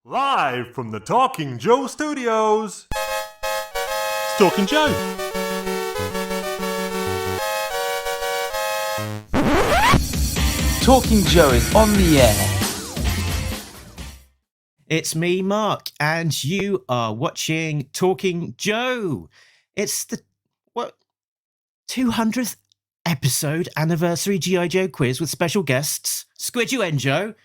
Live from the Talking Joe studios, it's Talking Joe. Talking Joe is on the air. It's me, Mark, and you are watching Talking Joe. It's the 200th episode anniversary G.I. Joe quiz with special guests, Squiduenjoe.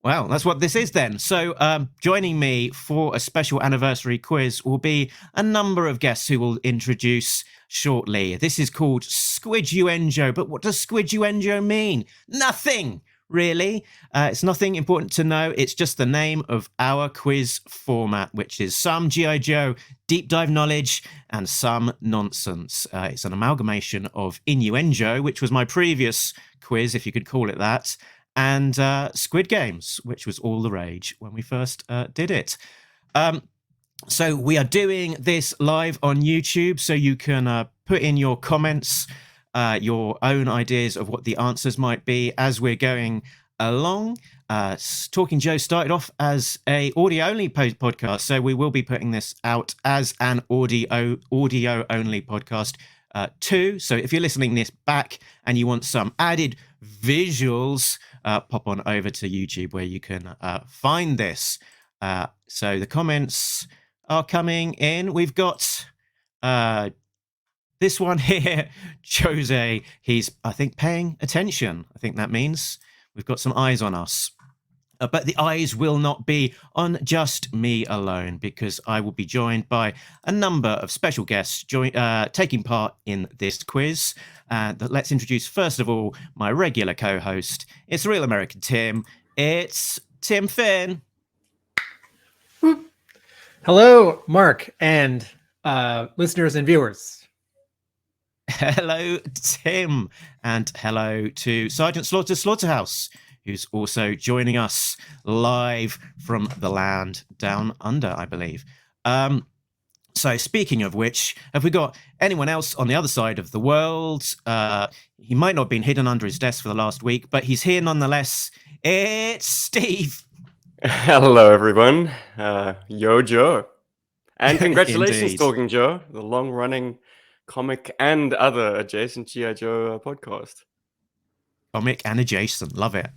Well, that's what this is then. So joining me for a special anniversary quiz will be a number of guests who will introduce shortly. This is called Squiduenjoe, but what does Squiduenjoe mean? Nothing, really. It's nothing important to know. It's just the name of our quiz format, which is some G.I. Joe deep dive knowledge and some nonsense. It's an amalgamation of innuendo, which was my previous quiz, if you could call it that, and Squid Games, which was all the rage when we first did it. So we are doing this live on YouTube, so you can put in your comments, your own ideas of what the answers might be as we're going along. Talking Joe started off as a audio-only podcast, so we will be putting this out as an audio-only podcast too. So if you're listening this back and you want some added visuals, pop on over to YouTube where you can find this. So the comments are coming in. We've got this one here, Jose. He's, I think, paying attention. I think that means we've got some eyes on us. But the eyes will not be on just me alone, because I will be joined by a number of special guests taking part in this quiz. Let's introduce, first of all, my regular co-host. It's Real American Tim. It's Tim Finn. Hello, Mark, and listeners and viewers. Hello, Tim. And hello to Sergeant Slaughterhouse, who's also joining us live from the land down under, I believe. So speaking of which, have we got anyone else on the other side of the world? He might not have been hidden under his desk for the last week, but he's here nonetheless. It's Steve. Hello, everyone. Yo, Joe. And congratulations, Indeed. Talking Joe, the long-running comic and other adjacent G.I. Joe podcast. Comic and adjacent. Love it.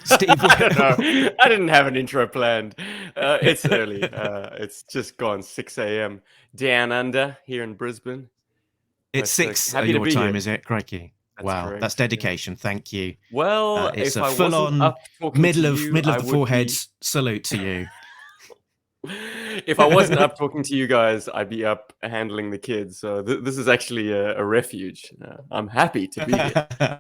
Steve, I don't know. I didn't have an intro planned. It's early. It's just gone 6 a.m. down under here in Brisbane. It's 6 happy to your be time, here. is it? Crikey. That's Wow, correct, that's dedication. Thank you. Well, It's if a I full-on wasn't up talking middle to of you, middle I of the would forehead be- salute to you. If I wasn't up talking to you guys, I'd be up handling the kids. So this is actually a refuge. I'm happy to be here.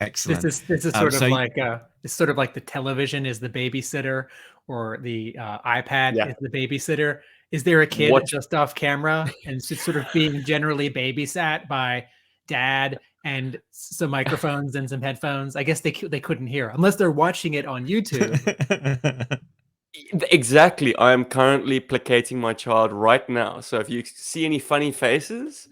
Excellent. This is so sort of like the television is the babysitter, or the iPad Yeah. is the babysitter. Is there a kid What- just off camera and it's just sort of being generally babysat by dad and some microphones and some headphones? I guess they couldn't hear unless they're watching it on YouTube. Exactly. I'm currently placating my child right now. So if you see any funny faces,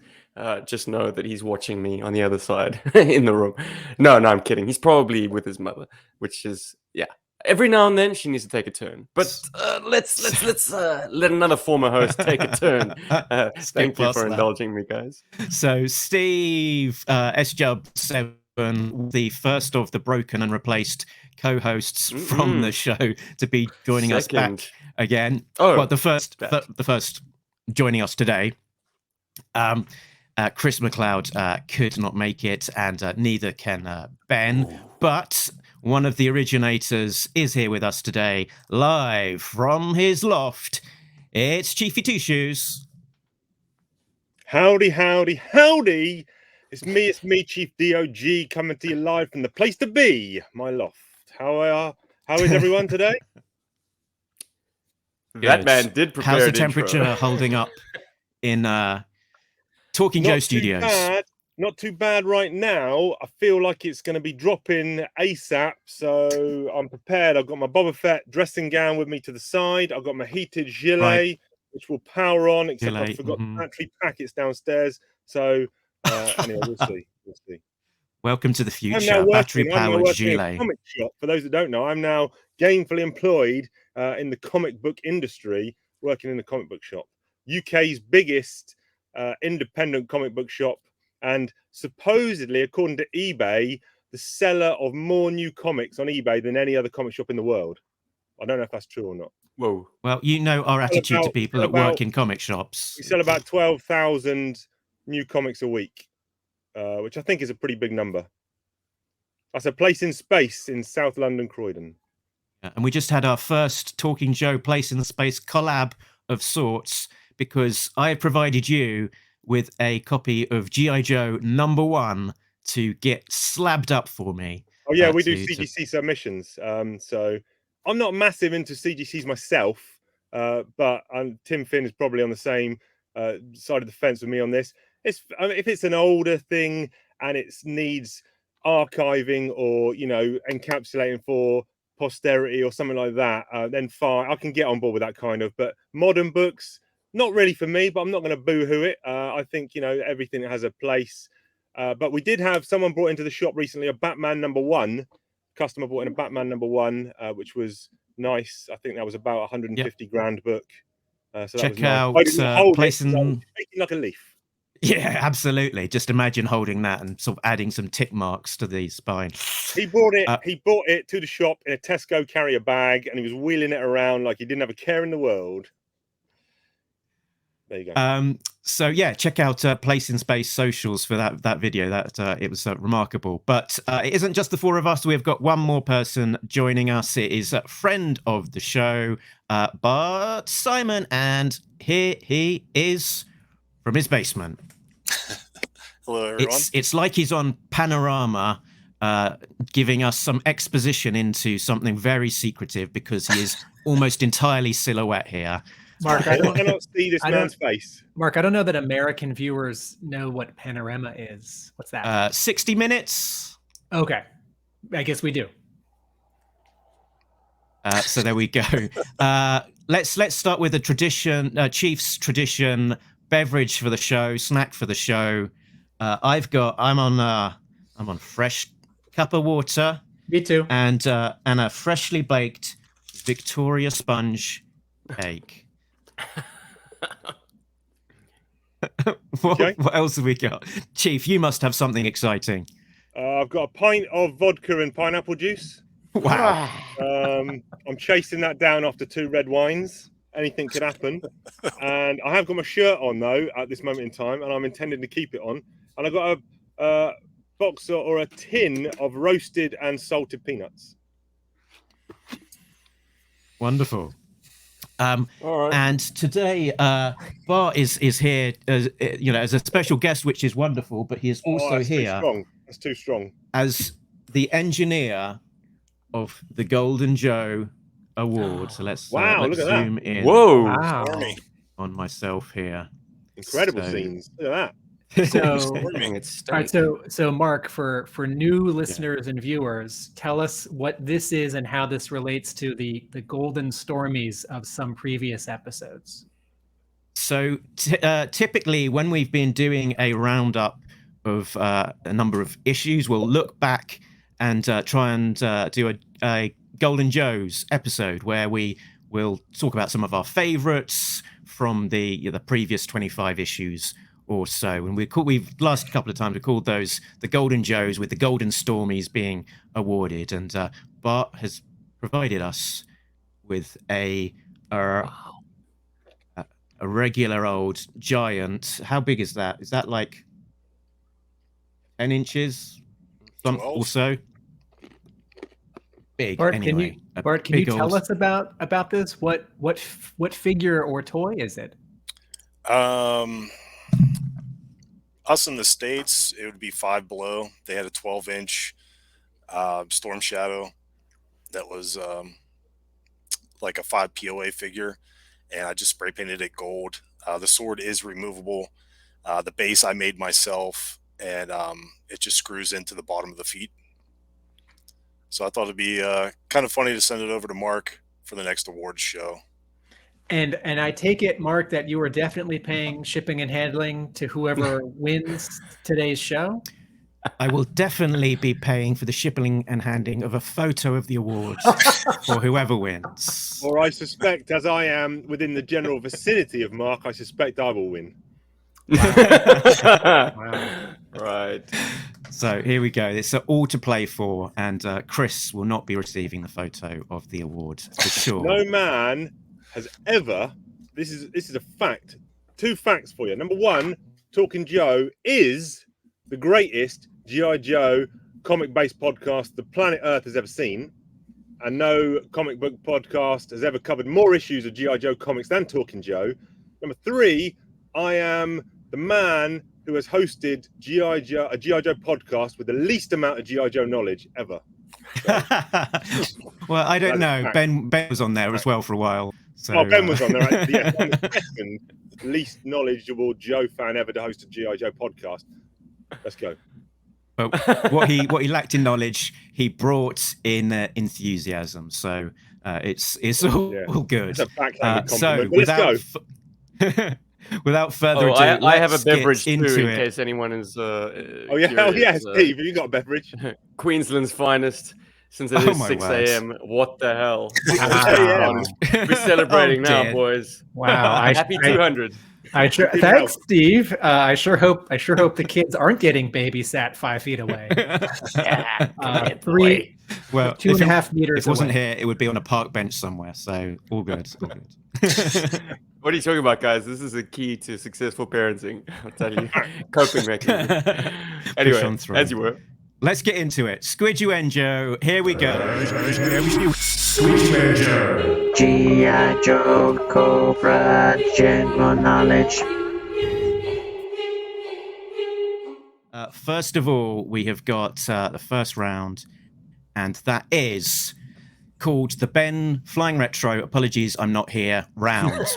just know that he's watching me on the other side in the room. No, I'm kidding. He's probably with his mother, which is, yeah. Every now and then she needs to take a turn. But let's let another former host take a turn. Thank you past for that. indulging me, guys. So Steve S-Jub7, the first of the broken and replaced co-hosts from the show to be joining us Second. back again. Oh, well, the first back. the first joining us today. Chris McLeod could not make it, and neither can Ben. But one of the originators is here with us today, live from his loft. It's Chiefy Two Shoes. Howdy, howdy, howdy! It's me, Chief DOG, coming to you live from the place to be, my loft. How is everyone today? That Good. man did prepare How's the an intro. temperature holding up in Talking Joe Studios? Not too bad right now. I feel like it's going to be dropping ASAP, so I'm prepared. I've got my Boba Fett dressing gown with me to the side. I've got my heated gilet, Right. which will power on, except I Gilet, forgot the battery packets downstairs. So anyway, we'll see. Welcome to the I'm now future. Battery-powered working in a gilet. comic shop. For those that don't know, I'm now gainfully employed in the comic book industry, working in a comic book shop. UK's biggest independent comic book shop, and supposedly, according to eBay, the seller of more new comics on eBay than any other comic shop in the world. I don't know if that's true or not. Whoa. Well, you know our attitude to people that work in comic shops. We sell about 12,000 new comics a week, which I think is a pretty big number. That's a place in space in South London, Croydon. And we just had our first Talking Joe Place in the Space collab of sorts, because I have provided you with a copy of G.I. Joe #1 to get slabbed up for me. Oh yeah, we do CGC submissions. So I'm not massive into CGCs myself, but Tim Finn is probably on the same side of the fence with me on this. If it's an older thing and it needs archiving or encapsulating for posterity or something like that, then fine, I can get on board with that kind of. But modern books, not really for me. But I'm not going to boo-hoo it. I think everything has a place. But we did have someone brought into the shop recently a Batman #1. Customer brought in a Batman #1, which was nice. I think that was about 150 grand book. So check that was nice. out placing like a leaf. Yeah, absolutely. Just imagine holding that and sort of adding some tick marks to the spine. He brought it. He brought it to the shop in a Tesco carrier bag, and he was wheeling it around like he didn't have a care in the world. There you go. So yeah, check out Place in Space socials for that video. That it was remarkable. But it isn't just the four of us. We've got one more person joining us. It is a friend of the show, Bart Simon, and here he is from his basement. Hello, everyone. It's like he's on Panorama, giving us some exposition into something very secretive, because he is almost entirely silhouette here. Mark, I cannot see this man's face. Mark, I don't know that American viewers know what Panorama is. What's that? 60 Minutes. Okay, I guess we do. So there we go. Let's start with the tradition, Chief's tradition. Beverage for the show, snack for the show. I'm on fresh cup of water. Me too. And a freshly baked Victoria sponge cake. What else have we got? Chief, you must have something exciting. I've got a pint of vodka and pineapple juice. Wow. I'm chasing that down after 2 red wines. Anything could happen. And I have got my shirt on though at this moment in time, and I'm intending to keep it on. And I've got a box or a tin of roasted and salted peanuts. Wonderful. All right. And today, Bart is here as as a special guest, which is wonderful. But he is also here. That's too strong. As the engineer of the Golden Joe Award. So let's look at zoom that. in. Whoa. Wow. On myself here. Incredible scenes. Look at that. So, It's all right, so Mark, for new listeners and viewers, tell us what this is and how this relates to the golden stormies of some previous episodes. So typically, when we've been doing a roundup of a number of issues, we'll look back and try and do a Golden Joe's episode where we will talk about some of our favorites from the previous 25 issues or so. And we've last couple of times we called those the Golden Joes, with the Golden Stormies being awarded. And Bart has provided us with a regular old giant. How big is that? Is that like 10 inches or so? Big. Bart, anyway, can you tell us about this? What figure or toy is it? Us in the States, it would be Five Below. They had a 12-inch Storm Shadow that was like a 5 POA figure, and I just spray painted it gold. The sword is removable. The base I made myself, and it just screws into the bottom of the feet. So I thought it'd be kind of funny to send it over to Mark for the next awards show. And I take it, Mark, that you are definitely paying shipping and handling to whoever wins today's show? I will definitely be paying for the shipping and handing of a photo of the awards for whoever wins. Or I suspect, as I am within the general vicinity of Mark, I suspect I will win. Wow. Right. So here we go. It's all to play for, and Chris will not be receiving the photo of the award for sure. No man has ever. This is a fact. 2 facts for you. Number 1, Talking Joe is the greatest G.I. Joe comic-based podcast the planet Earth has ever seen, and no comic book podcast has ever covered more issues of G.I. Joe comics than Talking Joe. Number 3, I am the man who has hosted a G.I. Joe podcast with the least amount of G.I. Joe knowledge ever. Well, I don't know. Ben was on there as well for a while. So, Ben was on there. Actually. Yes, I'm the second least knowledgeable Joe fan ever to host a G.I. Joe podcast. Let's go. But what he lacked in knowledge, he brought in enthusiasm. So it's all good. That's a backhanded So compliment. Let's go. Without further ado, I have a let's get beverage too, into in it. case anyone is. Oh yeah, Steve, have you got a beverage? Queensland's finest. Since it is 6 a.m. What the hell? We're celebrating now, boys. Wow! Happy 200. Thanks, Steve. I sure hope the kids aren't getting babysat 5 feet away. Yeah, 3, well, 2.5 meters. If it wasn't away. here, it would be on a park bench somewhere. So all good. All good. What are you talking about, guys? This is a key to successful parenting. I'll tell you, coping mechanism. Anyway, as you were. Let's get into it. Squiduenjoe, here we go. Squiduenjoe. G.I. Joe Cobra General Knowledge. First of all, we have got the first round, and that is called the Ben Flying Retro, apologies, I'm not here, round.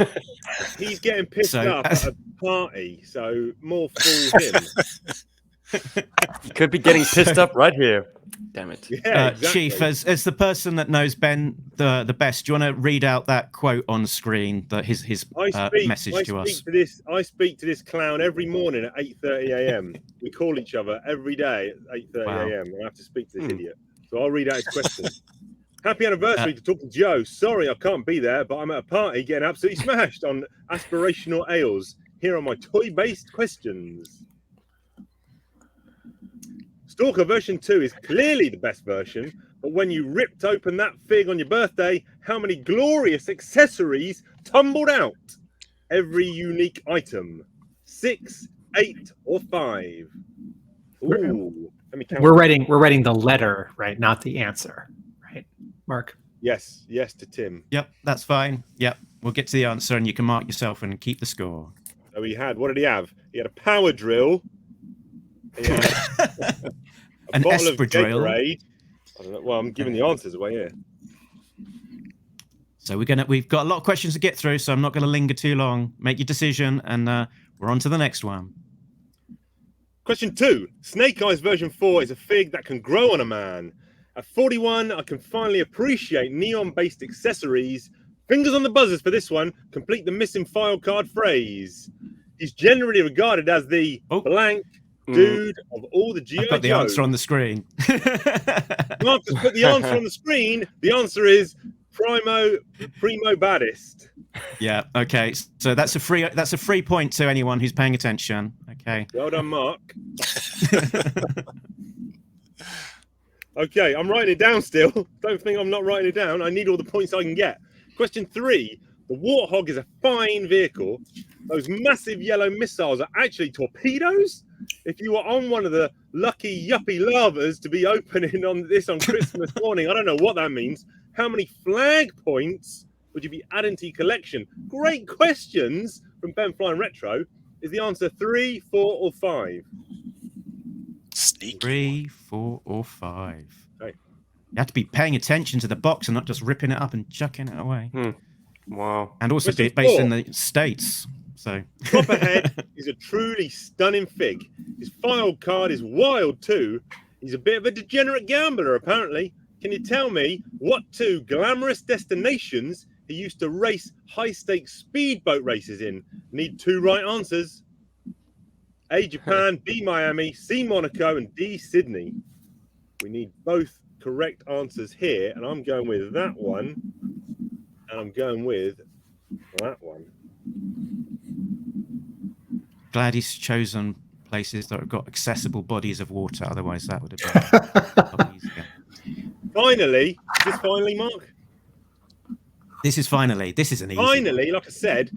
He's getting pissed up at a party, so more fool him. You could be getting pissed up right here. Damn it. Yeah, exactly. Chief, as the person that knows Ben the best, do you want to read out that quote on screen, that his message to us? I speak to this clown every morning at 8:30 a.m. We call each other every day at 8:30 a.m. I have to speak to this idiot. So I'll read out his question. Happy anniversary to Talking Joe. Sorry I can't be there, but I'm at a party getting absolutely smashed on aspirational ales. Here are my toy-based questions. Stalker version 2 is clearly the best version, but when you ripped open that fig on your birthday, how many glorious accessories tumbled out? Every unique item. 6, 8, or 5? Ooh, let me count. We're writing the letter, right? Not the answer, right, Mark? Yes to Tim. Yep, that's fine. Yep, we'll get to the answer, and you can mark yourself and keep the score. So what did he have? He had a power drill. He had a An bottle of Espadrille. Gatorade. I don't know. Well, I'm giving the answers away here. So we've got a lot of questions to get through, so I'm not going to linger too long. Make your decision, and we're on to the next one. Question 2. Snake Eyes version 4 is a fig that can grow on a man. At 41, I can finally appreciate neon-based accessories. Fingers on the buzzers for this one. Complete the missing file card phrase. He's generally regarded as the blank dude of all the G.I. I've got the Joes. answer on the screen. Mark has put the answer on the screen. The answer is primo baddest. Yeah. Okay. So that's a free point to anyone who's paying attention. Okay. Well done, Mark. Okay, I'm writing it down still. Don't think I'm not writing it down. I need all the points I can get. Question 3. The Warthog is a fine vehicle. Those massive yellow missiles are actually torpedoes. If you were on one of the lucky yuppie lavas to be opening on Christmas morning, I don't know what that means. How many flag points would you be adding to your collection? Great questions from Ben Flying Retro. Is the answer 3, 4, or 5? Sneaky. 3, 4, or 5. Okay. You have to be paying attention to the box and not just ripping it up and chucking it away. Wow. And also Question based 4. in the States. So Copperhead is a truly stunning fig. His file card is wild too. He's a bit of a degenerate gambler, apparently. Can you tell me what 2 glamorous destinations he used to race high-stakes speedboat races in? Need 2 right answers. A, Japan, B, Miami, C, Monaco, and D, Sydney. We need both correct answers here, and I'm going with that one, and I'm going with that one. Glad he's chosen places that have got accessible bodies of water. Otherwise, that would have been a lot easier. Finally, is this finally, Mark? This is an easy Finally, like I said,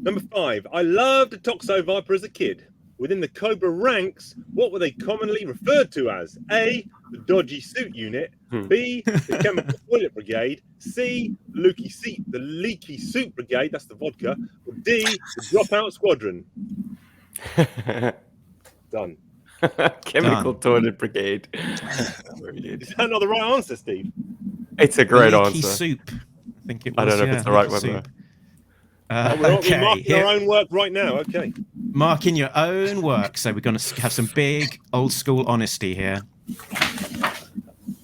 number 5. I loved a Toxo Viper as a kid. Within the Cobra ranks, what were they commonly referred to as? A, the Dodgy Suit Unit. B, the Chemical Toilet Brigade. C, the Leaky Suit Brigade, that's the vodka. Or D, the Dropout Squadron. Done. Chemical Done. Toilet Brigade. Is that not the right answer, Steve? It's a great Leaky answer. soup. I think it was. I don't know if it's the right one, soup. We're Okay, marking our own work right now. Okay. marking your own work. So we're going to have some big old school honesty here.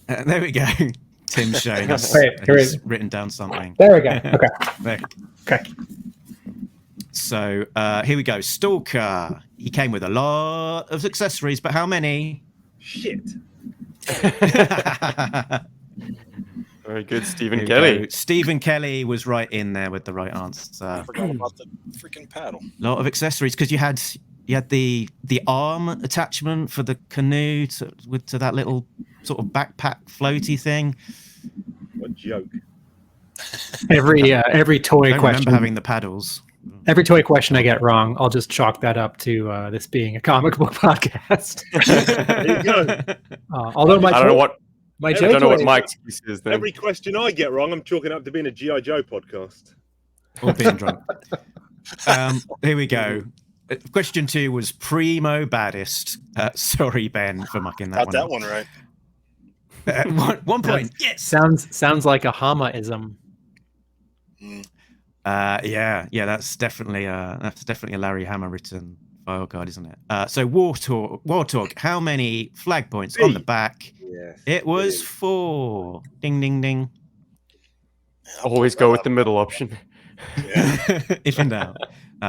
There we go. Tim's showing us. He's written down something. There we go. Okay. There. Okay. So here we go. Stalker. He came with a lot of accessories, but how many? Shit. Very good, Stephen Here we Kelly. go. Stephen Kelly was right in there with the right I answer. forgot about the freaking paddle. A lot of accessories because you had the arm attachment for the canoe to that little sort of backpack floaty thing. What a joke. Every toy I don't question. remember having the paddles. Every toy question I get wrong, I'll just chalk that up to this being a comic book podcast. There you go. Although I don't know what my I don't know JoJo what Mike's excuse is then. Every question I get wrong, I'm chalking up to being a G.I. Joe podcast. Or being drunk. Here we go. Question 2 was primo baddest. Sorry, Ben, for mucking that Got one that up. one right. 1 point. Yes. sounds like a Hama-ism. Yeah, that's definitely a Larry Hama written file card, isn't it? So Warthog, how many flag points on the back? Yes. It was 4. Ding, ding, ding. Always go with the middle option. Yeah. If in doubt.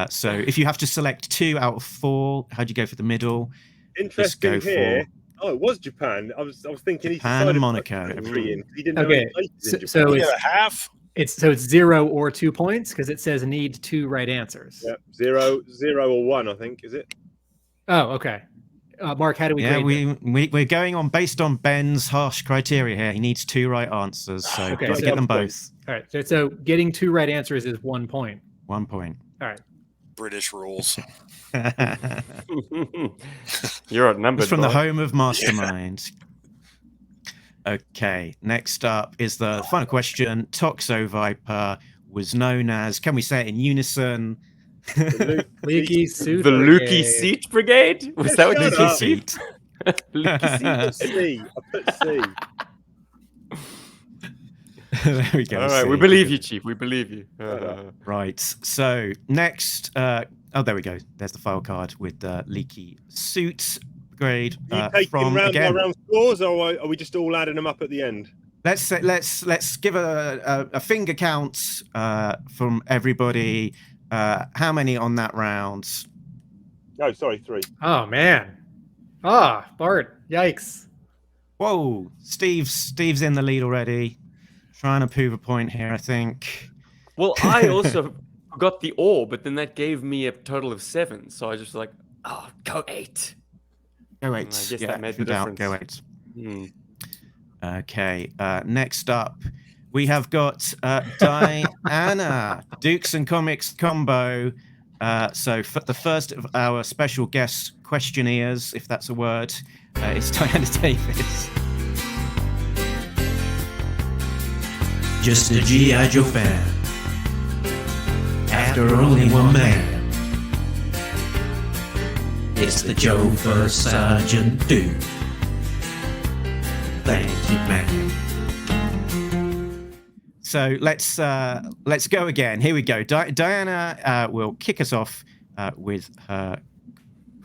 So if you have to select 2 out of 4, how'd you go for the middle? Interesting go here. Oh, it was Japan. I was thinking Japan and Monaco. He didn't know Okay, any places in so Japan. You get a half. It's 0 or 2 points because it says need 2 right answers. Yep. 0 or 1, I think, is it? Oh, okay. Mark, how do we Yeah, grade we're going on based on Ben's harsh criteria here. He needs 2 right answers, so Okay, got to so- get them both. All right. So getting 2 right answers is 1 point. 1 point. All right. British rules. You're outnumbered. It's from the boy. home of Mastermind. Okay, next up is the final question. Toxo Viper was known as, can we say it in unison? Leaky suit. The Lukey brigade. Seat Brigade? Was that what Shut you up. Seat. Lukey Seat? C. I put C. There we go. All right, we see. believe you, Chief. We believe you. Right. So next, there we go. There's the file card with the leaky suit grade Are you taking from round again. by round scores, or are we just all adding them up at the end? Let's give a finger count from everybody. How many on that round? Oh, sorry, 3. Oh man. Bart. Yikes. Whoa, Steve's in the lead already. Trying to prove a point here, I think. Well, I also got the ore, but then that gave me a total of 7. So I just like, go 8. Go 8. I guess Yeah, that made the in doubt, difference. Go 8. Hmm. Okay, next up, we have got Diana, Dukes and Comics combo. So for the first of our special guest questionnaires, if that's a word, it's Diana Davis. Just a G.I. Joe fan. After only one man. It's the Joe First Sergeant Duke. Thank you, man. So let's go again. Here we go. Diana will kick us off with her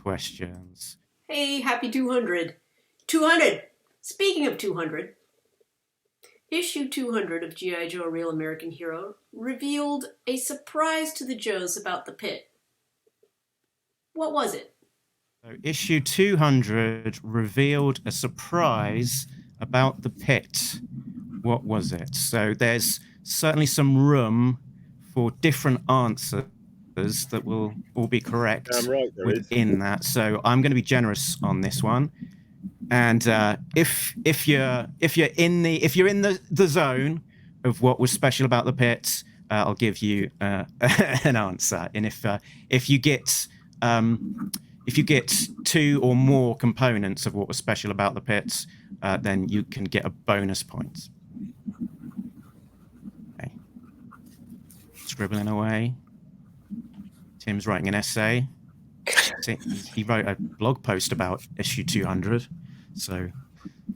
questions. Hey, happy 200. 200! Speaking of 200, issue 200 of G.I. Joe: A Real American Hero revealed a surprise to the Joes about the pit. What was it? So issue 200 revealed a surprise about the pit. What was it? So there's certainly some room for different answers that will all be correct Right, there is. within that. So I'm going to be generous on this one. And if you're in the zone of what was special about the pit, I'll give you an answer. And if you get 2 or more components of what was special about the pit, then you can get a bonus point. Okay. Scribbling away. Tim's writing an essay. He wrote a blog post about issue 200, so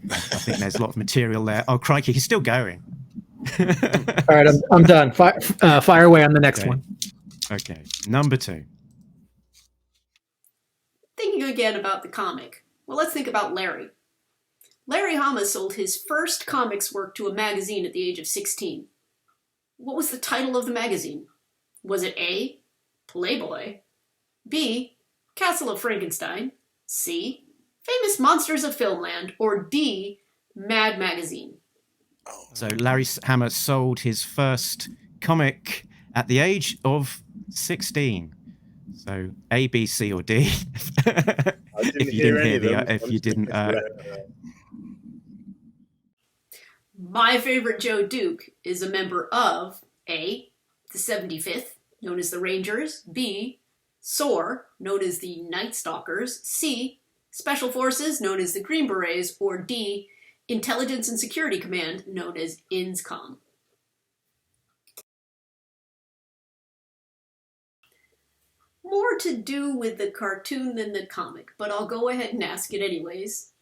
I think there's a lot of material there. Oh, crikey, he's still going. All right, I'm done. Fire away on the next one. Okay, number 2. Thinking again about the comic. Well, let's think about Larry. Larry Hama sold his first comics work to a magazine at the age of 16. What was the title of the magazine? Was it A, Playboy, B, Castle of Frankenstein, C, Famous Monsters of Filmland, or D, Mad Magazine? So Larry Hama sold his first comic at the age of 16. So A, B, C, or D. If you didn't. My favorite Joe Duke is a member of A, the 75th, known as the Rangers, B, SOAR, known as the Night Stalkers, C, Special Forces, known as the Green Berets, or D, Intelligence and Security Command, known as INSCOM. More to do with the cartoon than the comic, but I'll go ahead and ask it anyways.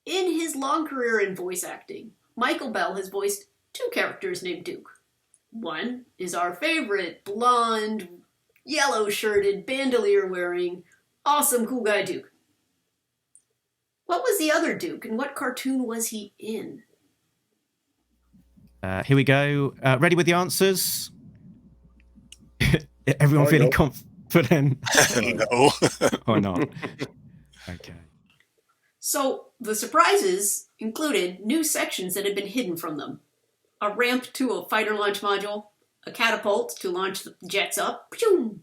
In his long career in voice acting, Michael Bell has voiced 2 characters named Duke. One is our favorite blonde, yellow-shirted, bandolier-wearing, awesome cool guy Duke. What was the other Duke, and what cartoon was he in? Here we go. Ready with the answers? Everyone feeling confident? No. Or not? Okay. So, the surprises included new sections that had been hidden from them. A ramp to a fighter launch module, a catapult to launch the jets up, 2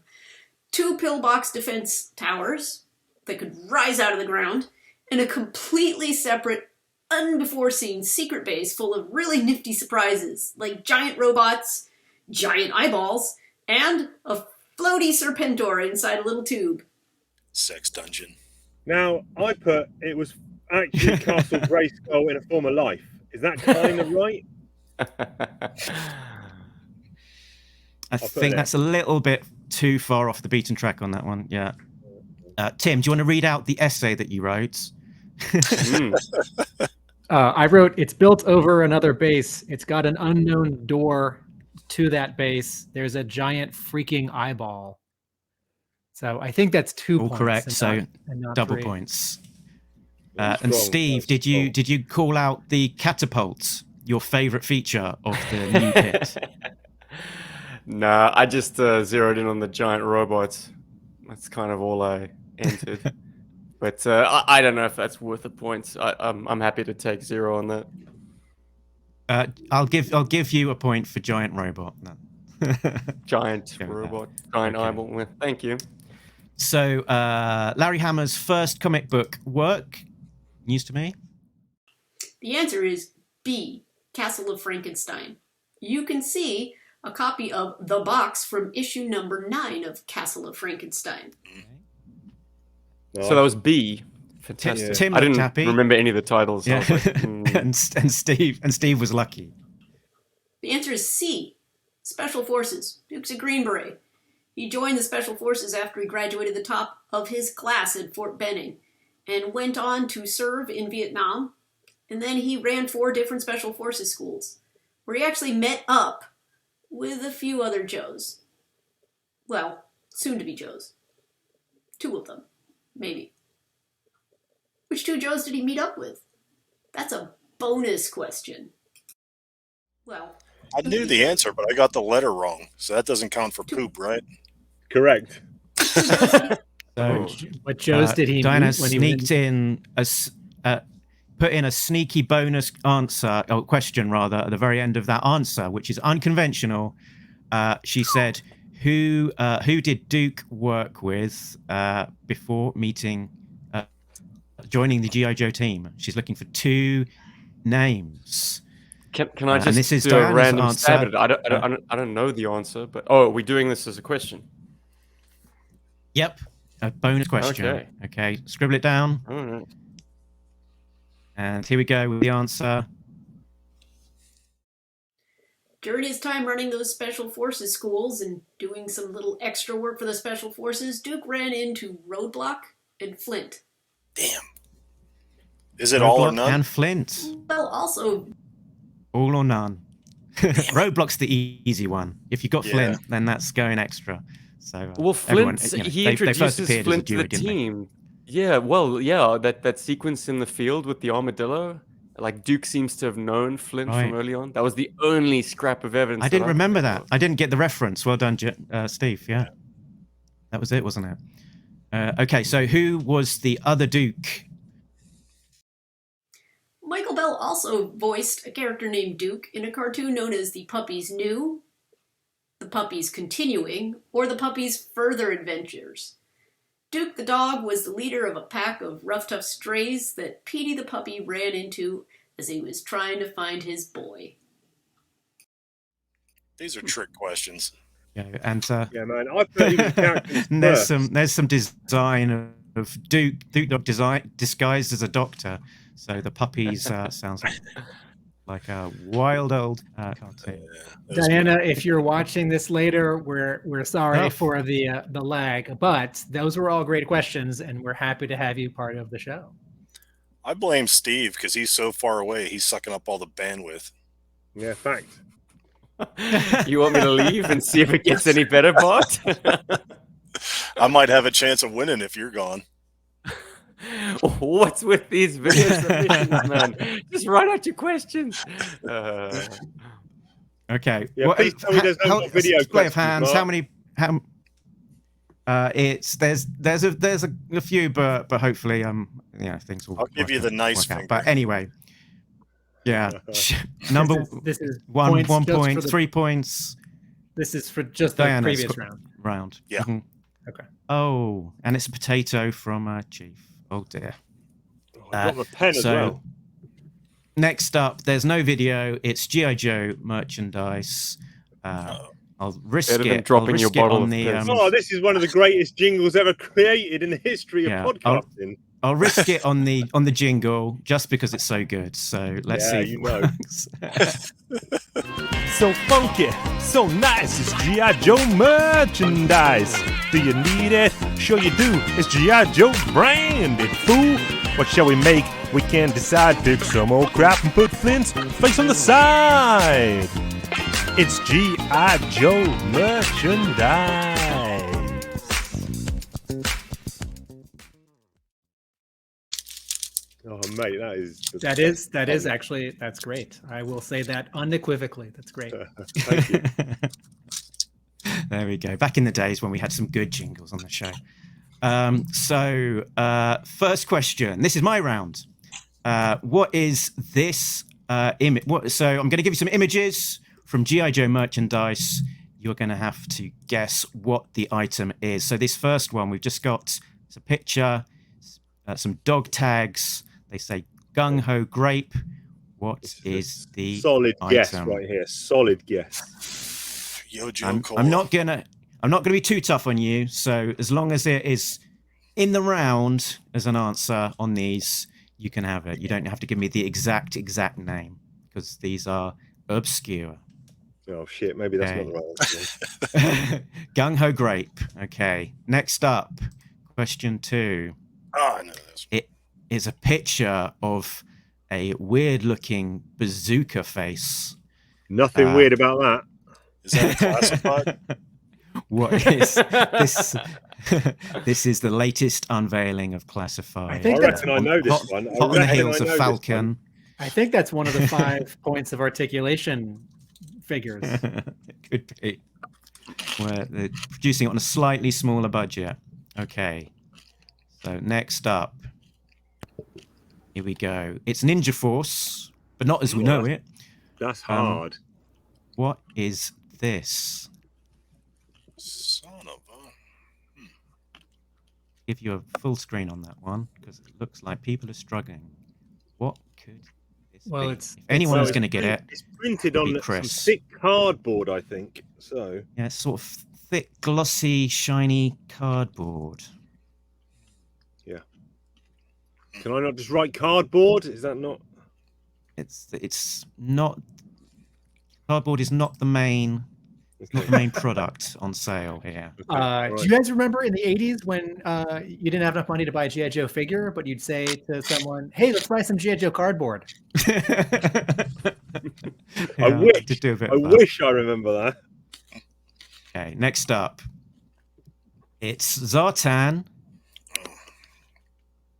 pillbox defense towers that could rise out of the ground, and a completely separate, unbefore-seen secret base full of really nifty surprises, like giant robots, giant eyeballs, and a floaty Serpentor inside a little tube. Sex dungeon. Now, I put it was actually Castle Grayskull in a former life. Is that kind of right? I think that's a little bit too far off the beaten track on that one. Yeah. Tim, do you want to read out the essay that you wrote? I wrote, it's built over another base. It's got an unknown door to that base. There's a giant freaking eyeball. So I think that's 2 All points. correct. And So not double 3. points. And Steve, did you call out the catapult, your favorite feature of the new pit? Nah, I just zeroed in on the giant robots. That's kind of all I entered. But I don't know if that's worth a point. I'm happy to take 0 on that. I'll give you a point for giant robot. No. Giant robot, giant eyeball. Well, thank you. So Larry Hama's first comic book work, news to me? The answer is B, Castle of Frankenstein. You can see a copy of The Box from issue number 9 of Castle of Frankenstein. So that was B. Fantastic. Tim I didn't happy. remember any of the titles. Yeah. I was like, and Steve was lucky. The answer is C, Special Forces. Duke's a Green Beret. He joined the Special Forces after he graduated the top of his class at Fort Benning and went on to serve in Vietnam. And then he ran 4 different Special Forces schools where he actually met up with a few other Joes. Well, soon-to-be Joes. 2 of them, maybe. Which 2 Joes did he meet up with? That's a bonus question. Well, I knew the answer, but I got the letter wrong. So that doesn't count for poop, right? Correct. So What Joe's did he Diana meet when sneaked he in put in a sneaky bonus answer or question rather at the very end of that answer, which is unconventional. She said, "Who did Duke work with before meeting, joining the GI Joe team?" She's looking for 2 names. Can I and just this is do Diana's a random answer. stab at it? I don't know the answer, but are we doing this as a question? Yep, a bonus question. Okay, scribble it down. All right. And here we go with the answer. During his time running those Special Forces schools and doing some little extra work for the Special Forces, Duke ran into Roadblock and Flint. Damn. Is it all or Roadblock none? and Flint. Well, also, All or none. Roadblock's the easy one. If you got Flint, then that's going extra. So Well, Flint, he they first introduces appeared Flint as a to duo, the didn't they? team. Yeah, well, yeah, that sequence in the field with the armadillo, like Duke seems to have known Flint from early on. That was the only scrap of evidence. I didn't remember could that. think I didn't get the reference. Well done, Steve. Yeah, that was it, wasn't it? Okay, so who was the other Duke? Michael Bell also voiced a character named Duke in a cartoon known as The Puppies New, The Puppies Continuing, or The Puppies Further Adventures. Duke the dog was the leader of a pack of rough, tough strays that Petey the puppy ran into as he was trying to find his boy. These are trick questions. Yeah, and Yeah, man. I thought he was characters there's some design of Duke dog design disguised as a doctor. So the puppies sounds like a wild old cartoon. Diana, if you're watching this later, we're sorry for the lag, but those were all great questions, and we're happy to have you part of the show. I blame Steve because he's so far away. He's sucking up all the bandwidth. Yeah, fact. You want me to leave and see if it gets any better, Bart? I might have a chance of winning if you're gone. What's with these video submissions, man? Just write out your questions. Okay. Yeah, please tell me there's no more video display of questions, hands. Mark. How many? It's there's a few, but hopefully things will. I'll give you the nice work out. finger. But anyway, yeah. Number This is 1 points just point, for the- 3 points. This is for just the Diana, previous squ- round. Round. Yeah. Mhm. Okay. Oh, and it's a potato from Chief. Oh dear. I've got my pen as so well. next up, there's no video. It's GI Joe merchandise. I'll risk Better than it. dropping I'll your risk it bottle on of the. piss. Oh, this is one of the greatest jingles ever created in the history of Yeah, podcasting. I'll risk it on the jingle just because it's so good. So let's see. Yeah, if you it know. works. So funky, so nice, it's G.I. Joe merchandise. Do you need it? Sure you do. It's G.I. Joe branded, fool. What shall we make? We can't decide. Pick some old crap and put Flint's face on the side. It's G.I. Joe merchandise. Oh, mate, that is. That is actually, that's great. I will say that unequivocally. That's great. Thank you. There we go. Back in the days when we had some good jingles on the show. First question. This is my round. What is this image? So I'm going to give you some images from G.I. Joe merchandise. You're going to have to guess what the item is. So this first one, we've just got it's a picture, some dog tags. They say gung ho grape. What is the solid guess item? right here? Solid guess. Yo, Joe I'm Cola. not gonna be too tough on you. So as long as it is in the round as an answer on these, you can have it. You don't have to give me the exact name because these are obscure. Oh shit! Maybe that's Okay. not the right answer. Gung ho grape. Okay. Next up, question 2. Oh, I know this. It is a picture of a weird-looking bazooka face. Nothing weird about that. Is that classified? What is this? This is the latest unveiling of Classified. I think I reckon I know this hot, one. I Hot on the reckon heels I of know this Falcon. I think that's one of the 5 points of articulation figures. It could be. Where they're producing it on a slightly smaller budget. Okay. So next up, here we go. It's Ninja Force, but not as we know it. That's hard. What is this? Son of a... Give you a full screen on that one because it looks like people are struggling. What could this Well, be? it's- If anyone's Well, going to get it, It's printed it'll be on some Chris. thick cardboard, I think. So Yeah, it's sort of thick, glossy, shiny cardboard. can I not just write cardboard? Is that not? It's not. Cardboard is not the main product on sale here. Do you guys remember in the 80s when you didn't have enough money to buy a G.I. Joe figure, but you'd say to someone, hey, let's buy some G.I. Joe cardboard? Yeah, I wish. did do a bit I of that. wish I remember that. Okay, next up. It's Zartan.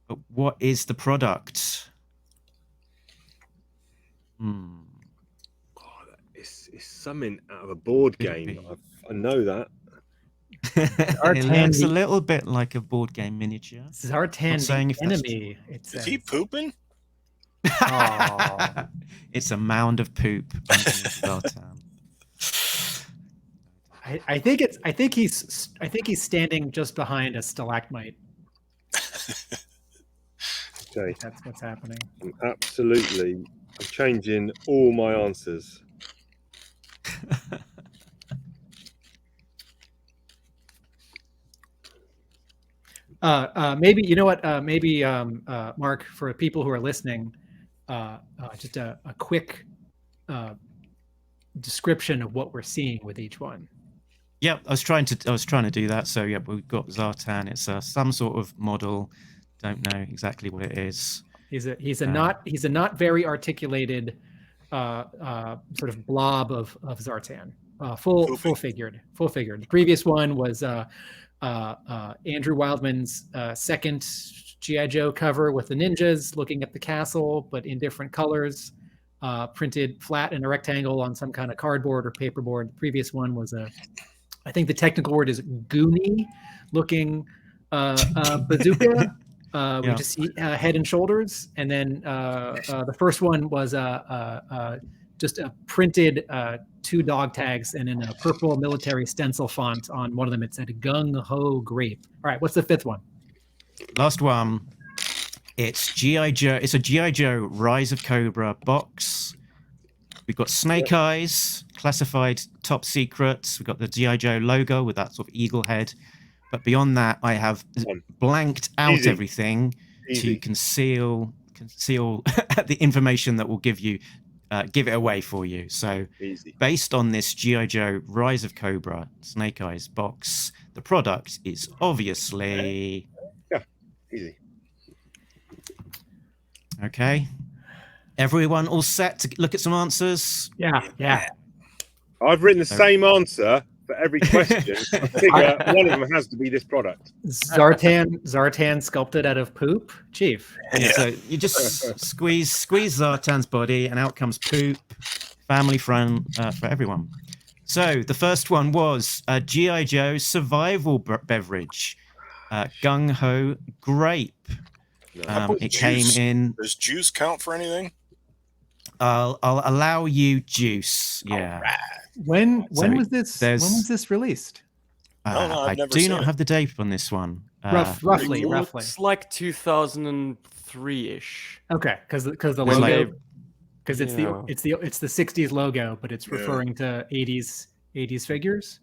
But what is the product? It's something out of a board Could it game. be? I know that. It looks a little bit like a board game miniature. Zartan, saying the if that's enemy. It Is says. he pooping? Aw. It's a mound of poop underneath Zartan. I think he's standing just behind a stalagmite. Okay, That's what's happening. I'm changing all my answers. Maybe you know what? Maybe Mark, for people who are listening, just a quick description of what we're seeing with each one. Yeah, I was trying to do that. So yeah, we've got Zartan. It's some sort of model. Don't know exactly what it is. He's a not very articulated sort of blob of Zartan. Full figured. The previous one was Andrew Wildman's second G.I. Joe cover with the ninjas looking at the castle, but in different colors, printed flat in a rectangle on some kind of cardboard or paperboard. The previous one was I think the technical word is goony looking bazooka. We just see head and shoulders, and then the first one was just a printed 2 dog tags, and in a purple military stencil font on one of them it said "Gung Ho Grape." All right, what's the fifth one? Last one. It's G.I. Joe. It's a G.I. Joe Rise of Cobra box. We've got Snake Eyes, classified top secret. We've got the G.I. Joe logo with that sort of eagle head. But beyond that, I have blanked out Easy. everything Easy. to conceal the information that will give it away for you. So Easy. based on this G.I. Joe Rise of Cobra Snake Eyes box, the product is obviously... Easy. Okay. Everyone all set to look at some answers? Yeah. I've written the same answer for every question. I figure one of them has to be this product. Zartan sculpted out of poop, Chief. Yeah. So you just squeeze Zartan's body, and out comes poop. Family friend for everyone. So the first one was G.I. Joe survival beverage, Gung Ho Grape. It came in. Does juice count for anything? I'll allow you juice. Yeah. Right. When So was this released? I've I never do seen not it. have the date on this one. Roughly. Looks like 2003-ish. Okay, because the It's logo, like- because it's the 60s logo, but it's referring to 80s figures.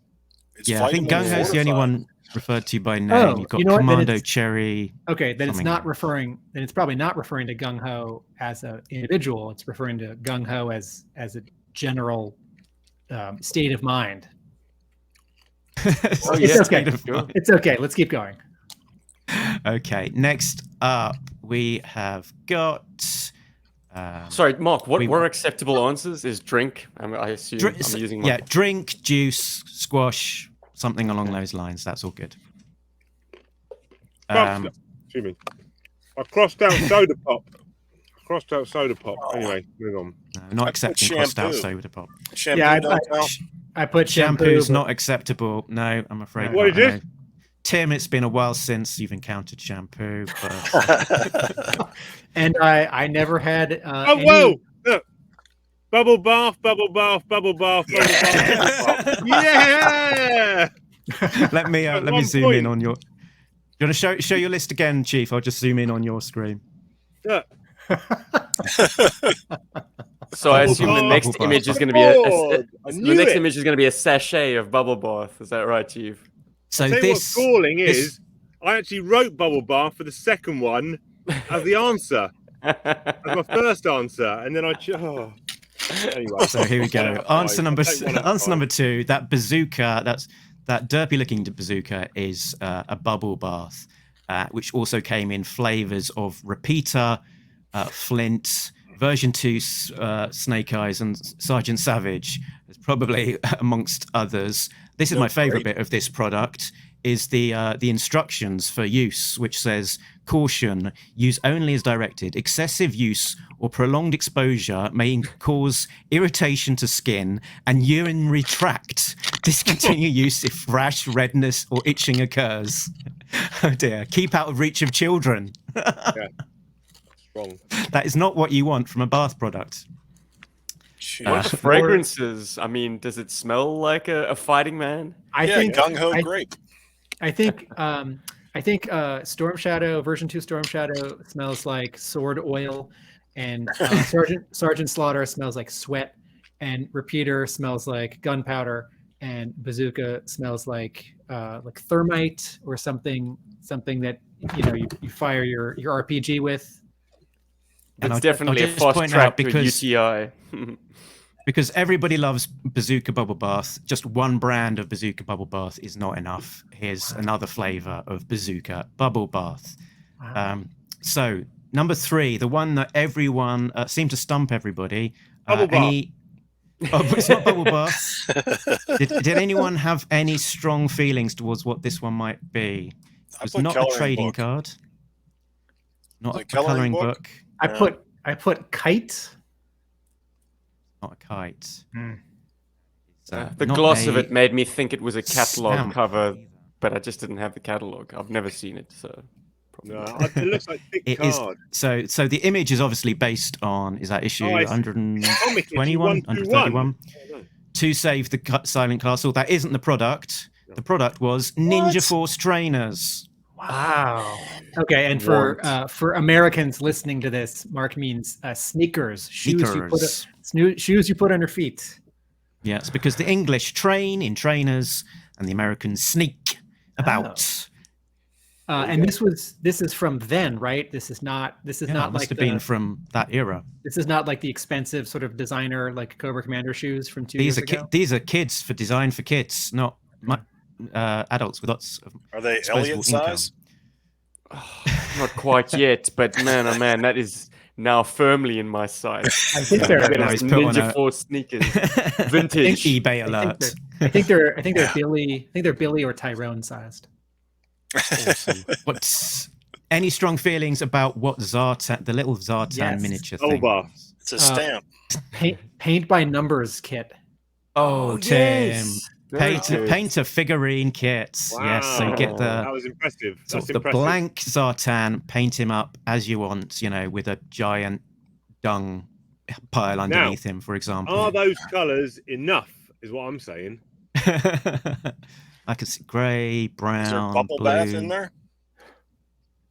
It's Yeah, I think vitamin Gung Ho's the only fortified. one referred to by name. Oh, You've got you know what? Then Commando it's- Cherry. Okay, then it's Something not like- referring. Then it's probably not referring to Gung Ho as an individual. It's referring to Gung Ho as a general state of mind. Oh, It's yeah, okay. sure. It's okay. Let's keep going. Okay, next up we have got. Sorry, Mark. What we- were acceptable answers? Is drink? I assume I'm using. Yeah, drink, juice, squash, something along those lines. That's all good. Excuse me. I crossed out soda pop. Anyway, move on. No, not accepting crossed out shampoo. soda pop. Shampoo Yeah, don't count? I put shampoo. Shampoo's but- not acceptable. No, I'm afraid. What not. is I it? know. Tim, it's been a while since you've encountered shampoo. But... And I never had. Whoa! Look. Bubble bath, bubble bath, bubble bath, bubble bath. Yeah! let me zoom in on your. You want to show your list again, Chief? I'll just zoom in on your screen. Look. So I assume the next image is going to be a sachet of bubble bath. Is that right, Chief? So what's schooling is I actually wrote bubble bath for the second one as the answer, as my first answer, and then Anyway, so here we go. Answer number 2. That bazooka. That derpy-looking bazooka is a bubble bath, which also came in flavors of repeater, Flint, version 2 Snake Eyes, and Sergeant Savage. It's probably amongst others. This is my favorite bit of this product. Is the instructions for use, which says, caution, use only as directed. Excessive use or prolonged exposure may cause irritation to skin and urinary tract. Discontinue use if rash, redness, or itching occurs. Oh dear. Keep out of reach of children. Yeah. Wrong. That is not what you want from a bath product. What are the fragrances? I mean, does it smell like a fighting man? I think gung ho grape. I think Storm Shadow version 2 Storm Shadow smells like sword oil, and Sergeant Slaughter smells like sweat, and Repeater smells like gunpowder, and Bazooka smells like thermite or something that you fire your RPG with. It's definitely a fast track to UTI. Because everybody loves Bazooka Bubble Bath. Just one brand of Bazooka Bubble Bath is not enough. Here's another flavor of Bazooka Bubble Bath. So, number 3, the one that everyone seemed to stump everybody. Bubble Bath. It's not Bubble Bath. Did anyone have any strong feelings towards what this one might be? It was not a trading card. Not a coloring book. I put kite. Not a kite. The gloss of it made me think it was a catalog cover, but I just didn't have the catalog. I've never seen it, so. No, it looks like a thick card. So the image is obviously based on issue 121, 131. To Save the Silent Castle. That isn't the product. The product was Ninja Force trainers. Wow. Okay, and for Americans listening to this, Mark means sneakers, shoes you put on your feet. Yeah, it's because the English train in trainers and the Americans sneak about. And this is from then, right? This is not must like have been from that era. This is not like the expensive sort of designer like Cobra Commander shoes from 2 years ago. These are kids for design for kids, not adults with lots of. Are they Elliot size? Not quite yet, but man, oh man, that is now firmly in my sight. I think they're Ninja Force sneakers, vintage. eBay alert. I think they're Billy or Tyrone sized. Awesome. What's any strong feelings about what Zartan, the little Zartan miniature thing? It's a stamp. Paint by numbers kit. Oh, Tim. Yes. Paint a figurine kit. Wow. Yes, so you get that was impressive. the blank Zartan, paint him up as you want, with a giant dung pile underneath him, for example. Are those colours enough, is what I'm saying? I can see grey, brown, Is there a bubble blue. bath in there?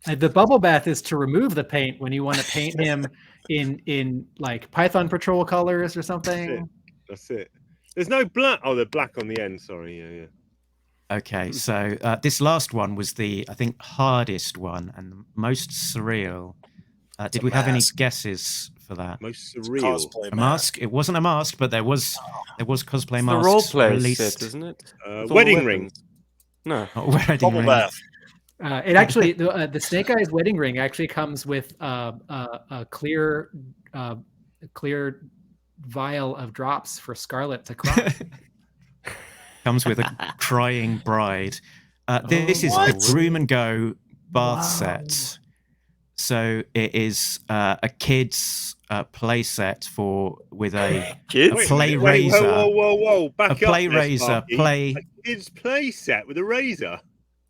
The bubble bath is to remove the paint when you want to paint him in like Python Patrol colors or something. That's it. There's no black. Oh, they're black on the end. Sorry. Yeah. Okay, so this last one was the, I think, hardest one and the most surreal. Did we have any guesses for that? Most surreal. Cosplay A mask? It wasn't a mask, but there was cosplay The masks role play released. set, isn't it? Wedding ring. No. Wedding Bubble ring. bath. It actually the Snake Eyes wedding ring actually comes with a clear vial of drops for Scarlet to cry. Comes with a crying bride. This is the Groom and Go bath set. So it is a kid's play set with a play razor. Whoa! Back a up. play razor. A kid's play set with a razor.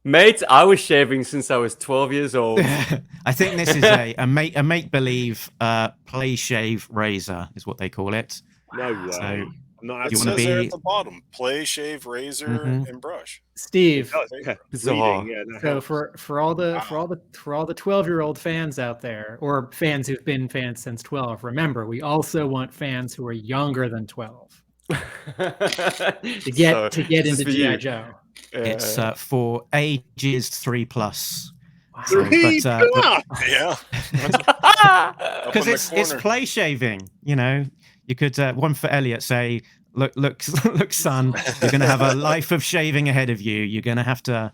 Mate, I was shaving since I was 12 years old. I think this is a make believe play shave razor is what they call it. No way. So I'm not It You wanna says there be- at the bottom: play, shave, razor, Mhm. and brush. Steve. Bizarre. Reading, yeah, that So helps. for all the 12-year-old fans out there, or fans who've been fans since 12, remember we also want fans who are younger than 12 to get into GI Joe. it's for ages 3+. Wow. So, Three but- plus! Yeah. Because it's play shaving, you know. You could one for Elliot say, look, son, you're going to have a life of shaving ahead of you. You're going to have to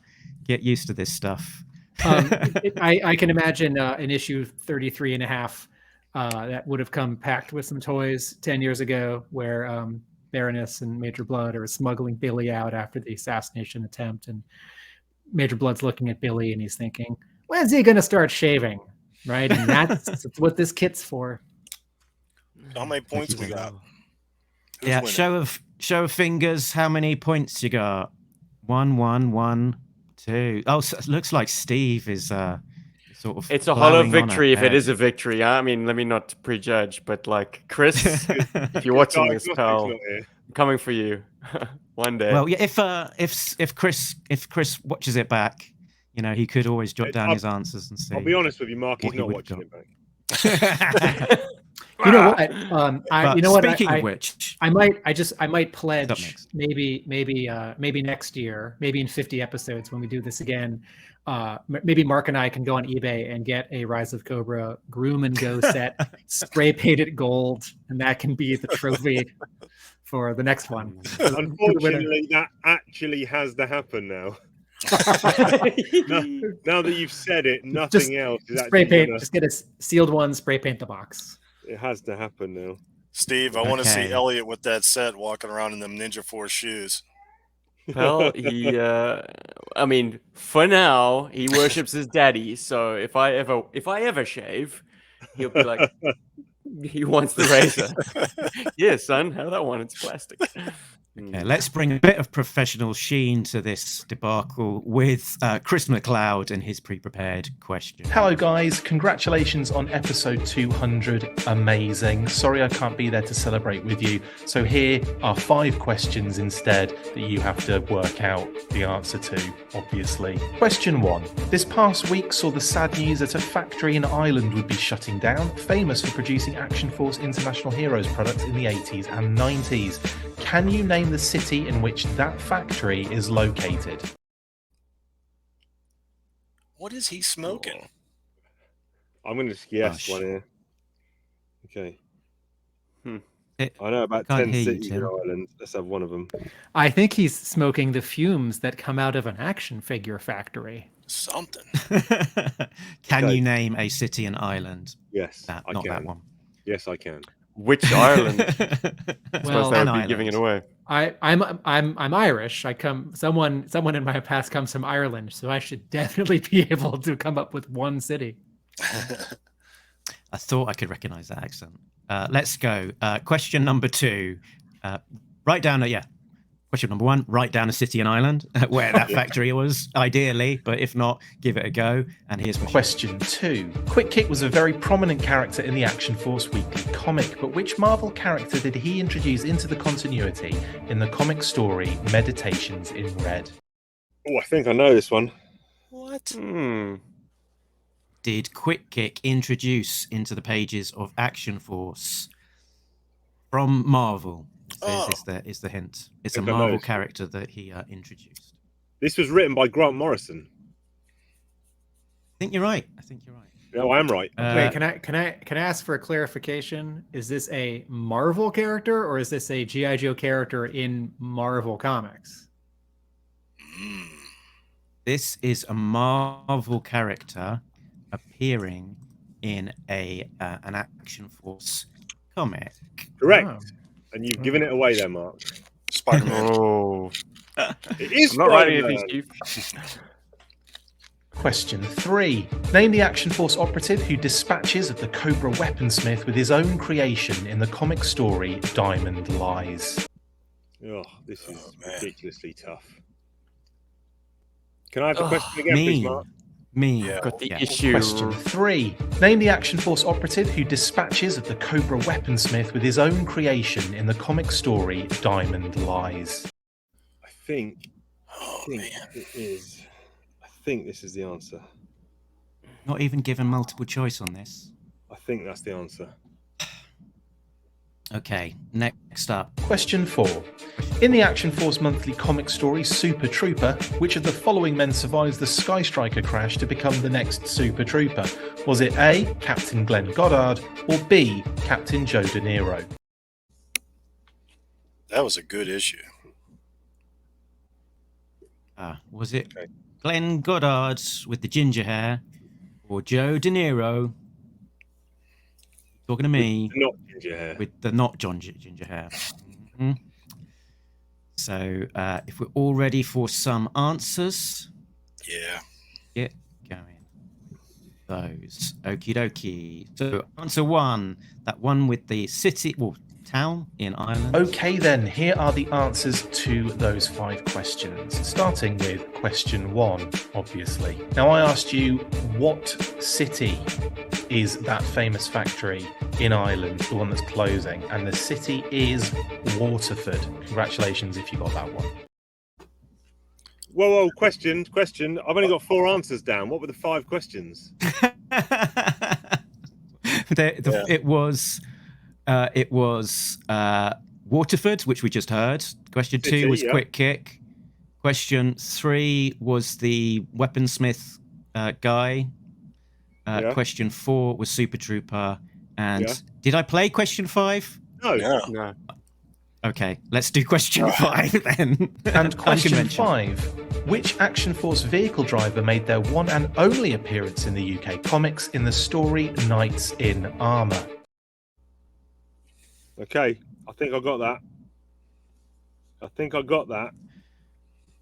get used to this stuff. I can imagine an issue 33 and a half that would have come packed with some toys 10 years ago, where Baroness and Major Blood are smuggling Billy out after the assassination attempt, and Major Blood's looking at Billy and he's thinking, when's he going to start shaving? Right, and that's what this kit's for. How many points we got? Who's Yeah, winning? show of fingers. How many points you got? 1, 1, 1, 2. Oh, so it looks like Steve is sort of. It's a hollow plowing on victory if it ahead. is a victory. I mean, let me not prejudge, but like Chris, if you're watching this, Diagnostics pal, not here. I'm coming for you one day. Well, yeah. If Chris watches it back, you know, he could always jot down his answers and see. I'll be honest with you, Mark. He's what you not would've watching got. it back. You know what? But You know what? speaking of which, I might pledge next. maybe next year, maybe in 50 episodes when we do this again. Maybe Mark and I can go on eBay and get a Rise of Cobra Groom and Go set, spray painted gold, and that can be the trophy for the next one. Unfortunately, that actually has to happen now. Now that you've said it, nothing else is spray actually paint. gonna- Just get a sealed one, spray paint the box. It has to happen now. Steve, I want to Okay. see Elliot with that set walking around in them Ninja Force shoes. Well, he, I mean, for now, he worships his daddy. So if I ever shave, he'll be like, he wants the razor. Yeah, son, have that one. It's plastic. okay, let's bring a bit of professional sheen to this debacle with Chris McLeod and his pre-prepared question. Hello, guys. Congratulations on episode 200. Amazing. Sorry I can't be there to celebrate with you. So here are 5 questions instead that you have to work out the answer to, obviously. Question 1. This past week saw the sad news that a factory in Ireland would be shutting down, famous for producing Action Force International Heroes products in the 80s and 90s. Can you name the city in which that factory is located? What is he smoking? I'm going to guess Gosh. one here. Okay. It- I know about Can't 10 hear you, cities in Tim. Ireland. Let's have one of them. I think he's smoking the fumes that come out of an action figure factory. Something. Can Okay. you name a city in Ireland? Yes, That, I not can. that one. Yes, I can. Which Ireland? I Well, suppose that an would be giving it island. away. I'm Irish. Someone in my past comes from Ireland, so I should definitely be able to come up with one city. I thought I could recognize that accent. Let's go. Question number 2. Write down Question number 1, write down a city in Ireland where that factory was, ideally, but if not, give it a go. And here's Question 2. Quick Kick was a very prominent character in the Action Force Weekly comic, but which Marvel character did he introduce into the continuity in the comic story Meditations in Red? Oh, I think I know this one. What? Did Quick Kick introduce into the pages of Action Force from Marvel? Is the hint. It's a think I know Marvel this. character that he introduced. This was written by Grant Morrison. I think you're right. No, I am right. Wait, can I ask for a clarification? Is this a Marvel character or is this a GI Joe character in Marvel Comics? This is a Marvel character appearing in an Action Force comic. Correct. Oh. And you've given it away there, Mark. Spider-Man. Oh, It is I'm not writing anything, Spider-Man. Steve. Question 3. Name the Action Force operative who dispatches of the Cobra weaponsmith with his own creation in the comic story Diamond Lies. Oh, this is man. ridiculously tough. Can I have the question again, please, Mark? Me. Yeah. Got the Yeah. issue. Question 3. Name the Action Force operative who dispatches of the Cobra weaponsmith with his own creation in the comic story Diamond Lies. I think Oh, man. it is. I think this is the answer. Not even given multiple choice on this. I think that's the answer. Okay, next up. Question 4. In the Action Force monthly comic story Super Trooper, which of the following men survives the Sky Striker crash to become the next Super Trooper? Was it A, Captain Glenn Goddard, or B, Captain Joe De Niro? That was a good issue. Was it Okay. Glenn Goddard with the ginger hair or Joe De Niro? Talking to me Not ginger hair. with the not ginger hair. Mhm. So if we're all ready for some answers, Yeah. get going. Those. Okie dokie. So answer 1, that one with the city, well, town in Ireland. Okay then, here are the answers to those 5 questions, starting with question 1, obviously. Now I asked you, what city is that famous factory in Ireland, the one that's closing? And the city is Waterford. Congratulations if you got that one. Whoa, question. I've only got 4 answers down. What were the 5 questions? It was Waterford, which we just heard. Question 2 City, was yeah. Quick Kick. Question 3 was the weaponsmith guy. Yeah. Question 4 was Super Trooper. And Yeah. did I play question 5? No. Yeah. No. Okay, let's do question 5 then. And question Unconventional. 5. Which Action Force vehicle driver made their one and only appearance in the UK comics in the story Knights in Armour? Okay, I think I got that.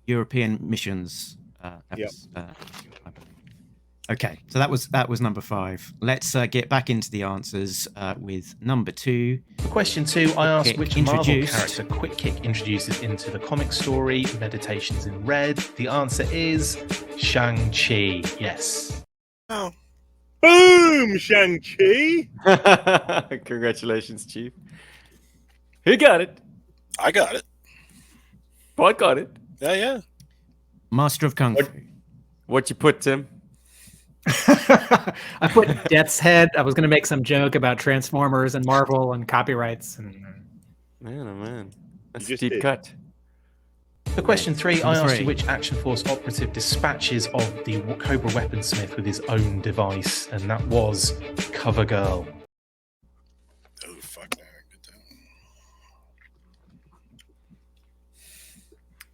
European missions. Yep. I believe. Okay, so that was number 5. Let's get back into the answers with number 2. For question 2, I asked Kick which Marvel introduced. character Quick Kick introduces into the comic story Meditations in Red. The answer is Shang-Chi. Yes. Oh, Boom, Shang-Chi. Congratulations, Chief. Who got it? I got it. Bart got it. Yeah. Master of Kung Fu. What you put, Tim? I put Death's Head. I was going to make some joke about Transformers and Marvel and copyrights. And Man, oh man. That's a just deep did. cut. For question 3, I Number asked 3. you which Action Force operative dispatches of the Cobra weaponsmith with his own device, and that was Cover Girl. Oh, fuck that.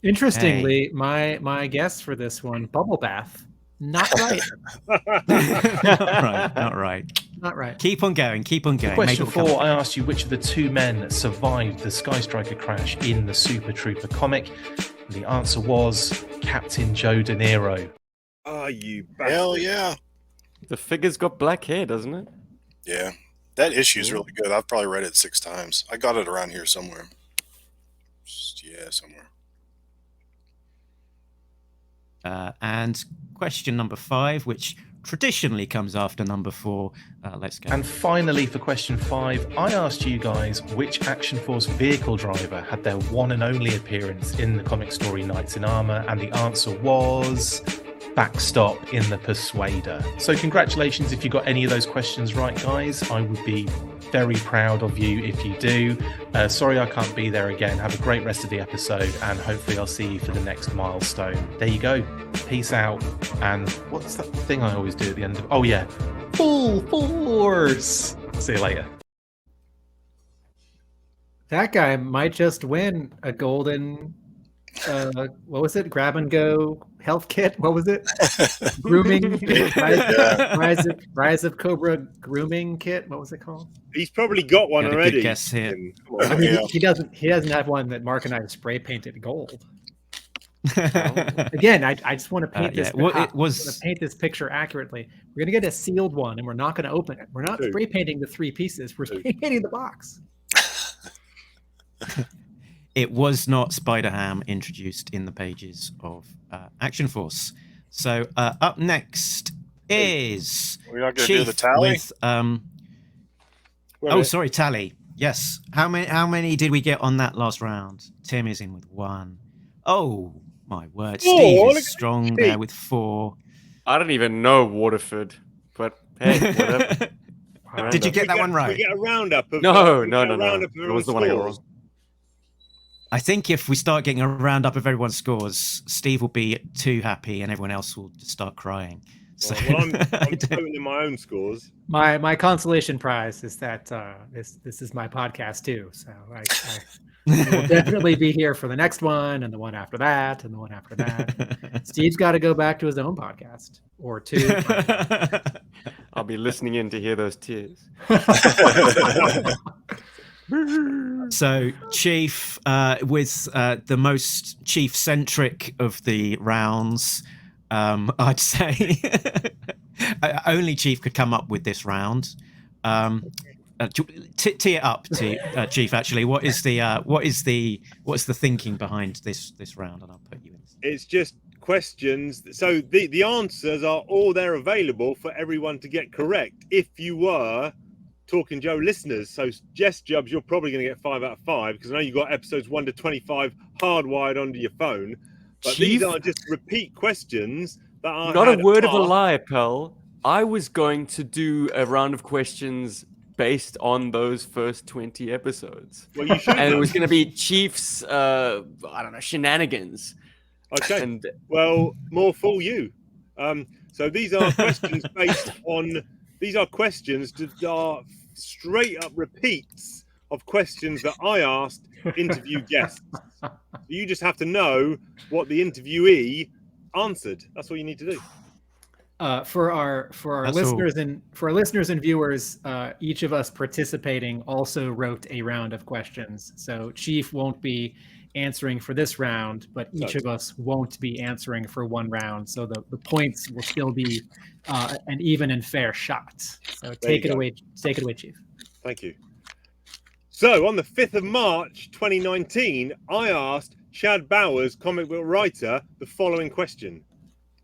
interestingly, my guess for this one, Bubble Bath, not right. Not right. Not right. Keep on going. For question 4, I asked you which of the 2 men survived the Sky Striker crash in the Super Trooper comic. And the answer was Captain Joe De Niro. Oh, you bastard. Hell yeah. The figure's got black hair, doesn't it? Yeah. That issue's really good. I've probably read it 6 times. I got it around here somewhere. Yeah, somewhere. And question number 5, which traditionally comes after number 4. Let's go. And finally, for question 5, I asked you guys which Action Force vehicle driver had their one and only appearance in the comic story Knights in Armour, and the answer was Backstop in the Persuader. So congratulations if you got any of those questions right, guys. I would be very proud of you if you do. Sorry I can't be there again. Have a great rest of the episode, and hopefully I'll see you for the next milestone. There you go. Peace out. And what's that thing I always do at the end of... Oh yeah. Full force. See you later. That guy might just win a golden, what was it? Grab and go health kit. What was it? Grooming. Rise of Cobra grooming kit. What was it called? He's probably got one Got a good already. guess here. Tim. Come on. I mean, Yeah. he doesn't have one that Mark and I spray painted gold. Again, I just want to paint this. Well, I it was- want to paint this picture accurately. We're gonna get a sealed one, and we're not gonna open it. We're not Dude. spray painting the 3 pieces. We're Dude. spray painting the box. It was not Spider-Ham introduced in the pages of Action Force. So up next is We're not going to do the Chief tally? with Wait a oh, minute. sorry, tally. Yes. How many did we get on that last round? Tim is in with 1. Oh my word. Four, Steve look at is strong Steve. there with 4. I don't even know Waterford, but hey, whatever. Did you Random. get that one Can we right? get a roundup of No. roundup of That was the one I got everyone's wrong. I think if we start getting a roundup of everyone's scores, Steve will be too happy and everyone else will just start crying. So Well, I'm I don't- voting in my own scores. My consolation prize is that this is my podcast too. So I will definitely be here for the next one and the one after that and the one after that. Steve's got to go back to his own podcast or 2. I'll be listening in to hear those tears. So, Chief, with the most Chief-centric of the rounds, I'd say only Chief could come up with this round. Tee it up to Chief. Actually, what's the thinking behind this round? And I'll put you in. It's just questions. So the answers are all there available for everyone to get correct. If you were Talking Joe listeners, so Jess Jubs, you're probably going to get 5 out of 5 because I know you got episodes 1 to 25 hardwired onto your phone. But Chief? these are just repeat questions that are Not a word of a lie, pal. I was going to do a round of questions based on those first 20 episodes. Well, you should. And it was going to be Chief's, I don't know, shenanigans. Okay. And Well, more fool you. So these are questions based on. These are questions that are straight up repeats of questions that I asked interview guests. So you just have to know what the interviewee answered. That's all you need to do. For our That's listeners and viewers, each of us participating also wrote a round of questions. So Chief won't be answering for this round, but each of us won't be answering for one round. So the points will still be an even and fair shot. So take it away, Chief. Thank you. So on the 5th of March 2019, I asked Chad Bowers, comic book writer, the following question.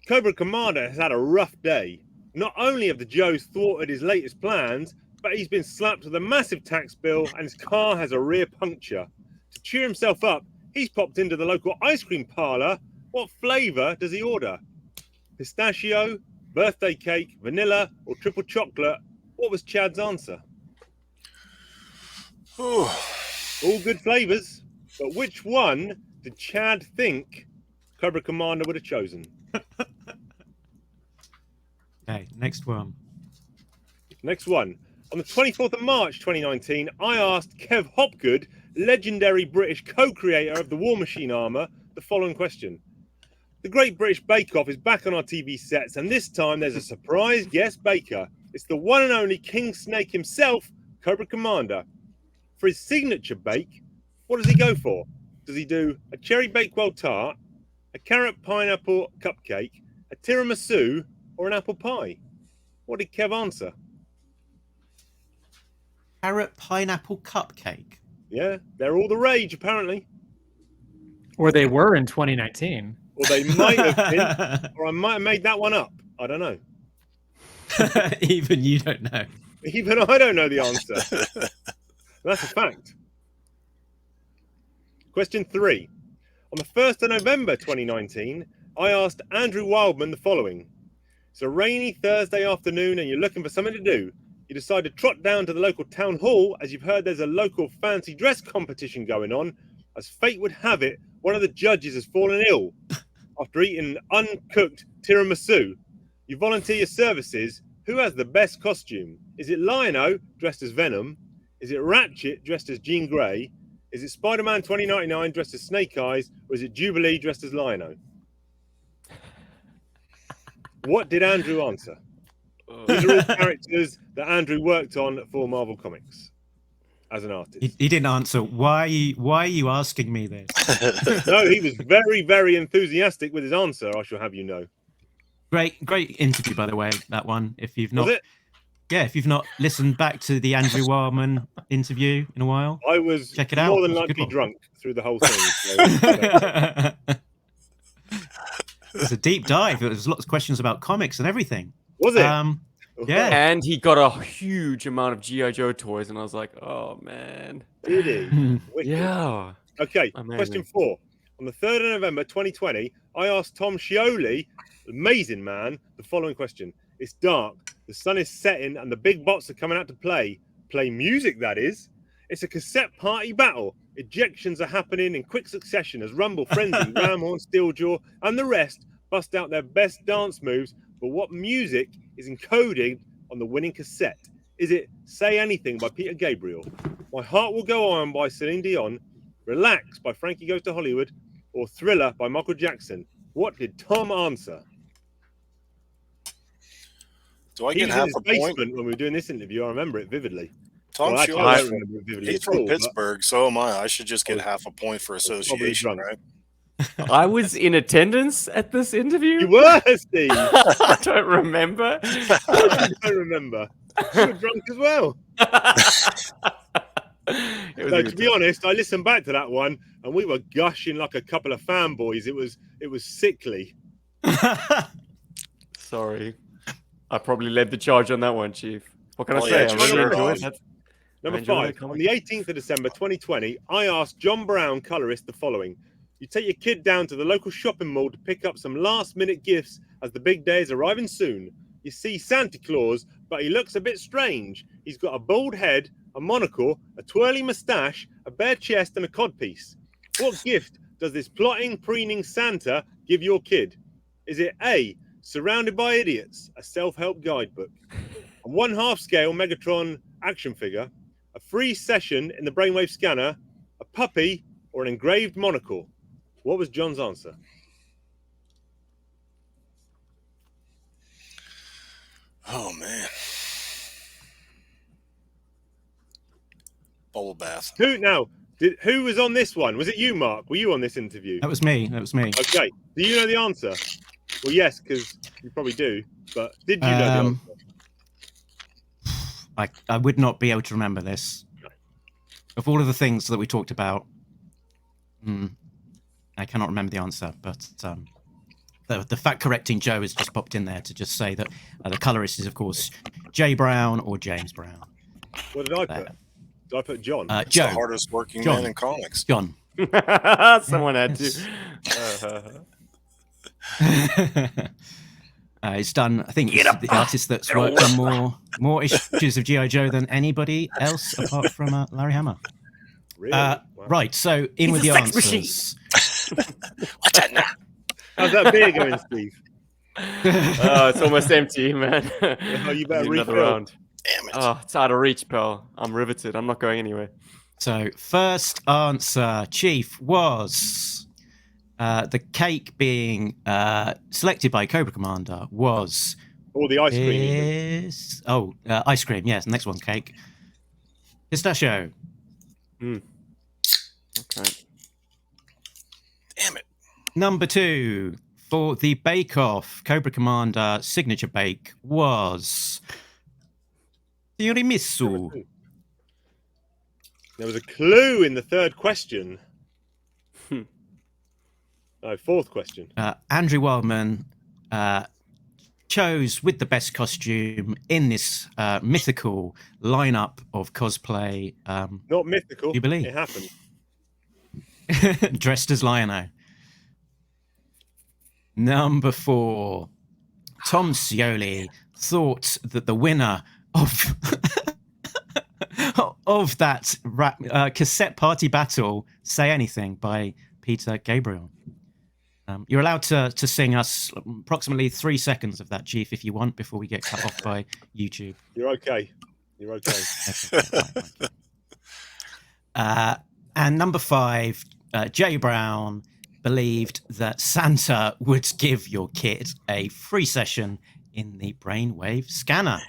Cobra Commander has had a rough day. Not only have the Joes thwarted his latest plans, but he's been slapped with a massive tax bill and his car has a rear puncture. To cheer himself up, he's popped into the local ice cream parlor. What flavor does he order? Pistachio, birthday cake, vanilla, or triple chocolate? What was Chad's answer? Ooh. All good flavors, but which one did Chad think Cobra Commander would have chosen? Okay, next one. Next one. On the 24th of March 2019, I asked Kev Hopgood, legendary British co-creator of the War Machine armor, the following question. The Great British Bake Off is back on our TV sets, and this time there's a surprise guest baker. It's the one and only King Snake himself, Cobra Commander. For his signature bake, what does he go for? Does he do a cherry bakewell tart, a carrot pineapple cupcake, a tiramisu, or an apple pie? What did Kev answer? Carrot pineapple cupcake. Yeah, they're all the rage, apparently. Or they were in 2019. Or they might have been, or I might have made that one up. I don't know. Even you don't know. Even I don't know the answer. That's a fact. Question 3. On the 1st of November 2019, I asked Andrew Wildman the following. It's a rainy Thursday afternoon and you're looking for something to do. You decide to trot down to the local town hall as you've heard there's a local fancy dress competition going on. As fate would have it, one of the judges has fallen ill after eating uncooked tiramisu. You volunteer your services. Who has the best costume? Is it Lion-O dressed as Venom? Is it Ratchet dressed as Jean Grey? Is it Spider-Man 2099 dressed as Snake Eyes? Or is it Jubilee dressed as Lion-O? What did Andrew answer? These are all characters that Andrew worked on for Marvel Comics as an artist. He didn't answer. Why are you asking me this? No, he was very, very enthusiastic with his answer, I shall have you know. Great interview, by the way, that one. If you've not, Was it? Yeah, if you've not listened back to the Andrew Wildman interview in a while, I was check it out. more than It's a good likely one. drunk through the whole thing. So, was a deep dive. There was lots of questions about comics and everything. Was it? Yeah. And he got a huge amount of G.I. Joe toys, and I was like, oh, man. Did he? Wicked. Yeah. Okay, Amazing. question 4. On the 3rd of November 2020, I asked Tom Scioli, amazing man, the following question. It's dark, the sun is setting, and the big bots are coming out to play. Play music, that is. It's a cassette party battle. Ejections are happening in quick succession as Rumble, Frenzy, Ramhorn, Steeljaw, and the rest bust out their best dance moves. But what music is encoded on the winning cassette? Is it Say Anything by Peter Gabriel, My Heart Will Go On by Celine Dion, Relax by Frankie Goes to Hollywood, or Thriller by Michael Jackson? What did Tom answer? Do I He get was half in his a point? basement when we were doing this interview. I remember it vividly. Tom Well, actually, Scioli, I don't remember it vividly he's at from all, but Pittsburgh, so am I. I should just get was- half a point for probably association, drunk. right? I was in attendance at this interview. You were, Steve. I don't remember. I don't remember. You were drunk as well. It was No, a to good be honest, I listened back to that one and we were gushing like a couple of fanboys. It was sickly. Sorry. I probably led the charge on that one, Chief. What can I Oh, say? yeah, I really sure. enjoyed that. Number I enjoyed 5. that comic. On the 18th of December 2020, I asked John Brown, colorist, the following. You take your kid down to the local shopping mall to pick up some last-minute gifts as the big day is arriving soon. You see Santa Claus, but he looks a bit strange. He's got a bald head, a monocle, a twirly moustache, a bare chest, and a codpiece. What gift does this plotting, preening Santa give your kid? Is it A, Surrounded by Idiots, a self-help guidebook, a 1/2 scale Megatron action figure, a free session in the brainwave scanner, a puppy, or an engraved monocle? What was John's answer? Oh, man. Bubble bath. Who was on this one? Was it you, Mark? Were you on this interview? That was me. That was me. Okay. Do you know the answer? Well, yes, because you probably do. But did you know the answer? I would not be able to remember this. Of all of the things that we talked about, I cannot remember the answer. But the fact correcting Joe has just popped in there to just say that the colorist is, of course, Jay Brown or James Brown. What did I put? Did I put John? It's Joe. the hardest working John. man in comics. John. Someone had to. He's done, I think, he's the artist that's worked on more issues of G.I. Joe than anybody else apart from Larry Hama. Really? Wow. Right, so in with the answers. Watch out now. How's that beer going, Steve? Oh, it's almost empty, man. Oh, you better Need another refill. round. Damn it. Oh, it's out of reach, pal. I'm riveted. I'm not going anywhere. So, first answer, Chief, was the cake being selected by Cobra Commander was... Or the ice cream. Ice cream, yes. Next one's cake. Pistachio. Okay. Damn it. Number 2, for the bake-off, Cobra Commander signature bake was... Tiramisu. There was a clue in the third question. No, fourth question. Andrew Wildman chose with the best costume in this mythical lineup of cosplay. Not mythical. Jubilee. It happened. Dressed as Lion-O. Number 4, Tom Scioli thought that the winner of of that cassette party battle, Say Anything by Peter Gabriel. You're allowed to sing us approximately 3 seconds of that, Chief, if you want, before we get cut off by YouTube. You're okay. You're okay. And number 5, Jay Brown believed that Santa would give your kid a free session in the brainwave scanner.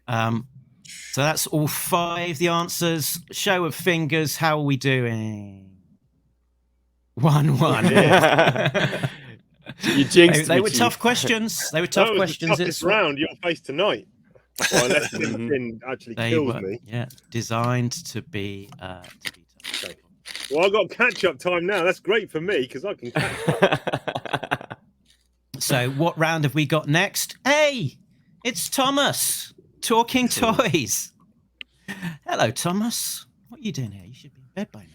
So that's all 5 the answers. Show of fingers, how are we doing? 1-1. You jinxed They me, were Chief. tough questions. They were tough That was questions. the toughest round you'll face tonight. Well, unless Tim actually They kills were, me. yeah, designed to be tough. Okay. Well, I've got catch-up time now. That's great for me because I can catch up. So what round have we got next? Hey, it's Thomas. Talking toys. Hello, Thomas. What are you doing here? You should be in bed by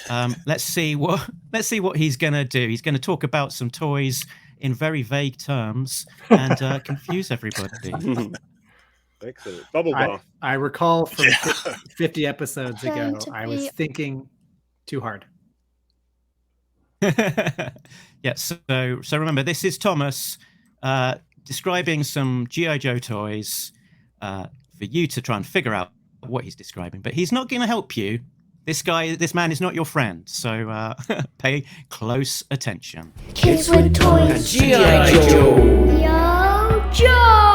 now. Let's see what he's gonna do. He's gonna talk about some toys in very vague terms and confuse everybody. Excellent. Bubble bath. I recall from 50 episodes ago, Going to I was be- thinking too hard. Yeah. So remember, this is Thomas describing some GI Joe toys for you to try and figure out what he's describing. But he's not going to help you. This man is not your friend. So pay close attention. Kids with toys. G.I. Joe. Yo, Joe!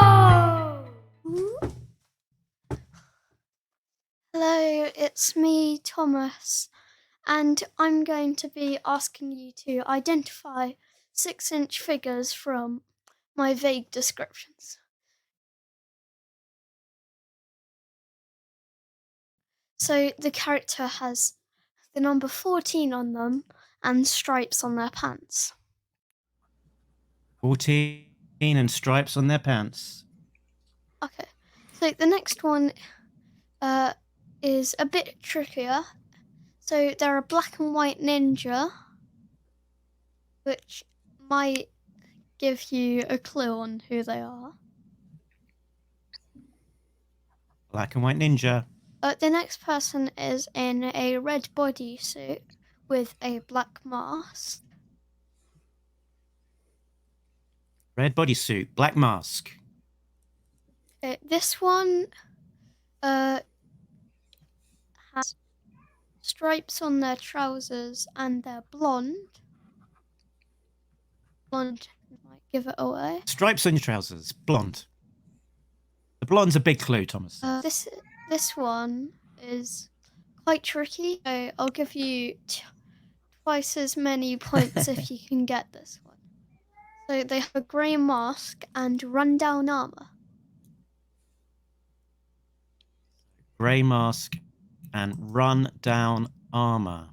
Hello, it's me, Thomas, and I'm going to be asking you to identify 6-inch figures from my vague descriptions. So the character has the number 14 on them and stripes on their pants. 14 and stripes on their pants. Okay, so the next one is a bit trickier. So they're a black and white ninja, which might give you a clue on who they are. Black and white ninja. The next person is in a red bodysuit with a black mask. Red bodysuit, black mask. This one has stripes on their trousers and they're blonde. Blonde might give it away. Stripes on your trousers, blonde. The blonde's a big clue, Thomas. This one is quite tricky. So I'll give you twice as many points if you can get this one. So they have a grey mask and rundown armour. Grey mask and run down armor.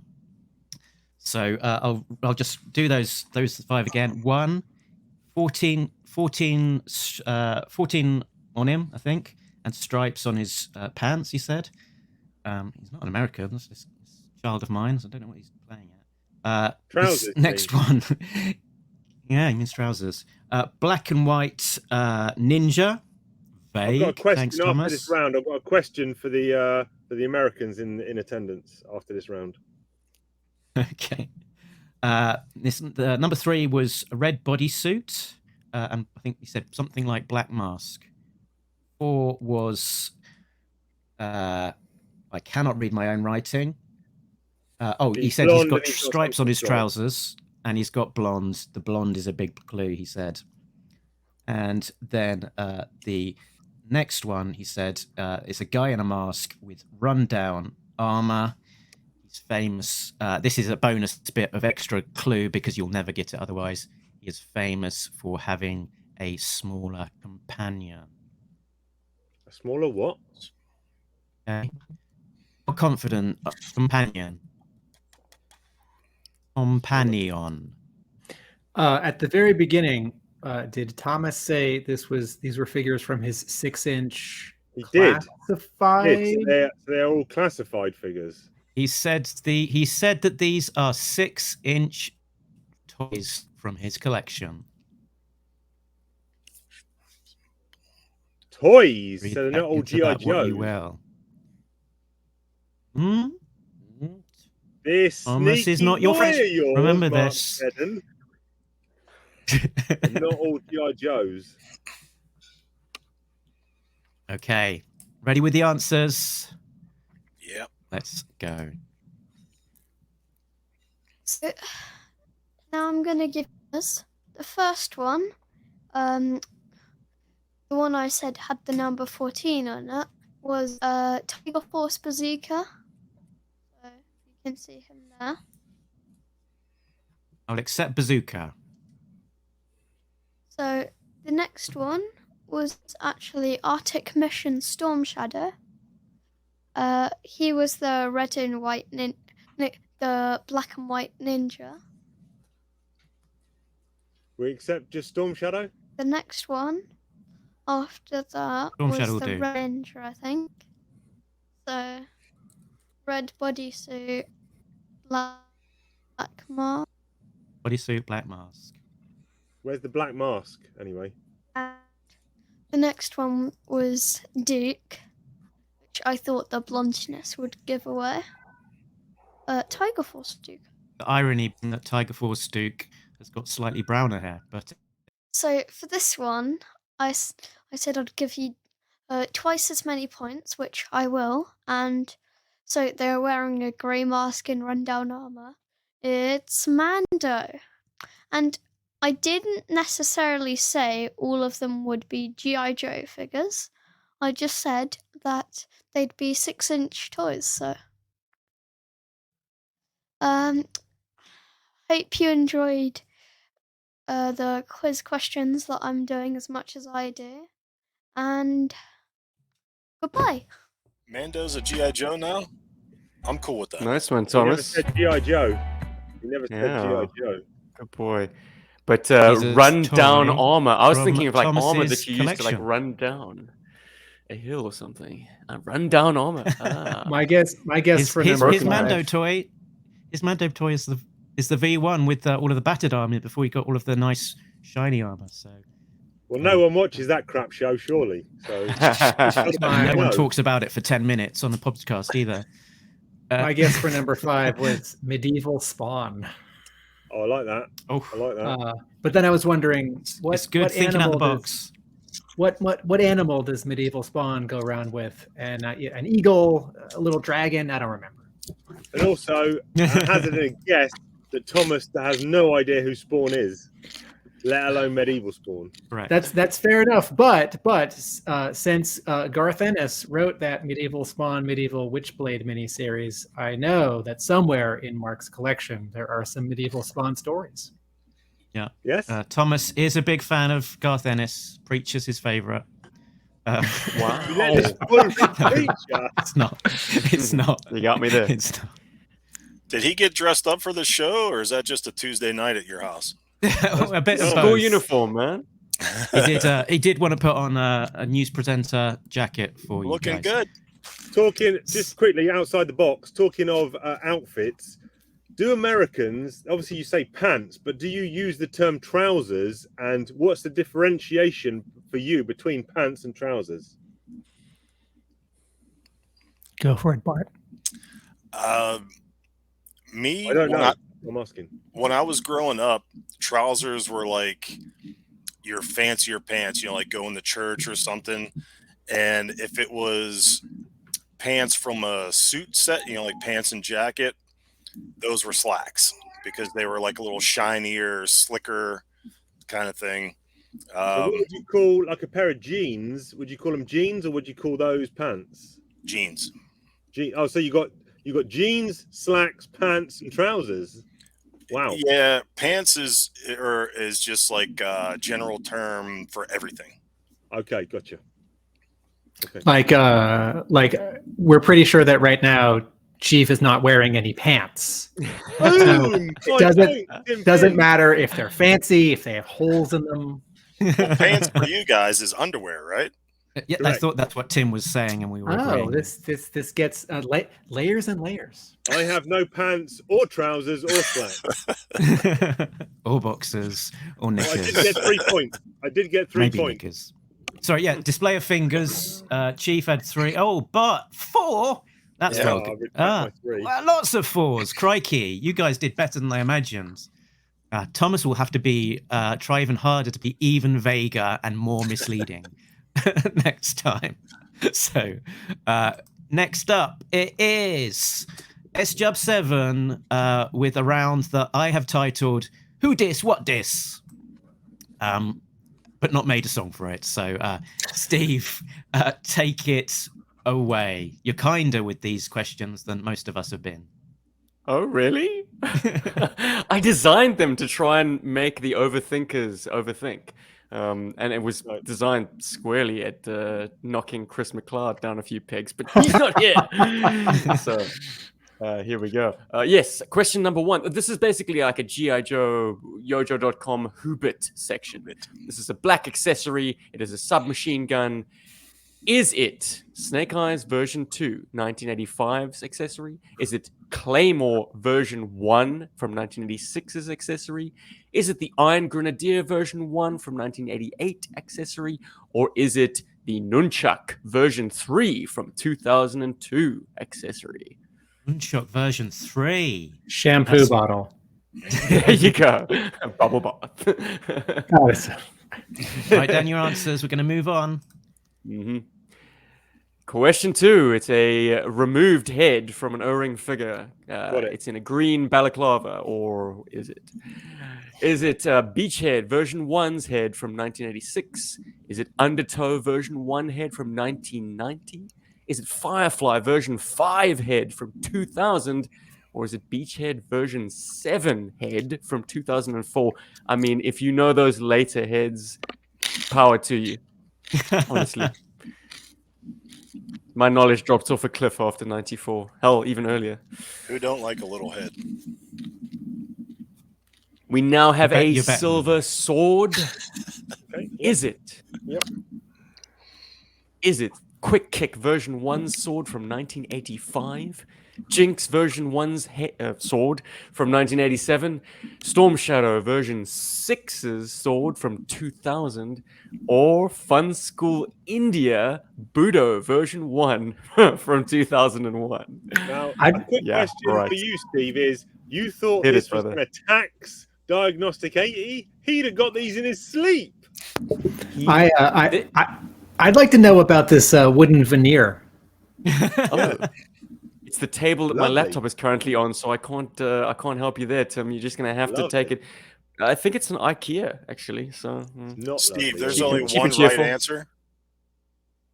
So I'll just do those 5 again. 14 on him, I think, and stripes on his pants. He said he's not an American. That's this child of mine. So I don't know what he's playing at. Trousers. Next one. Yeah, he means trousers. Black and white ninja. Vague. I've got a question Thanks, after Thomas. this round. I've got a question for the Americans in attendance after this round. Okay. Number 3 was a red bodysuit, and I think he said something like black mask. 4 was I cannot read my own writing. He He's said he's blonde got and he's got stripes on his something striped. trousers, and he's got blonde. The blonde is a big clue, he said. And then the next one, he said, is a guy in a mask with rundown armor. He's famous. This is a bonus bit of extra clue because you'll never get it otherwise. He is famous for having a smaller companion. A smaller what? Okay. More confident companion. Companion. At the very beginning, did Thomas say these were figures from his 6-inch He did. classified? Yes, they're all classified figures. He said that these are 6-inch toys from his collection. Toys. Read So they're back not all into GI that what you Joe. will. Hmm? This Thomas is not your friend. yours, Remember Mark this. Seddon. They're not all GI Joes. Okay. Ready with the answers? Yep. Let's go. So now I'm going to give us the first one. The one I said had the number 14 on it was Tiger Force Bazooka. So you can see him there. I'll accept bazooka. So the next one was actually Arctic Mission Storm Shadow. He was the red and white the black and white ninja. We accept just Storm Shadow? The next one after that Storm was Shadow will the do. Ranger, I think. So, red bodysuit, black mask. Bodysuit, black mask. Where's the black mask, anyway? And the next one was Duke, which I thought the blondness would give away. Tiger Force Duke. The irony being that Tiger Force Duke has got slightly browner hair, but So for this one, I said I'd give you twice as many points, which I will. And so they're wearing a grey mask in rundown armor. It's Mando. And I didn't necessarily say all of them would be G.I. Joe figures. I just said that they'd be 6-inch toys, so. Hope you enjoyed the quiz questions that I'm doing as much as I do. And goodbye. Mando's a G.I. Joe now? I'm cool with that. Nice one, You never Thomas. said G.I. Joe. You never said Yeah. G.I. Joe. Good boy. But Jesus, run down toy armor. I was from thinking of like armor Thomas's that you used to like collection. run down a hill or something. Run down armor. Ah. My guess for his number his 5. Mando toy. His Mando toy is the V1 with all of the battered armor before he got all of the nice shiny armor. So Well, no one watches that crap show, surely. So no one talks about it for 10 minutes on the podcast either. My guess for number 5 was medieval Spawn. Oh, I like that. Oh, I like that. But then I was wondering, it's good thinking out the box. What animal does medieval Spawn go around with? And an eagle, a little dragon? I don't remember. And also, I hazard a guess that Thomas has no idea who Spawn is, let alone medieval Spawn. Right. That's fair enough. But since Garth Ennis wrote that medieval Spawn, medieval Witchblade miniseries, I know that somewhere in Mark's collection there are some medieval Spawn stories. Yeah. Yes. Thomas is a big fan of Garth Ennis. Preacher's his favorite. Wow. It's not. It's not. You got me there. It's not. Did he get dressed up for the show, or is that just a Tuesday night at your house? A bit of School both. uniform, man. He did want to put on a news presenter jacket for you Looking guys. good. Talking just quickly outside the box, talking of outfits, do Americans, obviously you say pants, but do you use the term trousers? And what's the differentiation for you between pants and trousers? Go for it, Bart. Me, I don't know. I'm asking. When I was growing up, trousers were like your fancier pants, like going to church or something. And if it was pants from a suit set, like pants and jacket, those were slacks because they were like a little shinier, slicker kind of thing. So what would you call like a pair of jeans? Would you call them jeans or would you call those pants? Jeans. Oh, so you got jeans, slacks, pants, and trousers. Wow. Yeah, pants is just like a general term for everything. Okay, gotcha. Okay. Like we're pretty sure that right now Chief is not wearing any pants. Boom! It doesn't matter if they're fancy, if they have holes in them. Well, pants for you guys is underwear, right? Yeah, I Correct. thought that's what Tim was saying, and we were Oh, agreeing. this gets layers and layers. I have no pants or trousers or slacks. Or boxers, or Well, I knickers. did get 3 points. I did get 3 Maybe points. knickers. Sorry, yeah, display of fingers. Chief had 3. Oh, but 4? That's Yeah, well I'll good. retract my 3. Well, lots of 4s. Crikey. You guys did better than I imagined. Thomas will have to be try even harder to be even vaguer and more misleading next time. So, next up, it is S-Jub 7 with a round that I have titled Who Dis, What Dis? But not made a song for it. So, Steve, take it away. You're kinder with these questions than most of us have been. Oh, really? I designed them to try and make the overthinkers overthink. And it was designed squarely at knocking Chris McLeod down a few pegs, but he's not here. So, Here we go. Yes, question number 1. This is basically like a G.I. Joe, Yojo.com Who-Bit section. This is a black accessory. It is a submachine gun. Is it Snake Eyes version 2, 1985's accessory? Is it Claymore version 1 from 1986's accessory? Is it the Iron Grenadier version 1 from 1988 accessory? Or is it the Nunchuck version 3 from 2002 accessory? Nunchuck version 3. Shampoo bottle. There you go. Bubble bath. Write down your answers. We're going to move on. Mm-hmm. Question 2. It's a removed head from an O-ring figure. It's in a green balaclava, or is it? Is it Beachhead version 1's head from 1986? Is it Undertow version 1 head from 1990? Is it Firefly version 5 head from 2000? Or is it Beachhead version 7 head from 2004? I mean, if you know those later heads, power to you. Honestly. My knowledge dropped off a cliff after 94. Hell, even earlier. Who don't like a little head? We now have a you're betting. silver sword. Okay, yep. Is it? Yep. Is it Quick Kick version 1's sword from 1985? Jinx version 1's sword from 1987? Storm Shadow version 6's sword from 2000? Or Fun School India Budo version 1 from 2001? Now, a quick question right. for you, Steve, is you thought Hit this it, was brother. going to tax Diagnostic 80? He'd have got these in his sleep. I'd like to know about this wooden veneer. Oh. It's the table that my Lovely. laptop is currently on, so I can't help you there, Tim. You're just gonna have to take it. I think it's an IKEA, actually. So Not Steve, lovely. there's Keep only it- keep it one right cheerful. answer.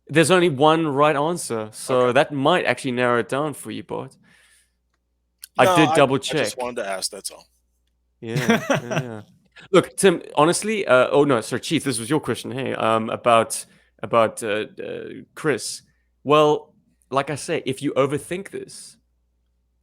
there's only one right answer, so that might actually narrow it down for you, Bart. I did double check. I just wanted to ask. That's all. Yeah. Look, Tim. Honestly, oh no, sorry, Chief. This was your question. Hey, about Chris. Well, like I say, if you overthink this,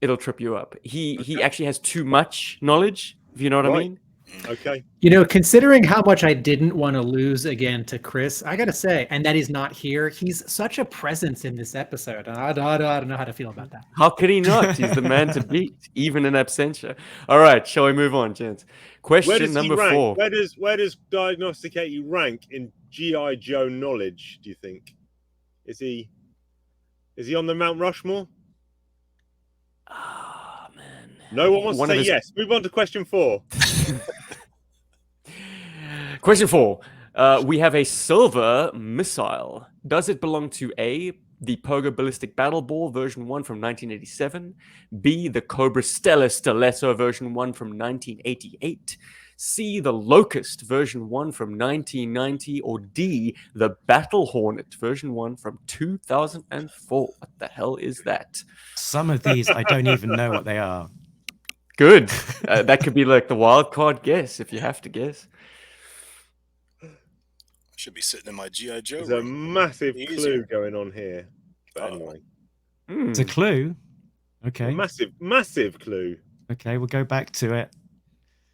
it'll trip you up. He actually has too much knowledge. If you know what I mean. Okay. You know, considering how much I didn't want to lose again to Chris, I gotta say, and that he's not here, he's such a presence in this episode. I don't know how to feel about that. How could he not? He's the man to beat, even in absentia. All right, shall we move on, gents? Where Question does number he rank? 4. Where does Diagnostic 80 rank in G.I. Joe knowledge, do you think? Is he on the Mount Rushmore? Ah, man. No one wants One to of say his- yes. Move on to question 4. Question 4. We have a silver missile. Does it belong to A, the Pogo Ballistic Battle Ball version 1 from 1987, B, the Cobra Stella Stiletto version 1 from 1988, C, the Locust version 1 from 1990, or D, the Battle Hornet version 1 from 2004? What the hell is that? Some of these I don't even know what they are. Good. That could be like the wild card guess if you have to guess. Should be sitting in my GI Joe. There's a room. massive Easier. clue going on here. But anyway, It's a clue. Okay. a massive clue. Okay, we'll go back to it.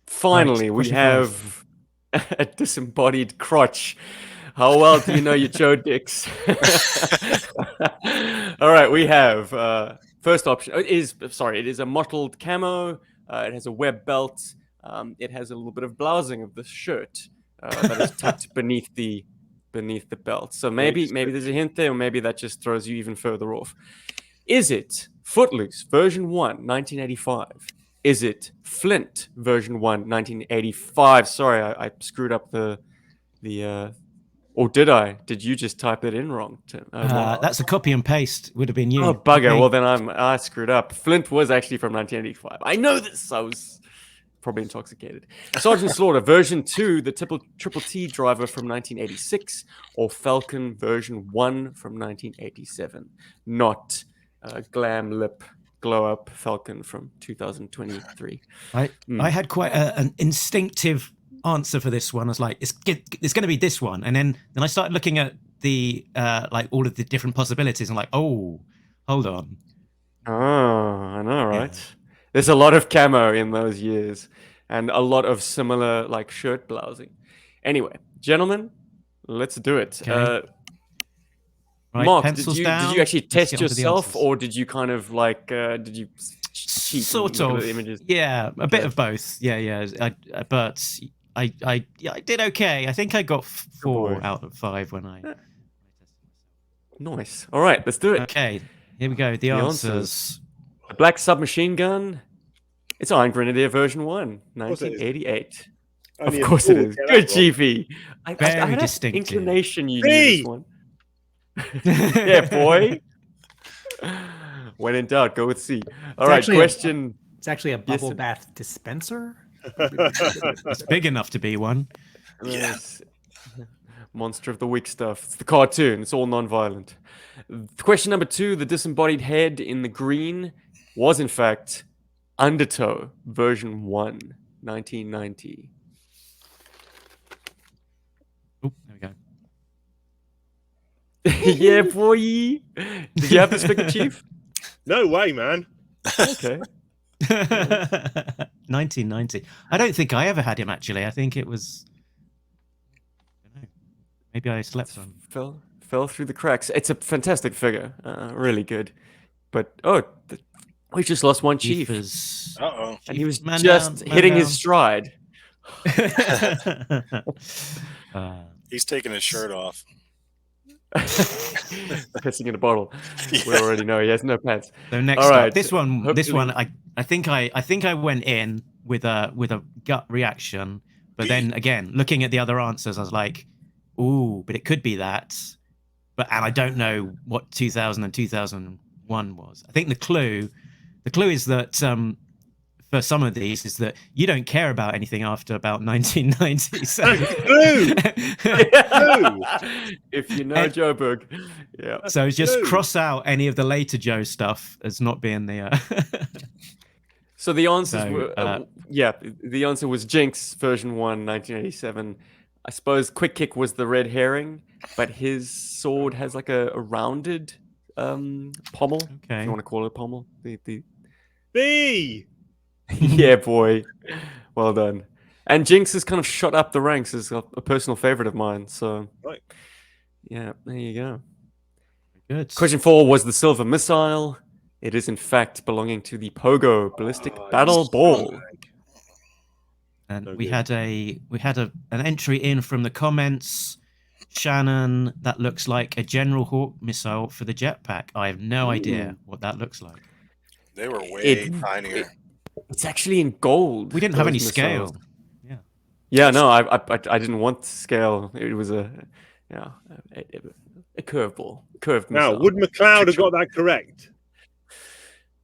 Finally, Right, we question have a disembodied crotch. How well do you know your Joe Dicks? All right, we have first option. It is a mottled camo. It has a web belt. It has a little bit of blousing of the shirt that is tucked beneath the belt. So maybe there's a hint there, or maybe that just throws you even further off. Is it Footloose version 1, 1985? Is it Flint version 1, 1985? Sorry, I screwed up the or did I? Did you just type it in wrong, Tim? That's a copy and paste. Would have been you. Oh, bugger. Okay. Well, then I screwed up. Flint was actually from 1985. I know this. I was probably intoxicated. Sergeant Slaughter version 2, the Triple T driver from 1986, or Falcon version 1 from 1987. Not glam lip glow up Falcon from 2023. I had quite an instinctive answer for this one. I was like, it's going to be this one, and then I started looking at the like all of the different possibilities. I'm like, oh, hold on, Oh, I know, right? There's a lot of camo in those years, and a lot of similar like shirt blousing. Anyway, gentlemen, let's do it. Okay. Right, Mark, pencils did down. you actually Let's test get on to the yourself, answers. or did you kind of like did you cheat Sort and look of. at the images? Yeah, a bit of both. Yeah. But I did okay. I think I got 4 boy. out of 5 when I. Nice. All right, let's do it. Okay, here we go. The answers. The Black Submachine Gun. It's Iron Grenadier version 1, course it is. 1988. Only Of a course fool it would is. get Good, that wrong. Chiefy. I Very had an distinctive. inclination you B. knew this one. Yeah, boy. When in doubt, go with C. All right, actually a- question. It's actually a Yes, bubble sir. bath dispenser. It's big enough to be one. Yes. Monster of the Week stuff. It's the cartoon. It's all non-violent. Question number 2. The disembodied head in the green was, in fact, Undertow, version 1, 1990. Oh, there we go. Yeah, boy. Did you have this figure, Chief? No way, man. Okay. 1990. I don't think I ever had him actually. I think it was. I don't know. Maybe I slept on. Fell through the cracks. It's a fantastic figure. Really good. But, we just lost one Chief. Chiefers. Uh-oh. And he was Man just down, man hitting his down. stride. He's taking his shirt off. Pissing in a bottle. We already know he has no pants. So next All right. up, this one, Hopefully- I think I went in with a gut reaction, but then again, looking at the other answers, I was like, ooh, but it could be that. And I don't know what 2000 and 2001 was. I think the clue is that for some of these is that you don't care about anything after about 1990. So If you know Joe Berg. Yeah. So just Clue. cross out any of the later Joe stuff as not being the. So the answers So, were, the answer was Jinx version 1, 1987. I suppose Quick Kick was the red herring, but his sword has like a rounded pommel. If Okay. you want to call it a pommel. The B. yeah, boy. Well done. And Jinx has kind of shot up the ranks as a personal favorite of mine. So, Right. yeah, there you go. Good. Question 4 was the silver missile. It is in fact belonging to the Pogo ballistic battle ball. And So we good. had an entry in from the comments. Shannon, that looks like a General Hawk missile for the jetpack. I have no idea what that looks like. They were way It- tinier. It's actually in gold. We didn't have those any missiles. scale. Yeah, no, I didn't want scale. It was a curveball, curved Now, missile. would McLeod have got that correct?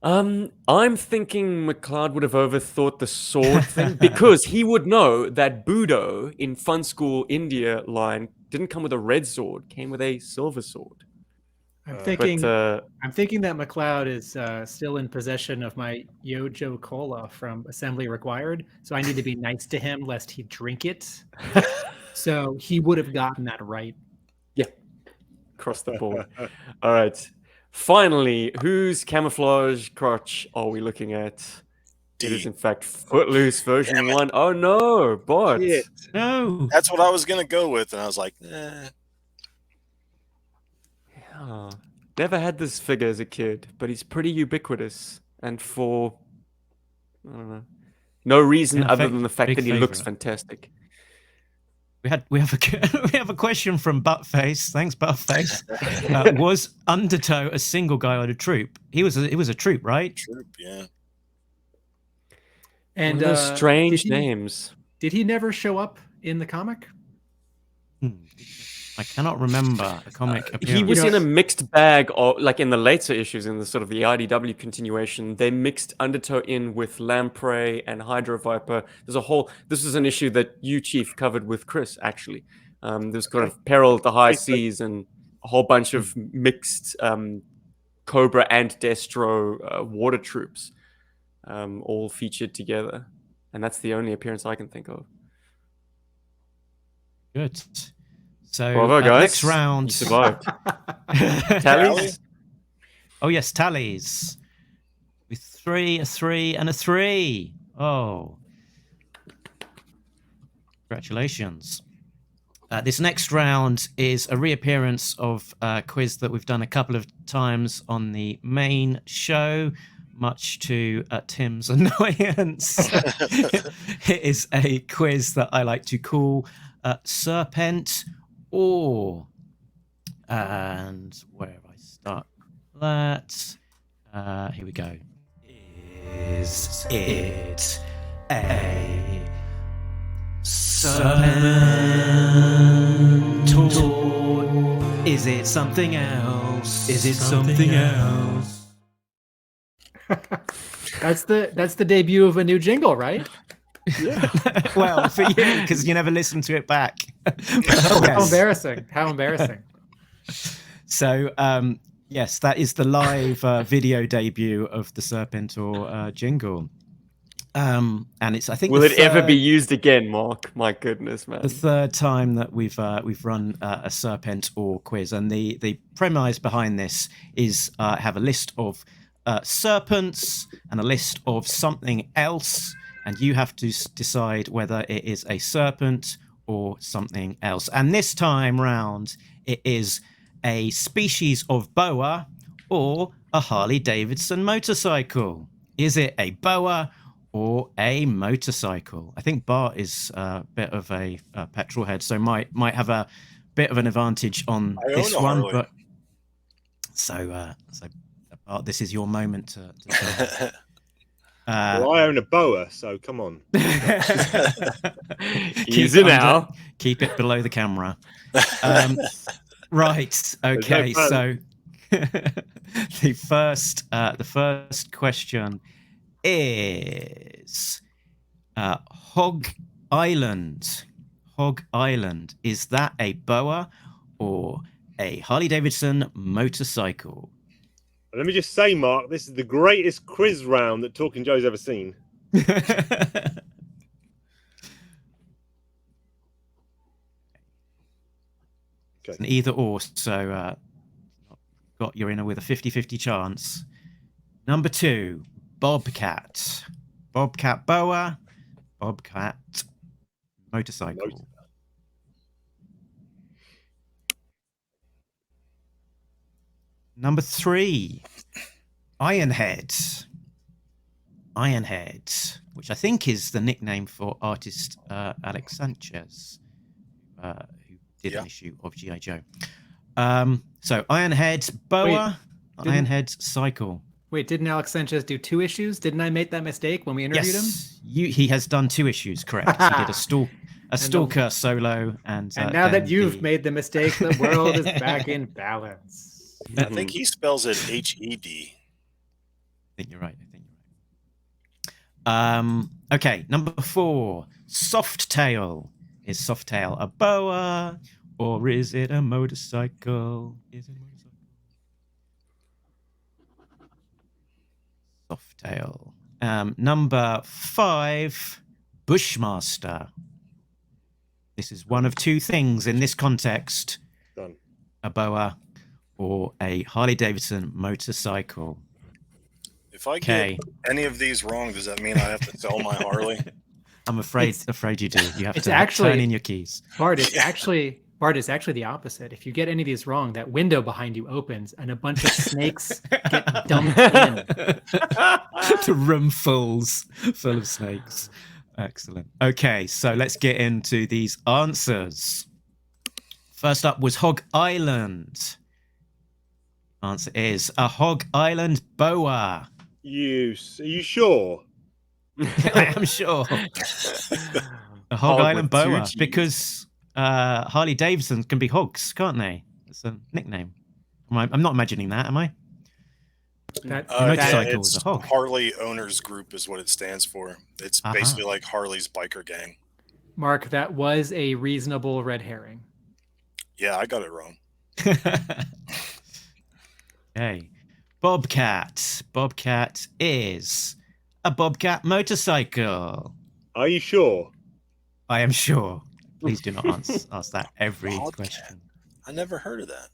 I'm thinking McLeod would have overthought the sword thing because he would know that Budo in Fun School India line didn't come with a red sword, came with a silver sword. I'm But, thinking. But I'm thinking that McLeod is still in possession of my Yojo Cola from Assembly Required, so I need to be nice to him lest he drink it. So he would have gotten that right. across the board. All right. Finally, whose camouflage crotch are we looking at? It is D. in fact Footloose version Damn it. 1. Oh no, Bart. Shit. No. That's what I was gonna go with, and I was like, eh. Oh, never had this figure as a kid, but he's pretty ubiquitous, and for I don't know, no reason Yeah, other than the fact big that he looks favourite. fantastic. We have we have a question from Buttface. Thanks, Buttface. Was Undertow a single guy or a troop? He was a troop, right? Troop, yeah. And One of those strange did he- names. Did he never show up in the comic? I cannot remember a comic He appearance. was You know- in a mixed bag of, like in the later issues, in the sort of the IDW continuation, they mixed Undertow in with Lamprey and Hydro Viper. This is an issue that you, Chief, covered with Chris, actually. There's kind of Peril at the High Seas and a whole bunch of mixed Cobra and Destro water troops all featured together. And that's the only appearance I can think of. Good. So Bravo, guys. next round. You survived. Tallies? Oh yes, tallies. 3, a 3, and a 3. Oh. Congratulations. This next round is a reappearance of a quiz that we've done a couple of times on the main show, much to Tim's annoyance. It is a quiz that I like to call Serpent or. And where have I start that? Here we go. Is it a serpent or is it something else? Is it something else? That's the debut of a new jingle, right? Yeah. Well, for you, because you never listened to it back. How embarrassing! How embarrassing! So, yes, that is the live video debut of the Serpentor jingle. And it's, I think, will it ever be used again, Mark? My goodness, man! The third time that we've run a Serpentor quiz, and the premise behind this is have a list of serpents and a list of something else, and you have to decide whether it is a serpent or something else. And this time round, it is a species of boa or a Harley-Davidson motorcycle. Is it a boa or a motorcycle? I think Bart is a bit of a petrol head, so might have a bit of an advantage on this one. Harley. But so Bart, this is your moment to well, I own a boa, so come on. Easy now. Keep it below the camera. Right. Okay. no So the first question is Hog Island. Hog Island. Is that a boa or a Harley-Davidson motorcycle? Let me just say, Mark, this is the greatest quiz round that Talking Joe's ever seen. It's an either or, so you're in with a 50-50 chance. Number 2, Bobcat. Bobcat boa, Bobcat motorcycle. Number 3, Ironhead. Ironhead, which I think is the nickname for artist Alex Sanchez, who did an issue of G.I. Joe. So Ironhead boa, Ironhead cycle. Wait, didn't Alex Sanchez do 2 issues? Didn't I make that mistake when we interviewed him? He has done 2 issues, correct. He did a Stalker solo. And now that you've made the mistake, the world is back in balance. I think he spells it H-E-D. I think you're right. Okay, number 4, Softail. Is Softail a boa or is it a motorcycle? Is it a motorcycle? Softail. Number 5, Bushmaster. This is one of 2 things in this context. Done. A boa or a Harley-Davidson motorcycle. If I get any of these wrong, does that mean I have to sell my Harley? I'm afraid you do. You have to actually, turn in your keys. Bart, it's actually the opposite. If you get any of these wrong, that window behind you opens and a bunch of snakes get dumped in. The room full of snakes. Excellent. Okay, so let's get into these answers. First up was Hog Island. Answer is a Hog Island boa. Are you sure? I am sure. A Hog Island boa, because Harley Davidson can be hogs, can't they? It's a nickname. I'm not imagining that, am I? Motorcycle is a hog. Harley Owners Group is what it stands for. It's basically like Harley's biker gang. Mark, that was a reasonable red herring. Yeah, I got it wrong. Okay. Bobcat. Bobcat is a Bobcat motorcycle. Are you sure? I am sure. Please do not ask that every question. I never heard of that.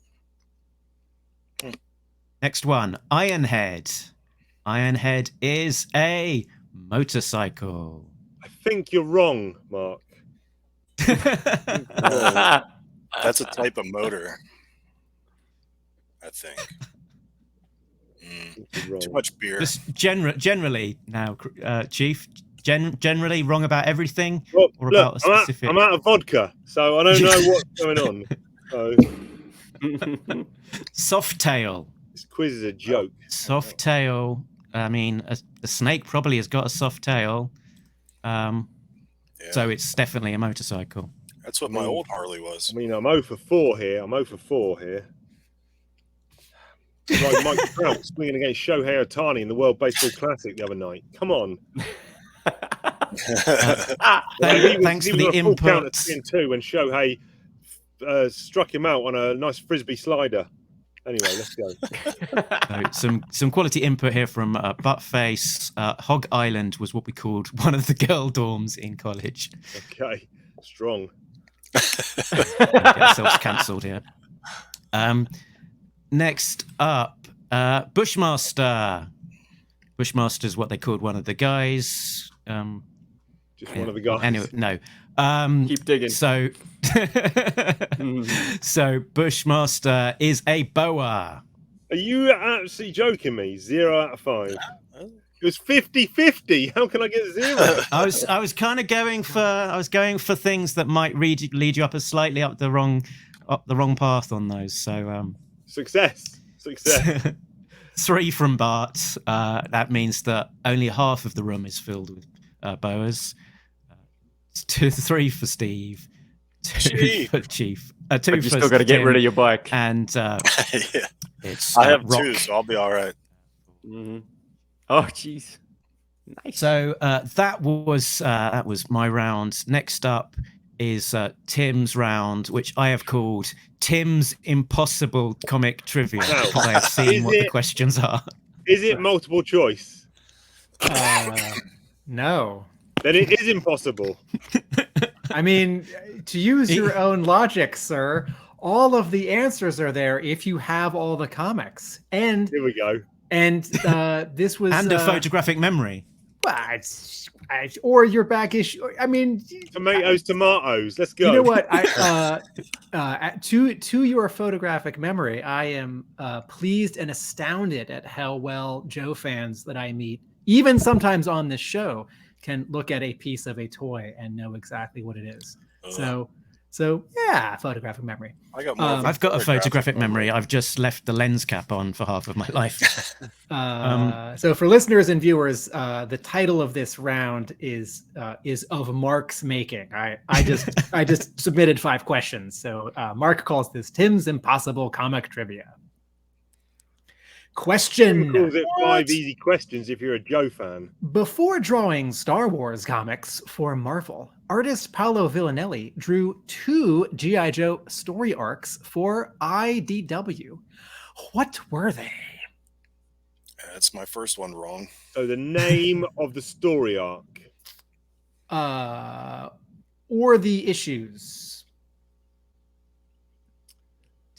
Next one, Ironhead. Ironhead is a motorcycle. I think you're wrong, Mark. That's a type of motor, I think. Too much beer. Just generally now, Chief. Generally wrong about everything, Well, or look, about a specific. I'm out of vodka, so I don't know what's going on. So. Softail. This quiz is a joke. Softail. I mean, a snake probably has got a soft tail. So it's definitely a motorcycle. That's what my old Harley was. I mean, I'm 0 for 4 here. Like Mike Trout swinging against Shohei Ohtani in the World Baseball Classic the other night. Come on. Thanks for the input. 2 when Shohei struck him out on a nice frisbee slider. Anyway, let's go. So, some quality input here from Buttface. Hog Island was what we called one of the girl dorms in college. Okay, strong. Get ourselves cancelled here. Next up, Bushmaster. Bushmaster's what they called one of the guys. Just one of the guys. Anyway, no. Keep digging. So, so Bushmaster is a boa. Are you absolutely joking me? 0 out of 5. It was 50-50. How can I get 0? I was kind of going for things that might lead you up slightly up the wrong path on those. So Success. 3 from Bart. That means that only half of the room is filled with boas. 3 for Steve. 2 for Chief. 2 but you for still got to get Tim, rid of your bike. And Yeah. it's I have Rock. 2, so I'll be all right. Mm-hmm. Oh, jeez. Nice. So that was my round. Next up is Tim's round, which I have called Tim's Impossible Comic Trivia, because I have seen what the questions are. Is it multiple choice? No. Then it is impossible. I mean, to use your own logic, sir, all of the answers are there if you have all the comics. And here we go. And this was and a photographic memory. Well, or your back issue. I mean, tomatoes. Let's go. You know what? To your photographic memory, I am pleased and astounded at how well Joe fans that I meet, even sometimes on this show, can look at a piece of a toy and know exactly what it is. So yeah, photographic memory. I've got a photographic memory. I've just left the lens cap on for half of my life. So for listeners and viewers, the title of this round is of Mark's making. I just submitted 5 questions. So Mark calls this Tim's Impossible Comic Trivia. Question. Tim calls it 5 easy questions if you're a Joe fan. Before drawing Star Wars comics for Marvel, artist Paolo Villanelli drew 2 G.I. Joe story arcs for IDW. What were they? That's my first one wrong. So the name of the story arc. Or the issues.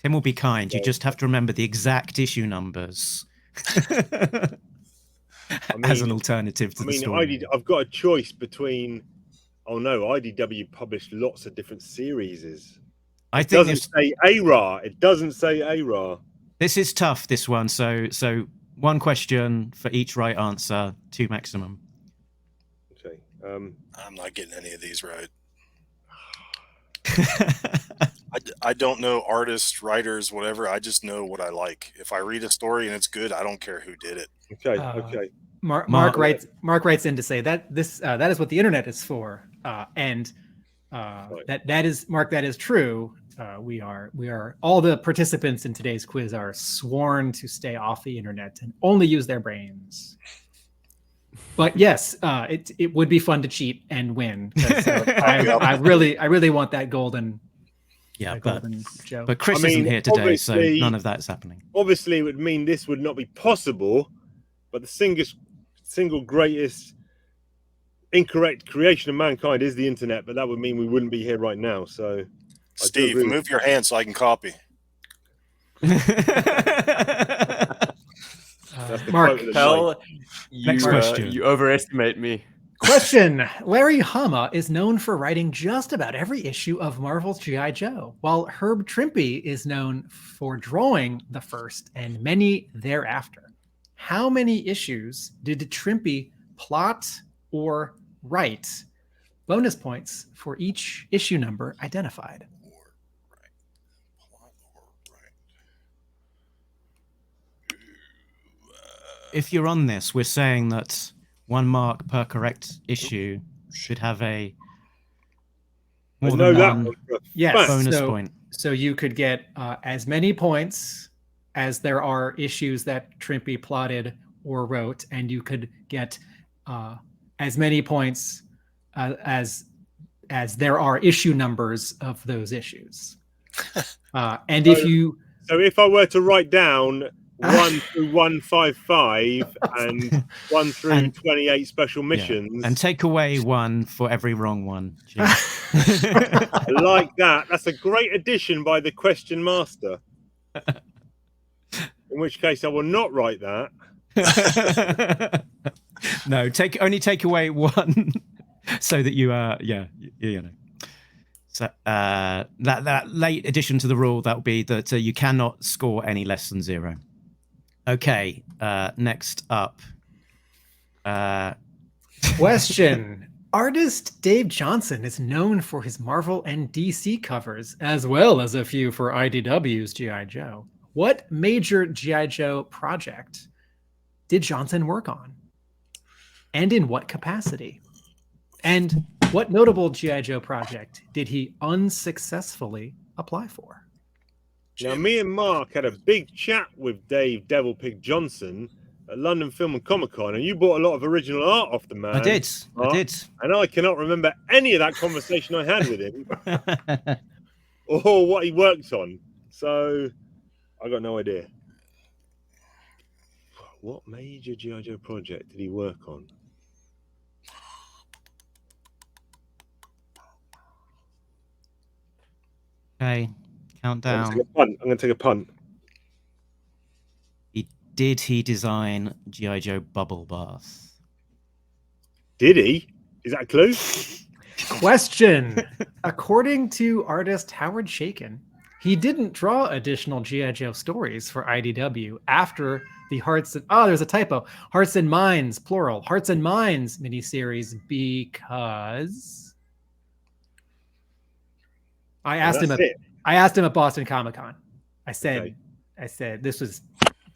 Tim will be kind. You just have to remember the exact issue numbers as an alternative to the story. I've got a choice between. Oh no, IDW published lots of different series. It doesn't say ARA. It doesn't say ARA. This is tough. This one. So 1 question for each right answer, 2 maximum. Okay. I'm not getting any of these right. I don't know artists, writers, whatever. I just know what I like. If I read a story and it's good, I don't care who did it. Okay. Okay. Mark writes in to say that that is what the internet is for, and that is Mark. That is true. We are all the participants in today's quiz are sworn to stay off the internet and only use their brains. But yes, it would be fun to cheat and win. I really want that golden. Yeah, Joe. But Chris isn't here today, so none of that's happening. Obviously, it would mean this would not be possible, but the single greatest incorrect creation of mankind is the internet, but that would mean we wouldn't be here right now. So, Steve, move your hand so I can copy. That's the Mark, both of them Hell, right. Next question. You overestimate me. Question. Larry Hama is known for writing just about every issue of Marvel's G.I. Joe, while Herb Trimpe is known for drawing the first and many thereafter. How many issues did Trimpe plot or write? Bonus points for each issue number identified. If you're on this, we're saying that 1 mark per correct issue should have a I more know than that one one for a Yes. fact. bonus point. So you could get as many points as there are issues that Trimpe plotted or wrote, and you could get as many points as there are issue numbers of those issues. And if you So if I were to write down 1 through 155 and 1 through And- 28 special missions, And take away 1 for every wrong one. Gee. I like that. That's a great addition by the question master. In which case, I will not write that. No, only take away 1 so that you you know. So that late addition to the rule, that will be that you cannot score any less than 0. Okay, next up. Question. Artist Dave Johnson is known for his Marvel and DC covers, as well as a few for IDW's G.I. Joe. What major G.I. Joe project did Johnson work on? And in what capacity? And what notable G.I. Joe project did he unsuccessful apply for? Now, me and Mark had a big chat with Dave Devil Pig Johnson at London Film and Comic Con, and you bought a lot of original art off the man. I did. And I cannot remember any of that conversation I had with him or what he worked on. So I got no idea. What major G.I. Joe project did he work on? Okay, countdown. I'm going to take a punt. Did he design G.I. Joe Bubble Bath? Did he? Is that a clue? Question. According to artist Howard Shakin, he didn't draw additional G.I. Joe stories for IDW after the there's a typo. Hearts and Minds, plural. Hearts and Minds miniseries because I asked him at Boston Comic-Con. I said this was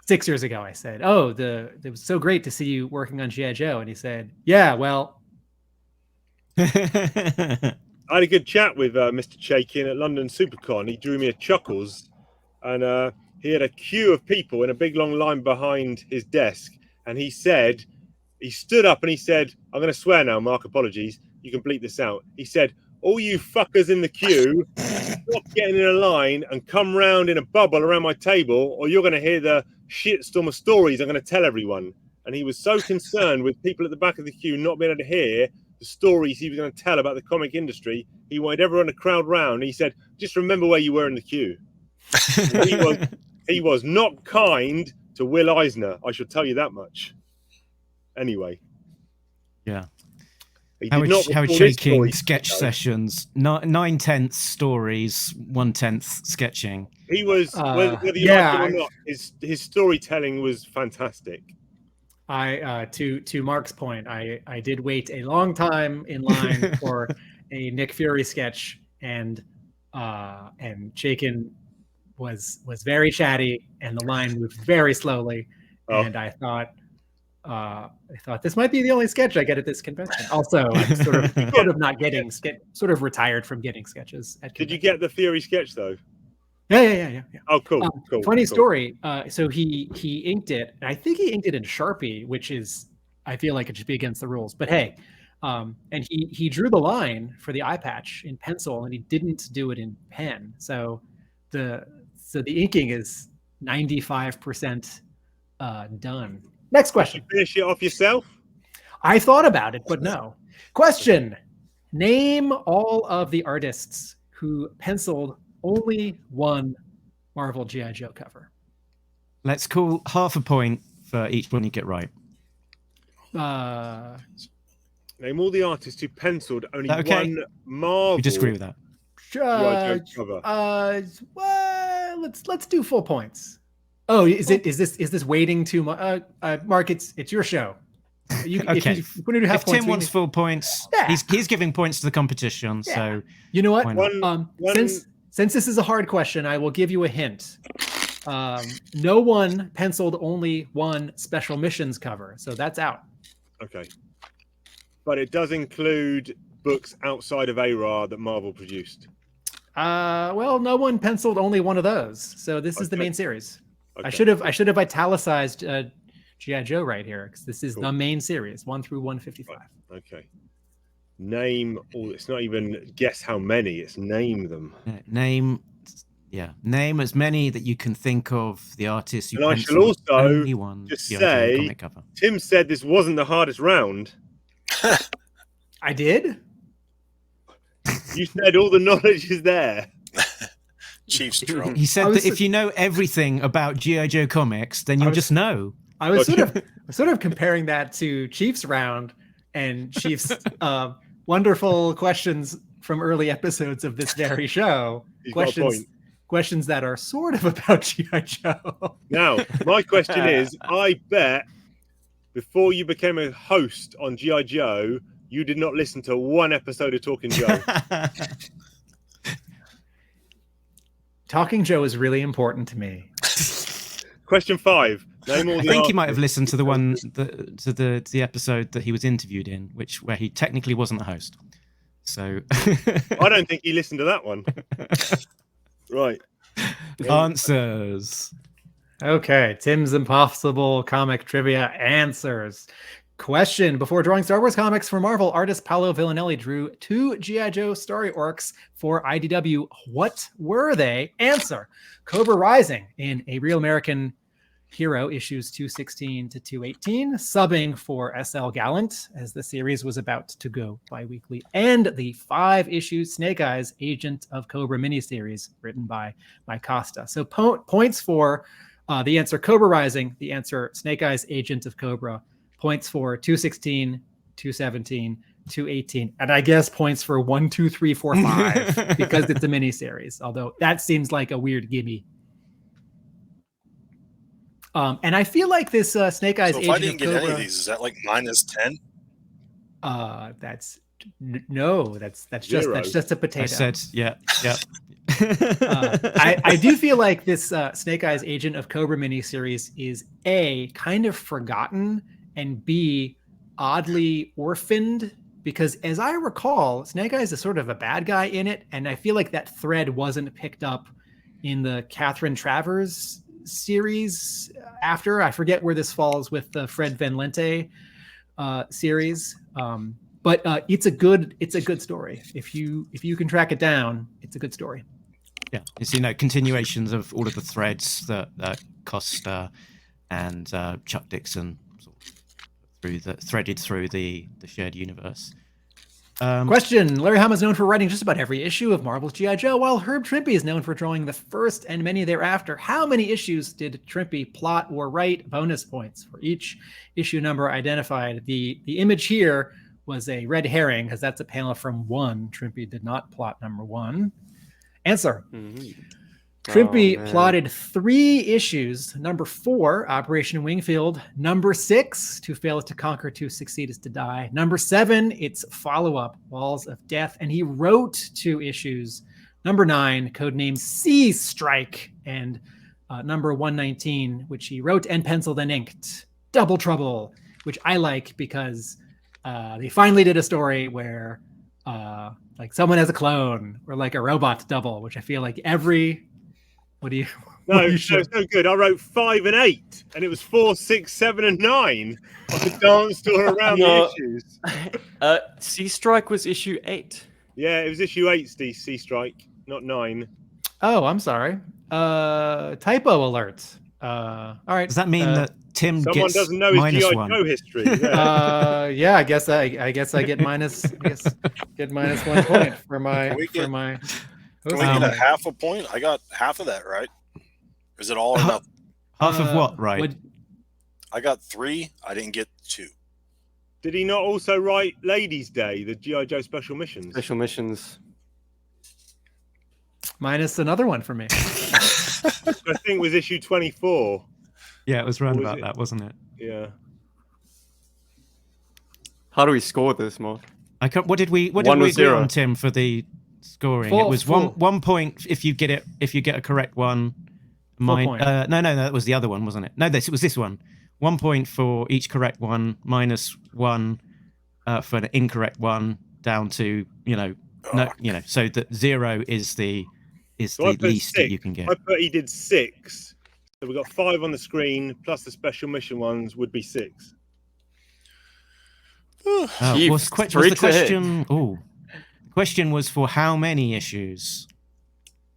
6 years ago. I said, "Oh, it was so great to see you working on G.I. Joe," and he said, "Yeah, well." I had a good chat with Mr. Chaikin at London Supercon. He drew me a chuckles, and he had a queue of people in a big long line behind his desk. And he said, he stood up and he said, "I'm going to swear now, Mark, apologies. You can bleep this out." He said, "All you fuckers in the queue, stop getting in a line and come round in a bubble around my table, or you're going to hear the shitstorm of stories I'm going to tell everyone." And he was so concerned with people at the back of the queue not being able to hear the stories he was going to tell about the comic industry. He wanted everyone to crowd round. He said, "Just remember where you were in the queue." he was not kind to Will Eisner, I should tell you that much. Anyway. Yeah. Howard Shaking sketch sessions, 9/10 stories, 1/10 sketching. He was, whether you like it or not, his storytelling was fantastic. To Mark's point, I did wait a long time in line for a Nick Fury sketch, and Shakin was very chatty, and the line moved very slowly, and I thought this might be the only sketch I get at this convention. Also, I'm sort of retired from getting sketches at Did you get the Fury sketch though? Yeah. Oh, cool. Funny story. So he inked it. And I think he inked it in Sharpie, which is, I feel like it should be against the rules. But hey, and he drew the line for the eye patch in pencil, and he didn't do it in pen. So the inking is 95% done. Next question. Did you finish it off yourself? I thought about it, but no. Question. Name all of the artists who penciled only one Marvel G.I. Joe cover. Let's call half a point for each one you get right. Name all the artists who penciled only Okay. one Marvel. You disagree with that? G.I. Joe cover. Well, let's do full points. Oh, is this waiting too much? Mark, it's your show. You, Okay. If you want to do half If points, Tim wants full points, Yeah. he's giving points to the competition. Yeah. So you know what? why not? Since this is a hard question, I will give you a hint. No one penciled only one special missions cover, so that's out. Okay. But it does include books outside of ARA that Marvel produced. Well, no one penciled only one of those, so this is the main series. Okay. I should have italicized G.I. Joe right here because this is the main series, 1 through 155. Okay. Name all. It's not even guess how many. It's name them. Name as many that you can think of the artists. And I shall also only one just G.I. Joe say, comic cover. Tim said this wasn't the hardest round. I did. You said all the knowledge is there. Chiefs drum. He said that if you know everything about G.I. Joe comics, then you'll just know. I was sort of comparing that to Chiefs round and Chiefs wonderful questions from early episodes of this very show. He's got a point. Questions that are sort of about G.I. Joe. Now, my question is, I bet before you became a host on G.I. Joe, you did not listen to one episode of Talking Joe. Talking Joe is really important to me. Question 5. Name all I the think he might have listened to the one to the episode that he was interviewed in, where he technically wasn't the host. So I don't think he listened to that one. Right. Answers. Okay, Tim's Impossible Comic Trivia answers. Question: before drawing Star Wars comics for Marvel, artist Paolo Villanelli drew 2 G.I. Joe story arcs for IDW. What were they? Answer: Cobra Rising in A Real American Hero issues 216 to 218, subbing for S.L. Gallant as the series was about to go bi-weekly, and the 5-issue Snake Eyes Agent of Cobra miniseries written by Mike Costa. So points for the answer Cobra Rising, the answer Snake Eyes Agent of Cobra, points for 216, 217, 218, and I guess points for 1, 2, 3, 4, 5 because it's a miniseries, although that seems like a weird gimme. And I feel like this Snake Eyes. So if Agent I didn't get Cobra, any of these, is that like -10? That's just a potato. I said, yeah. I do feel like this Snake Eyes Agent of Cobra miniseries is A, kind of forgotten, and B, oddly orphaned, because as I recall, Snake Eyes is sort of a bad guy in it, and I feel like that thread wasn't picked up in the Catherine Travers series after. I forget where this falls with the Fred Van Lente series. But it's a good story. If you can track it down, it's a good story. Yeah, it's continuations of all of the threads that Costa and Chuck Dixon threaded through the shared universe. Question: Larry Hama is known for writing just about every issue of Marvel's G.I. Joe, while Herb Trimpe is known for drawing the first and many thereafter. How many issues did Trimpe plot or write? Bonus points for each issue number identified. The image here was a red herring because that's a panel from 1. Trimpe did not plot number 1. Answer. Trimpe plotted 3 issues. Number 4, Operation Wingfield. Number 6, To Fail is to Conquer, To Succeed is to Die. Number 7, its follow-up, Walls of Death. And he wrote 2 issues. Number 9, codename Sea Strike. And number 119, which he wrote and penciled and inked, Double Trouble, which I like because they finally did a story where like someone has a clone or like a robot double, which I feel like every... It's no good. I wrote 5 and 8, and it was 4, 6, 7, and 9. I could dance to her around the issues. Sea Strike was issue 8. Yeah, it was issue 8, Sea Strike, not 9. Oh, I'm sorry. Typo alert. All right. Does that mean that Tim someone gets doesn't know his G.I. Joe history? Yeah. Yeah, I guess I get minus 1 point for my Can we get a half a point? I got half of that right. Is it all or nothing? Half of what, right? I got 3. I didn't get 2. Did he not also write Ladies' Day, the G.I. Joe Special Missions? Special missions. Minus another one for me. I think was issue 24. Yeah, it was round was about it? that, wasn't it? Yeah. How do we score this, Mark? What did we One agree or zero. on, Tim, for the scoring? Full- it was full. 1 point if you get a correct one. Point. No, that was the other one, wasn't it? No, it was this one. 1 point for each correct one, minus 1 for an incorrect one, down to so that 0 is the So I put least that 6. you can get. I put he did 6. So we got 5 on the screen, plus the special mission ones would be 6. Gee, Was the three to hit. question? Oh, the question was for how many issues,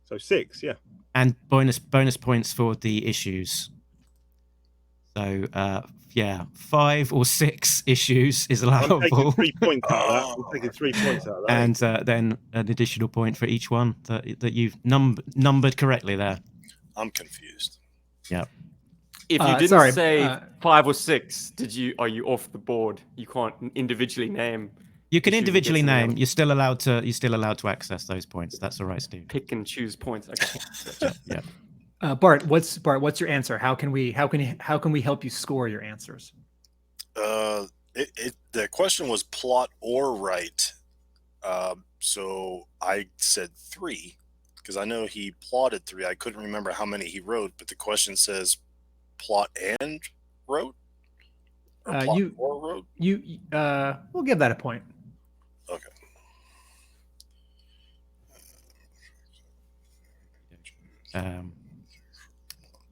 So 6, yeah. and bonus points for the issues. So 5 or 6 issues is I'm taking allowable, 3 points out of that. I'm taking 3 points out of that. and then an additional point for each one that you've numbered correctly there. I'm confused. Yeah. If you didn't sorry, say 5 or 6, are you off the board? You can't individually name. You can issues individually against name. them. You're still allowed to access those points. That's all right, Steve. Pick and choose points. Okay. Yeah. Bart, what's your answer? How can we help you score your answers? The question was plot or write. So I said 3 because I know he plotted 3. I couldn't remember how many he wrote, but the question says plot and wrote. Or plot or wrote. We'll give that a point. Okay.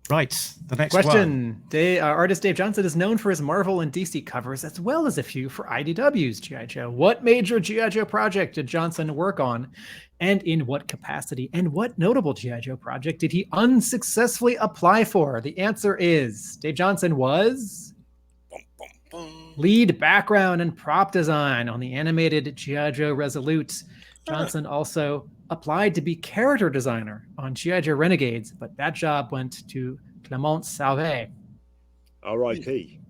Right. The next one. Question. Artist Dave Johnson is known for his Marvel and DC covers, as well as a few for IDW's G.I. Joe. What major G.I. Joe project did Johnson work on, and in what capacity? And what notable G.I. Joe project did he unsuccessfully apply for? The answer is Dave Johnson was lead background and prop design on the animated G.I. Joe Resolute. Johnson also applied to be character designer on G.I. Joe Renegades, but that job went to Clement Sauvé. R.I.P.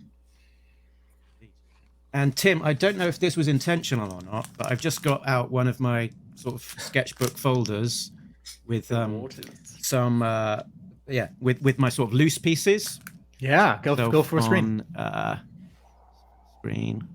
And Tim, I don't know if this was intentional or not, but I've just got out one of my sort of sketchbook folders with some with my sort of loose pieces. Yeah, go for a screen. Screen.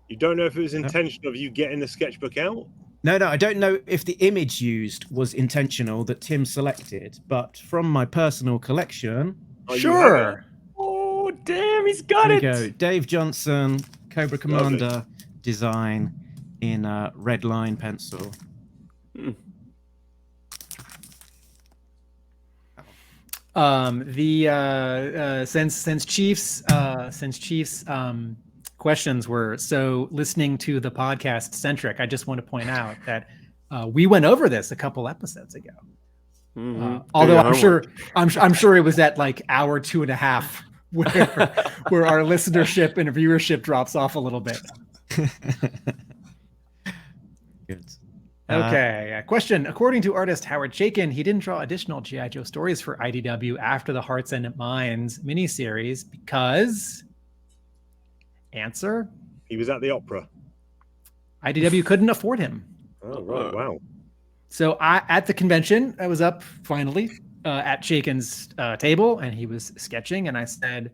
You don't know if it was intentional of you getting the sketchbook out? No, I don't know if the image used was intentional that Tim selected, but from my personal collection. Sure. Oh, damn, he's got There it. we go. Dave Johnson, Cobra Commander design in red line pencil. Since Chiefs questions were so listening to the podcast centric, I just want to point out that we went over this a couple episodes ago. Although I'm sure it was at like hour 2.5 where our listenership and viewership drops off a little bit. Good. Okay. Question. According to artist Howard Chaykin, he didn't draw additional G.I. Joe stories for IDW after the Hearts and Minds miniseries because... Answer? He was at the opera. IDW couldn't afford him. Oh, right. Wow. So at the convention, I was up finally at Chaykin's table, and he was sketching, and I said,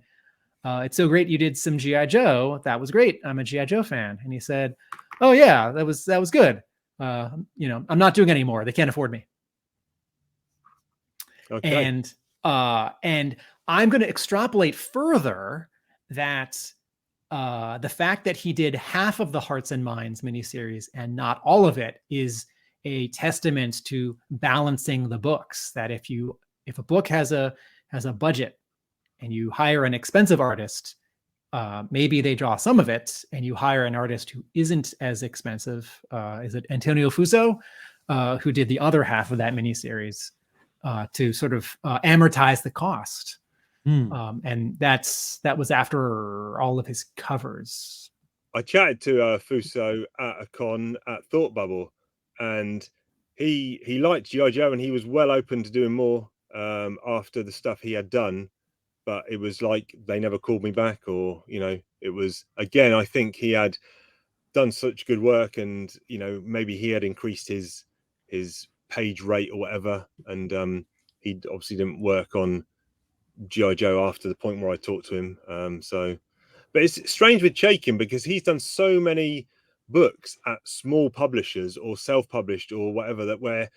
it's so great you did some G.I. Joe. That was great. I'm a G.I. Joe fan. And he said, oh, yeah, that was good. I'm not doing any more. They can't afford me. Okay. And I'm going to extrapolate further that the fact that he did half of the Hearts and Minds miniseries and not all of it is a testament to balancing the books. That if a book has a budget and you hire an expensive artist, maybe they draw some of it, and you hire an artist who isn't as expensive. Is it Antonio Fuso, who did the other half of that miniseries to sort of amortize the cost? And that was after all of his covers. I chatted to Fuso at a con at Thought Bubble, and he liked G.I. Joe, and he was well open to doing more after the stuff he had done. but it was like they never called me back, or it was, again, I think he had done such good work, and maybe he had increased his page rate or whatever, and he obviously didn't work on G.I. Joe after the point where I talked to him. But it's strange with Chaikin because he's done so many books at small publishers or self-published or whatever, that where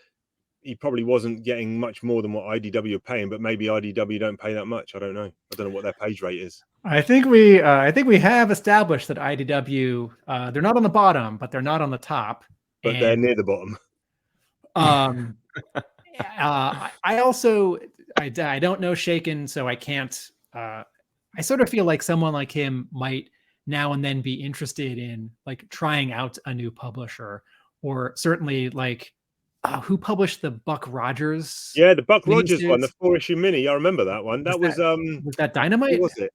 he probably wasn't getting much more than what IDW are paying, but maybe IDW don't pay that much. I don't know what their page rate is. I think we have established that IDW, they're not on the bottom, but they're not on the top. But they're near the bottom. I also I don't know Shaken, so I can't. I sort of feel like someone like him might now and then be interested in like trying out a new publisher, or certainly like who published the Buck Rogers? Yeah, the Buck Rogers one, the 4-issue mini. I remember that one. Was that Dynamite? Who was it?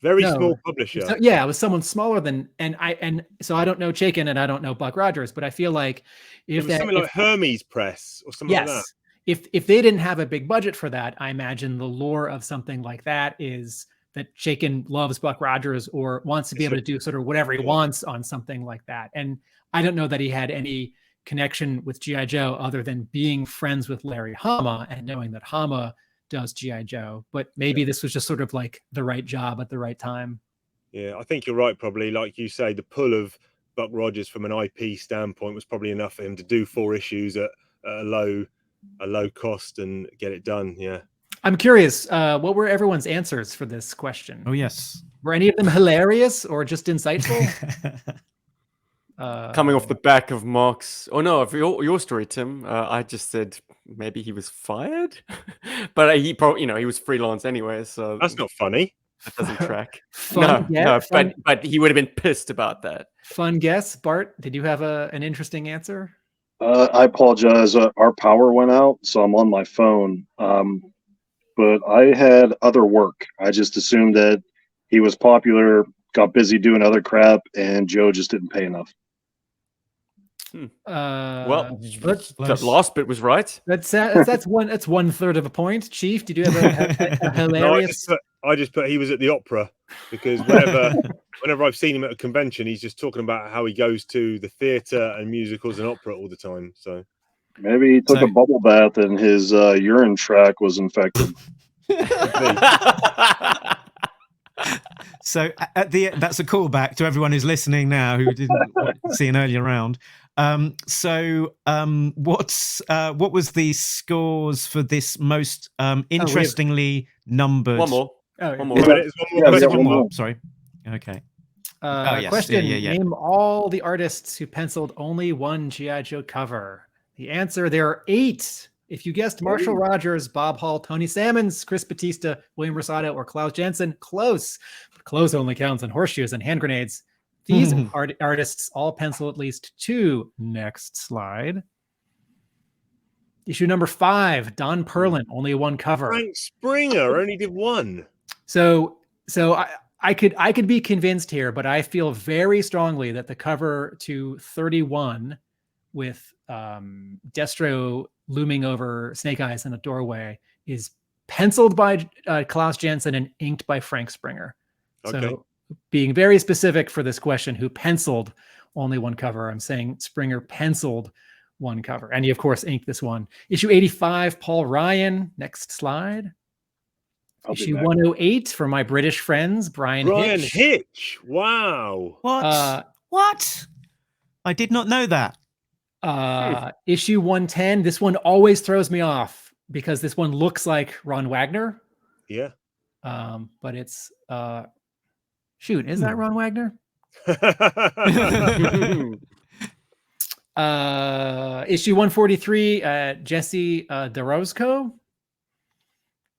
Very small publisher. So, yeah, it was someone smaller than, and so I don't know Chaikin and I don't know Buck Rogers, but I feel like if something like Hermes Press or something like that. If they didn't have a big budget for that, I imagine the lore of something like that is that Chaikin loves Buck Rogers or wants to be able to do sort of whatever he wants on something like that. And I don't know that he had any connection with G.I. Joe other than being friends with Larry Hama and knowing that Hama does G.I. Joe, but maybe this was just sort of like the right job at the right time. Yeah, I think you're right. Probably, like you say, the pull of Buck Rogers from an IP standpoint was probably enough for him to do 4 issues at a low cost and get it done. Yeah. I'm curious, what were everyone's answers for this question? Oh, yes. Were any of them hilarious or just insightful? Coming off the back of Mark's, of your story, Tim, I just said maybe he was fired, but he probably, he was freelance anyway, so that's not funny. That doesn't track. Fun but he would have been pissed about that. Fun guess, Bart. Did you have an interesting answer? I apologize. Our power went out, so I'm on my phone. But I had other work. I just assumed that he was popular, got busy doing other crap, and Joe just didn't pay enough. Well, that last bit was right. That's 1/3 of a point. Chief, did you have a hilarious? No, I just put he was at the opera, because whenever I've seen him at a convention, he's just talking about how he goes to the theatre and musicals and opera all the time. So maybe he took a bubble bath and his urine tract was infected. So that's a callback to everyone who's listening now who didn't see an earlier round. What was the scores for this most interestingly numbered? One more. One more. Sorry. Okay. Yes. Question: Name all the artists who penciled only one G.I. Joe cover. The answer: there are 8. If you guessed Marshall Rogers, Bob Hall, Tony Salmons, Chris Batista, William Rosado, or Klaus Janson, close. But close only counts on horseshoes and hand grenades. These artists all pencil at least 2. Next slide. Issue number 5, Don Perlin, only 1 cover. Frank Springer only did 1. So I could be convinced here, but I feel very strongly that the cover to 31 with Destro looming over Snake Eyes in a doorway is penciled by Klaus Janson and inked by Frank Springer. Okay. So being very specific for this question, who penciled only 1 cover, I'm saying Springer penciled 1 cover. And he, of course, inked this one. Issue 85, Paul Ryan. Next slide. Issue 108 for my British friends, Brian Hitch. Wow. What? I did not know that. Issue 110. This one always throws me off because this one looks like Ron Wagner. Yeah. But it's shoot, is that Ron Wagner? Issue 143, Jesse DeRosco.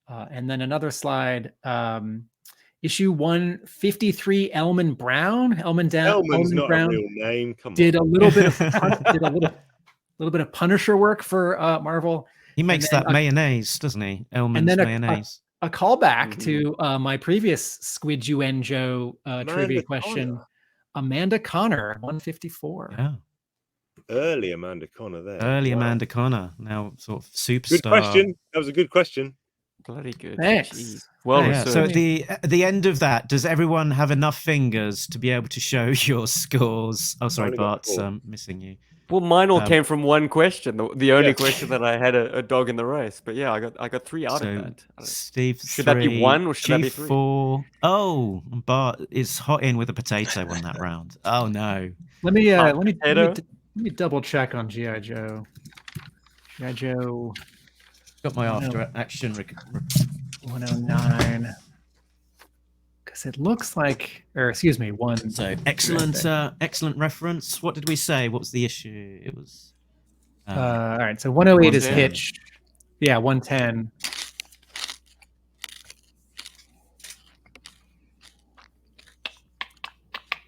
And then another slide. Issue 153, Elman Brown. Elman not Brown a real name. Come on. Did a little bit of Punisher work for Marvel. He makes that mayonnaise, doesn't he? Elman's mayonnaise. A callback to my previous Squiduenjoe trivia question. Amanda Connor, 154. Yeah. Early Amanda Connor there. Amanda Connor, now sort of superstar. Good question. That was a good question. Bloody good. Thanks. Jeez. Well Yeah, so researched. at the end of that, does everyone have enough fingers to be able to show your scores? Oh, sorry, only got Bart's 4. missing you. Well, mine all Um, came from one question. The only Yeah. question that I had a dog in the race. But yeah, I got 3 out So of that. I don't- Steve, Should 3, that be 1 or should that be Chief 3? 4. Oh, Bart is hot in with a potato on that round. Oh no. Let me potato? let me double check on GI Joe. GI Joe Got my No. after action. 109. Because it looks like, or excuse me, 1. So excellent reference. What did we say? What was the issue? It was. All right, so 108 is 110. Hitch. Yeah, 110.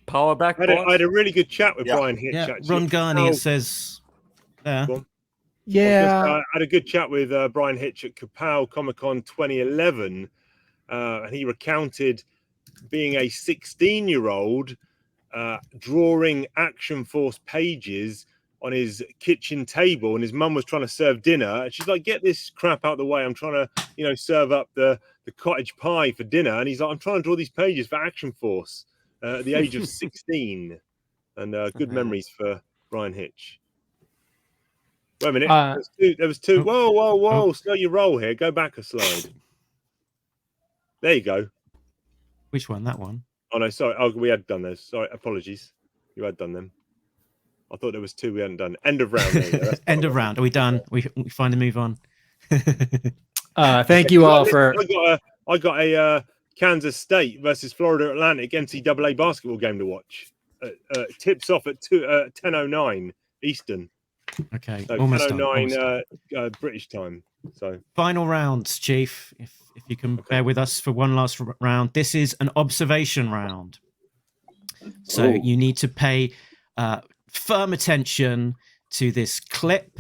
Power back. I had a really good chat with Yeah. Brian Hitch. Yeah, actually. Ron Garney Oh, it says. Yeah. go on. Yeah. I had a good chat with Brian Hitch at Kapow Comic Con 2011, and he recounted being a 16-year-old drawing Action Force pages on his kitchen table, and his mum was trying to serve dinner, and she's like, "Get this crap out of the way! I'm trying to, serve up the cottage pie for dinner." And he's like, "I'm trying to draw these pages for Action Force at the age of 16." And good memories for Brian Hitch. Wait a minute. There was two. Whoa. Slow your roll here. Go back a slide. There you go. Which one? That one. Oh, no. Sorry. Oh, we had done those. Sorry. Apologies. You had done them. I thought there was 2 we hadn't done. End of round. There you go. That's End of round. Are we done? We finally move on. Thank you all for. I got a Kansas State versus Florida Atlantic NCAA basketball game to watch. Tips off at 10:09 Eastern. Okay. So Almost done. 10:09 British time. So final rounds, Chief. If you can bear with us for one last round. This is an observation round. So you need to pay firm attention to this clip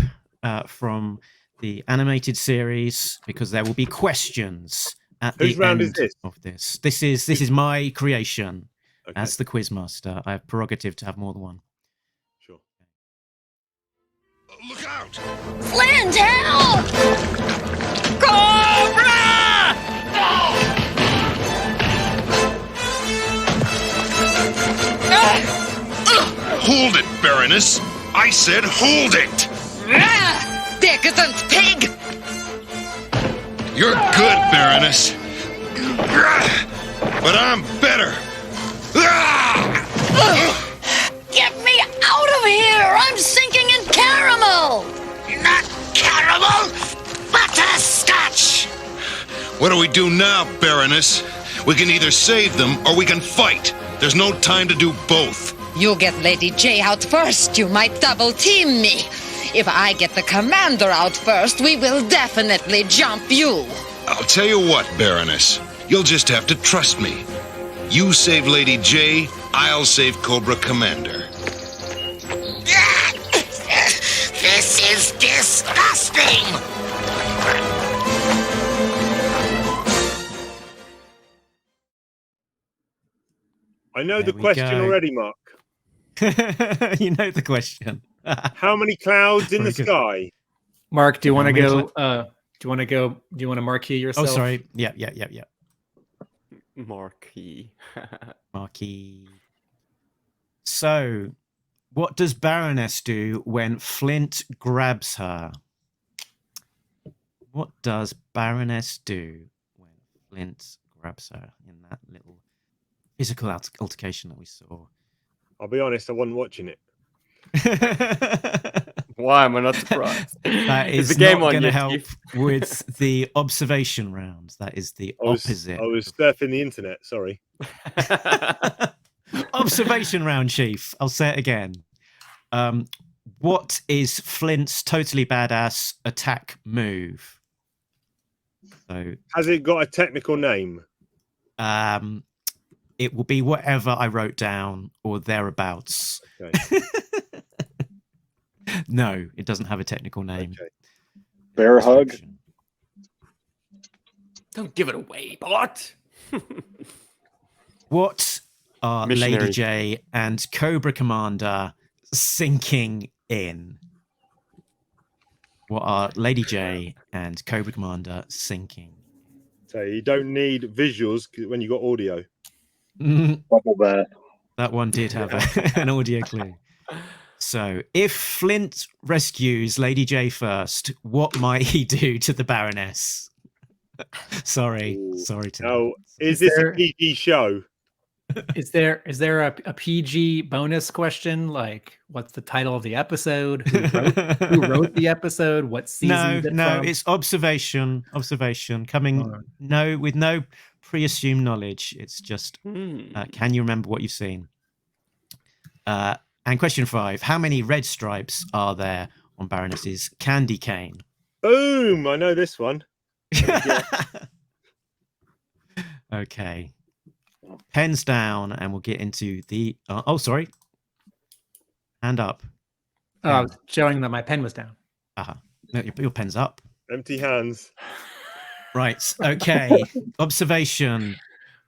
from the animated series, because there will be questions at Whose the round end is this? of this. This is my creation Okay. as the quizmaster. I have prerogative to have more than one. Sure. Look out! Flint, help! Cobra! Hold it, Baroness! I said hold it! Decadent pig! You're good, Baroness. But I'm better. Get me out of here! I'm sinking in caramel! Not caramel, butterscotch! What do we do now, Baroness? We can either save them or we can fight. There's no time to do both. You get Lady J out first. You might double team me. If I get the commander out first, we will definitely jump you. I'll tell you what, Baroness. You'll just have to trust me. You save Lady J, I'll save Cobra Commander. This is disgusting! I know There the we question go. already, Mark. You know the question. How many clouds in the Very good. sky? Mark, do you want to How many go? Do you want to go? Do you want to marquee Oh, yourself? sorry. Yeah. Marquee. Marquee. So, what does Baroness do when Flint grabs her? What does Baroness do when Flint grabs her in that little physical altercation that we saw? I'll be honest, I wasn't watching it. Why am I not surprised? That Is is the game not on going to yet, help Chief? with the observation round. That is the opposite. I was surfing the internet. Sorry. Observation round, Chief. I'll say it again. What is Flint's totally badass attack move? So, Has it got a technical name? it will be whatever I wrote down or thereabouts. Okay. No, it doesn't have a technical name. Okay. Bear hug. Don't give it away, Bart. What are Lady Missionary. J and Cobra Commander sinking in? What are Lady J and Cobra Commander sinking? So you don't need visuals when you got audio. Bubble bath. That one did have an audio clue. So, if Flint rescues Lady J first, what might he do to the Baroness? Sorry to. Oh, is this a PG show? Is there a PG bonus question? Like, what's the title of the episode? Who wrote the episode? What season? No, it's observation. Coming with no pre-assumed knowledge. It's just can you remember what you've seen? And question 5: how many red stripes are there on Baroness's candy cane? Boom! I know this one. Okay. Pens down, and we'll get into the. Sorry. Hand up. Oh, I was showing that my pen was down. No, your pen's up. Empty hands. Right. Okay. Observation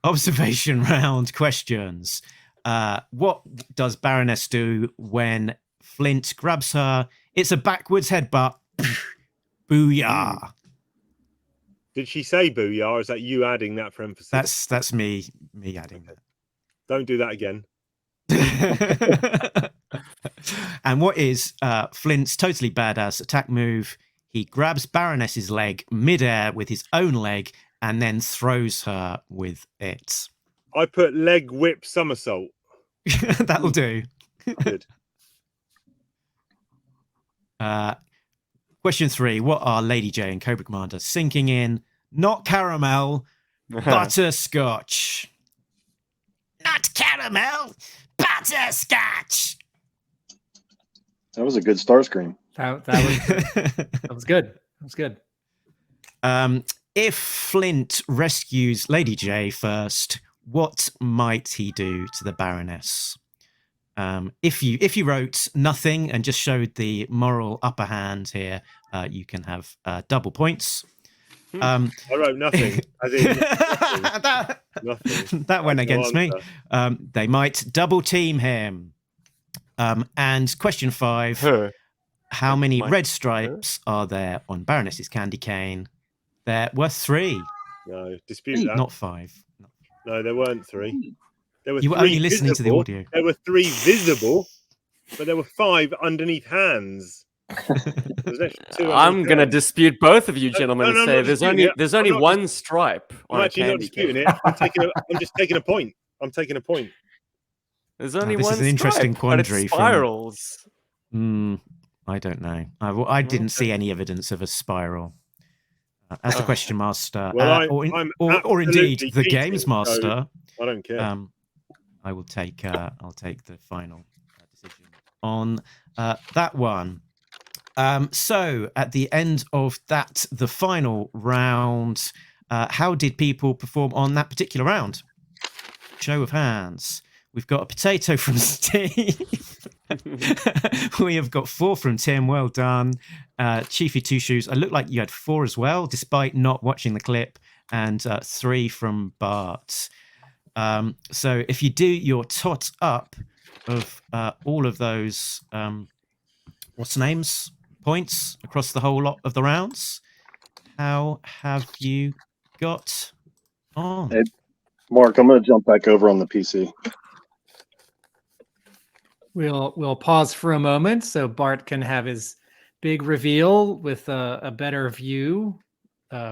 round questions. What does Baroness do when Flint grabs her? It's a backwards headbutt. Booyah. Did she say booyah, or is that you adding that for emphasis? That's me adding that. Don't do that again. And what is Flint's totally badass attack move? He grabs Baroness's leg midair with his own leg and then throws her with it. I put leg whip somersault. That'll do. Good. Question 3. What are Lady J and Cobra Commander sinking in? Not caramel, butterscotch. Not caramel, butterscotch. That was a good star screen. That was good. That was good. If Flint rescues Lady J first, what might he do to the Baroness? If you wrote nothing and just showed the moral upper hand here, you can have double points. I wrote nothing. As in, nothing. That went against me. They might double team him. And question 5: how many red stripes are there on Baroness's candy cane? There were 3. No, dispute that. Not 5. No, there weren't 3. There were you were 3 only listening visible. to the audio. There were 3 visible, but there were 5 underneath hands. I'm going to dispute both of you gentlemen and say there's only one stripe on I'm a actually not candy disputing cane. it. I'm just taking a point. I'm taking a point. There's only this one is an interesting stripe, but it quandary. spirals. I don't know. I didn't see any evidence of a spiral. As the question master, Well, or indeed the cheating, games master, I don't care. I will take. I'll take the final decision on that one. So at the end of that, the final round, how did people perform on that particular round? Show of hands. We've got a potato from Steve. We have got 4 from Tim. Well done. Chiefy Two Shoes. I look like you had 4 as well, despite not watching the clip, and 3 from Bart. So if you do your tot up of all of those, points across the whole lot of the rounds, how have you got on? Hey, Mark, I'm going to jump back over on the PC. We'll pause for a moment so Bart can have his big reveal with a better view,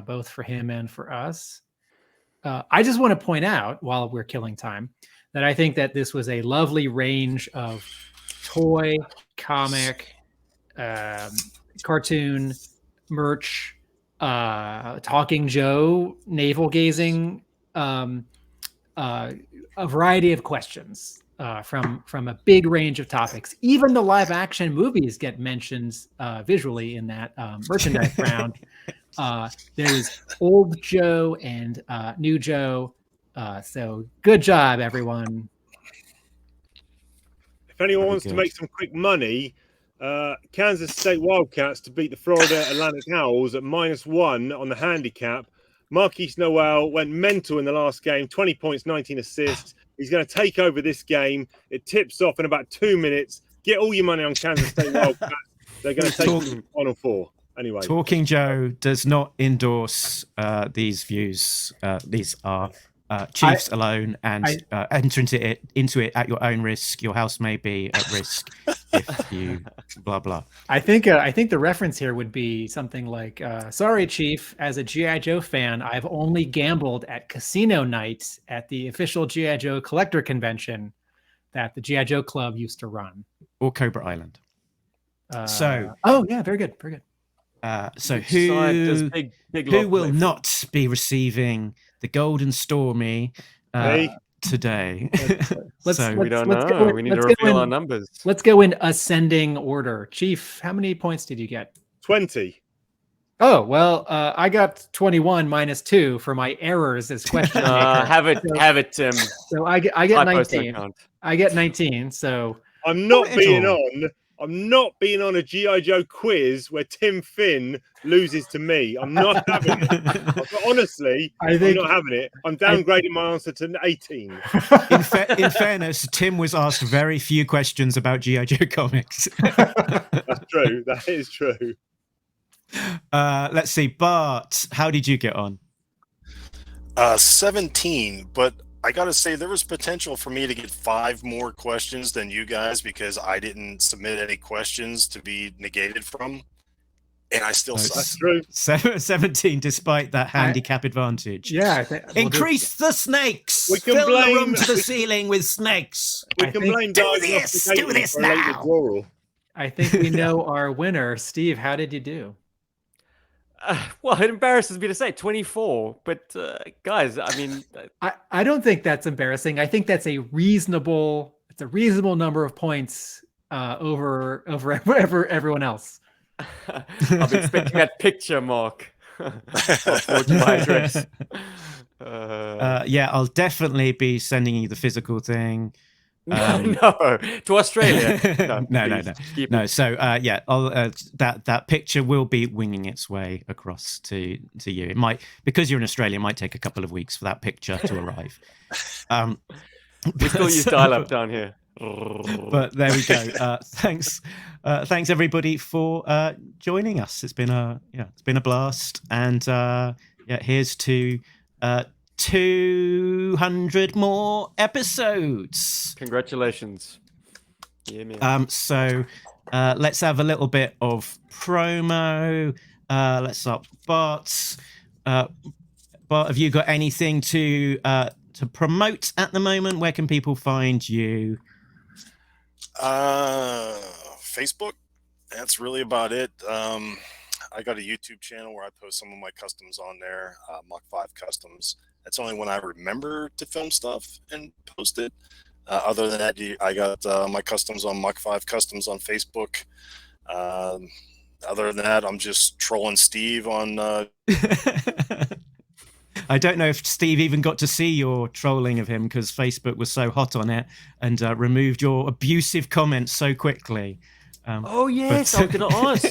both for him and for us. I just want to point out, while we're killing time, that I think that this was a lovely range of toy, comic, cartoon, merch, Talking Joe, navel gazing, a variety of questions. From a big range of topics. Even the live action movies get mentioned visually in that merchandise round. There's old Joe and new Joe. So good job, everyone. If anyone wants to make some quick money, Kansas State Wildcats to beat the Florida Atlantic Owls at -1 on the handicap. Marquise Noel went mental in the last game, 20 points, 19 assists. He's going to take over this game. It tips off in about 2 minutes. Get all your money on Kansas State Wildcats. They're going to take the Final Four. Anyway, Talking Joe does not endorse these views. These are Chiefs alone, and enter into it at your own risk. Your house may be at risk if you blah blah. I think the reference here would be something like, "Sorry, Chief. As a GI Joe fan, I've only gambled at casino night at the official GI Joe collector convention that the GI Joe Club used to run." Or Cobra Island. Oh yeah, very good, very good. So Big who will not be receiving the Golden Stormy today? We don't know. We need to reveal our numbers. Let's go in ascending order. Chief, how many points did you get? 20. Oh, well, I got 21 minus 2 for my errors as question maker. Have it, Tim. So I get 19. I get 19, so... I'm not being on a G.I. Joe quiz where Tim Finn loses to me. I'm not having it. Honestly, I'm not having it. I'm downgrading my answer to 18. In fairness, Tim was asked very few questions about G.I. Joe comics. That's true. That is true. Let's see. Bart, how did you get on? 17, but I gotta say there was potential for me to get 5 more questions than you guys because I didn't submit any questions to be negated from, and I still suck. That's true. 17, despite that handicap advantage. Yeah, increase the snakes. We can fill blame the room to the ceiling with snakes. We can blame do this now. I think we know our winner, Steve. How did you do? Well, it embarrasses me to say 24, but guys, I mean, I don't think that's embarrassing. I think that's a reasonable number of points over everyone else. I'll be expecting that picture, Mark. My address. Yeah, I'll definitely be sending you the physical thing. No, to Australia. No. So yeah, that picture will be winging its way across to you. It might, because you're in Australia, it might take a couple of weeks for that picture to arrive. We still use dial-up down here. But there we go. Thanks everybody for joining us. It's been a blast, and here's to 200 more episodes. Congratulations. Yeah, so let's have a little bit of promo. Let's start. Bart, have you got anything to promote at the moment? Where can people find you? Facebook. That's really about it. I got a YouTube channel where I post some of my customs on there, Mach 5 Customs. That's only when I remember to film stuff and post it. Other than that, I got my customs on Mach 5 Customs on Facebook. Other than that, I'm just trolling Steve on... I don't know if Steve even got to see your trolling of him because Facebook was so hot on it and removed your abusive comments so quickly. Oh, yes, I was going to ask.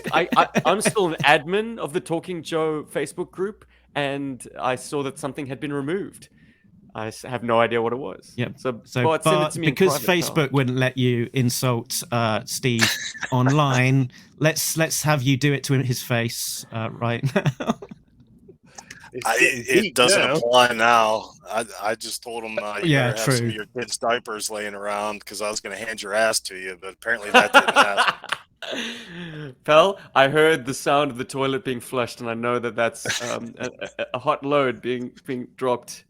I'm still an admin of the Talking Joe Facebook group, and I saw that something had been removed. I have no idea what it was. Yeah. So Bart, because Facebook wouldn't let you insult Steve online, let's have you do it to his face right now. It doesn't apply now. I just told him you better have true. some of your kids' diapers laying around because I was going to hand your ass to you, but apparently that didn't happen. Pal, I heard the sound of the toilet being flushed, and I know that that's a hot load being dropped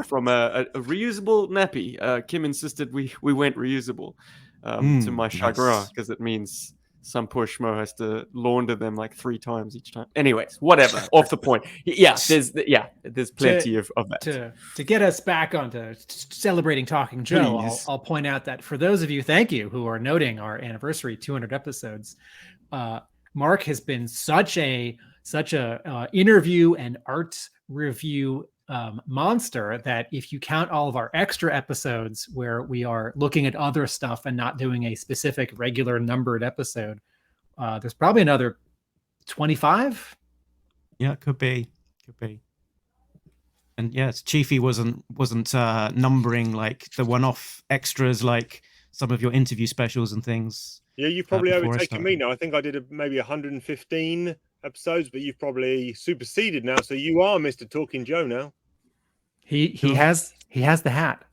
from a reusable nappy. Kim insisted we went reusable to my chagrin because it means some poor schmo has to launder them like 3 times each time. Anyways, whatever. Off the point. Yeah, there's plenty of that. To get us back onto celebrating Talking Joe, I'll point out that for those of you, thank you, who are noting our anniversary 200 episodes, Mark has been such a interview and art review monster that if you count all of our extra episodes where we are looking at other stuff and not doing a specific regular numbered episode, there's probably another 25. Yeah, it could be. And yes, Chiefy wasn't numbering like the one-off extras like some of your interview specials and things. Yeah, you've probably overtaken me now. I think I did maybe 115 episodes, but you've probably superseded now. So you are Mr. Talking Joe now. He has the hat.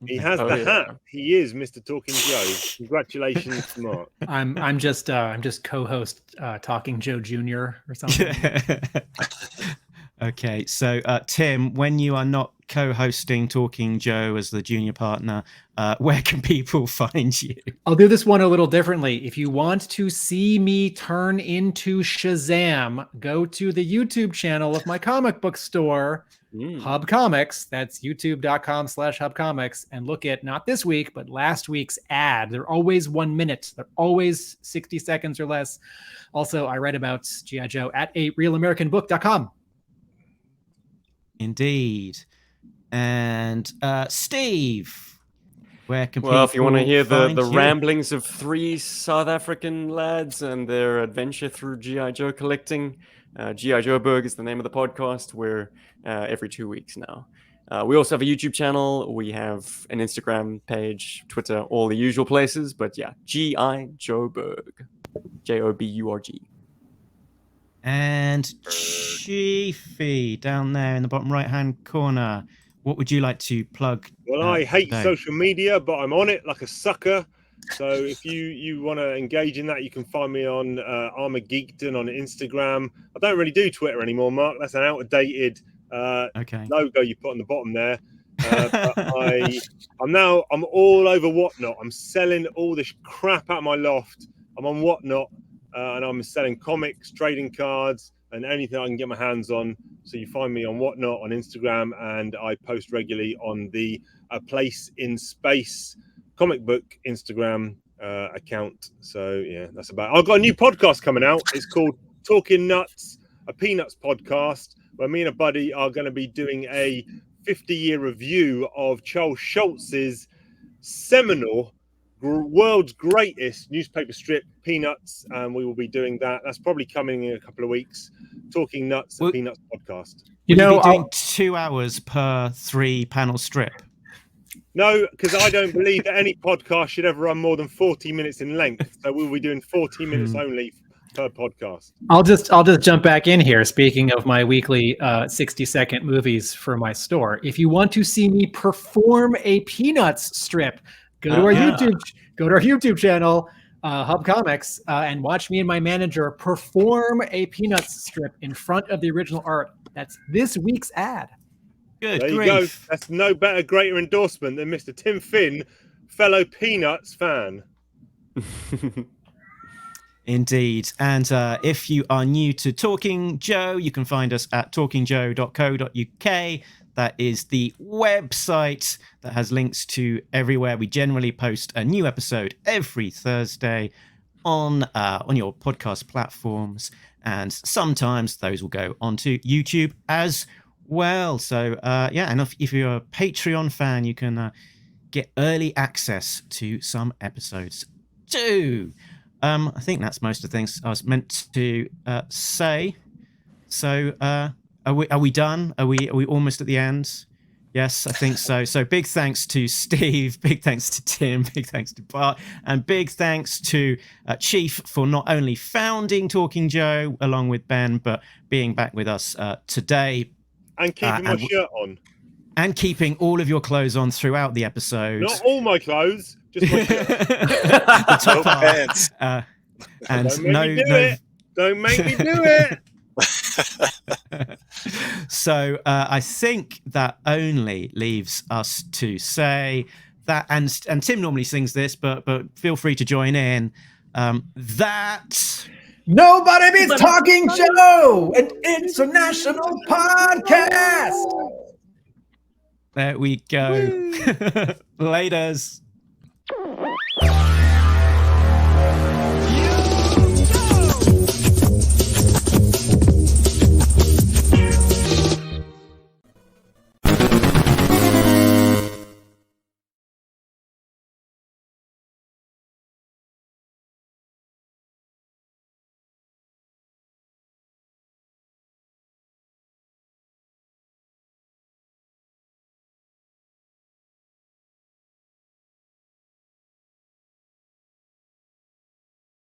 He has the hat. He is Mr. Talking Joe. Congratulations, Mark. I'm just co-host Talking Joe Jr. or something. Okay, so Tim, when you are not co-hosting Talking Joe as the junior partner, where can people find you? I'll do this one a little differently. If you want to see me turn into Shazam, go to the YouTube channel of my comic book store, Hub Comics. That's youtube.com/hubcomics, and look at not this week, but last week's ad. They're always 1 minute. They're always 60 seconds or less. Also, I write about G.I. Joe at arealamericanbook.com. Indeed. And Steve, where can people Well, if you want to hear the find you? ramblings of 3 South African lads and their adventure through G.I. Joe collecting, G.I. Joe Berg is the name of the podcast. We're every 2 weeks now. We also have a YouTube channel. We have an Instagram page, Twitter, all the usual places. But yeah, G.I. Joe Berg. Joburg. And Chiefy down there in the bottom right-hand corner. What would you like to plug? Well, I hate today? social media, but I'm on it like a sucker. So if you want to engage in that, you can find me on Armor Geekdom on Instagram. I don't really do Twitter anymore, Mark. That's an outdated logo you put on the bottom there. But I'm all over Whatnot. I'm selling all this crap out of my loft. I'm on Whatnot. And I'm selling comics, trading cards, and anything I can get my hands on. So you find me on Whatnot on Instagram, and I post regularly on the Place in Space comic book Instagram account. So yeah, that's about it. I've got a new podcast coming out. It's called Talking Nuts, a Peanuts podcast, where me and a buddy are going to be doing a 50-year review of Charles Schulz's seminal world's greatest newspaper strip, Peanuts, and we will be doing that. That's probably coming in a couple of weeks. Talking Nuts, a Peanuts podcast. Will you be doing 2 hours per 3-panel strip? No, because I don't believe that any podcast should ever run more than 40 minutes in length. So we'll be doing 40 minutes only per podcast. I'll just jump back in here. Speaking of my weekly 60-second movies for my store, if you want to see me perform a Peanuts strip, go to our YouTube channel, Hub Comics, and watch me and my manager perform a Peanuts strip in front of the original art. That's this week's ad. Good there you grief. go. That's no better, greater endorsement than Mr. Tim Finn, fellow Peanuts fan. Indeed. And if you are new to Talking Joe, you can find us at talkingjoe.co.uk. That is the website that has links to everywhere. We generally post a new episode every Thursday on your podcast platforms, and sometimes those will go onto YouTube as well. So and if you're a Patreon fan, you can get early access to some episodes too. I think that's most of the things I was meant to say. So are we done? Are we almost at the end? Yes, I think so. So big thanks to Steve, big thanks to Tim, big thanks to Bart, and big thanks to Chief for not only founding Talking Joe along with Ben, but being back with us today. And keeping my shirt on. And keeping all of your clothes on throughout the episode. Not all my clothes, just my shirt. The top No pants. And Don't make me do it. So I think that only leaves us to say that, and Tim normally sings this, but feel free to join in. That Nobody Beats Talking Joe, an international podcast. There we go. Laters.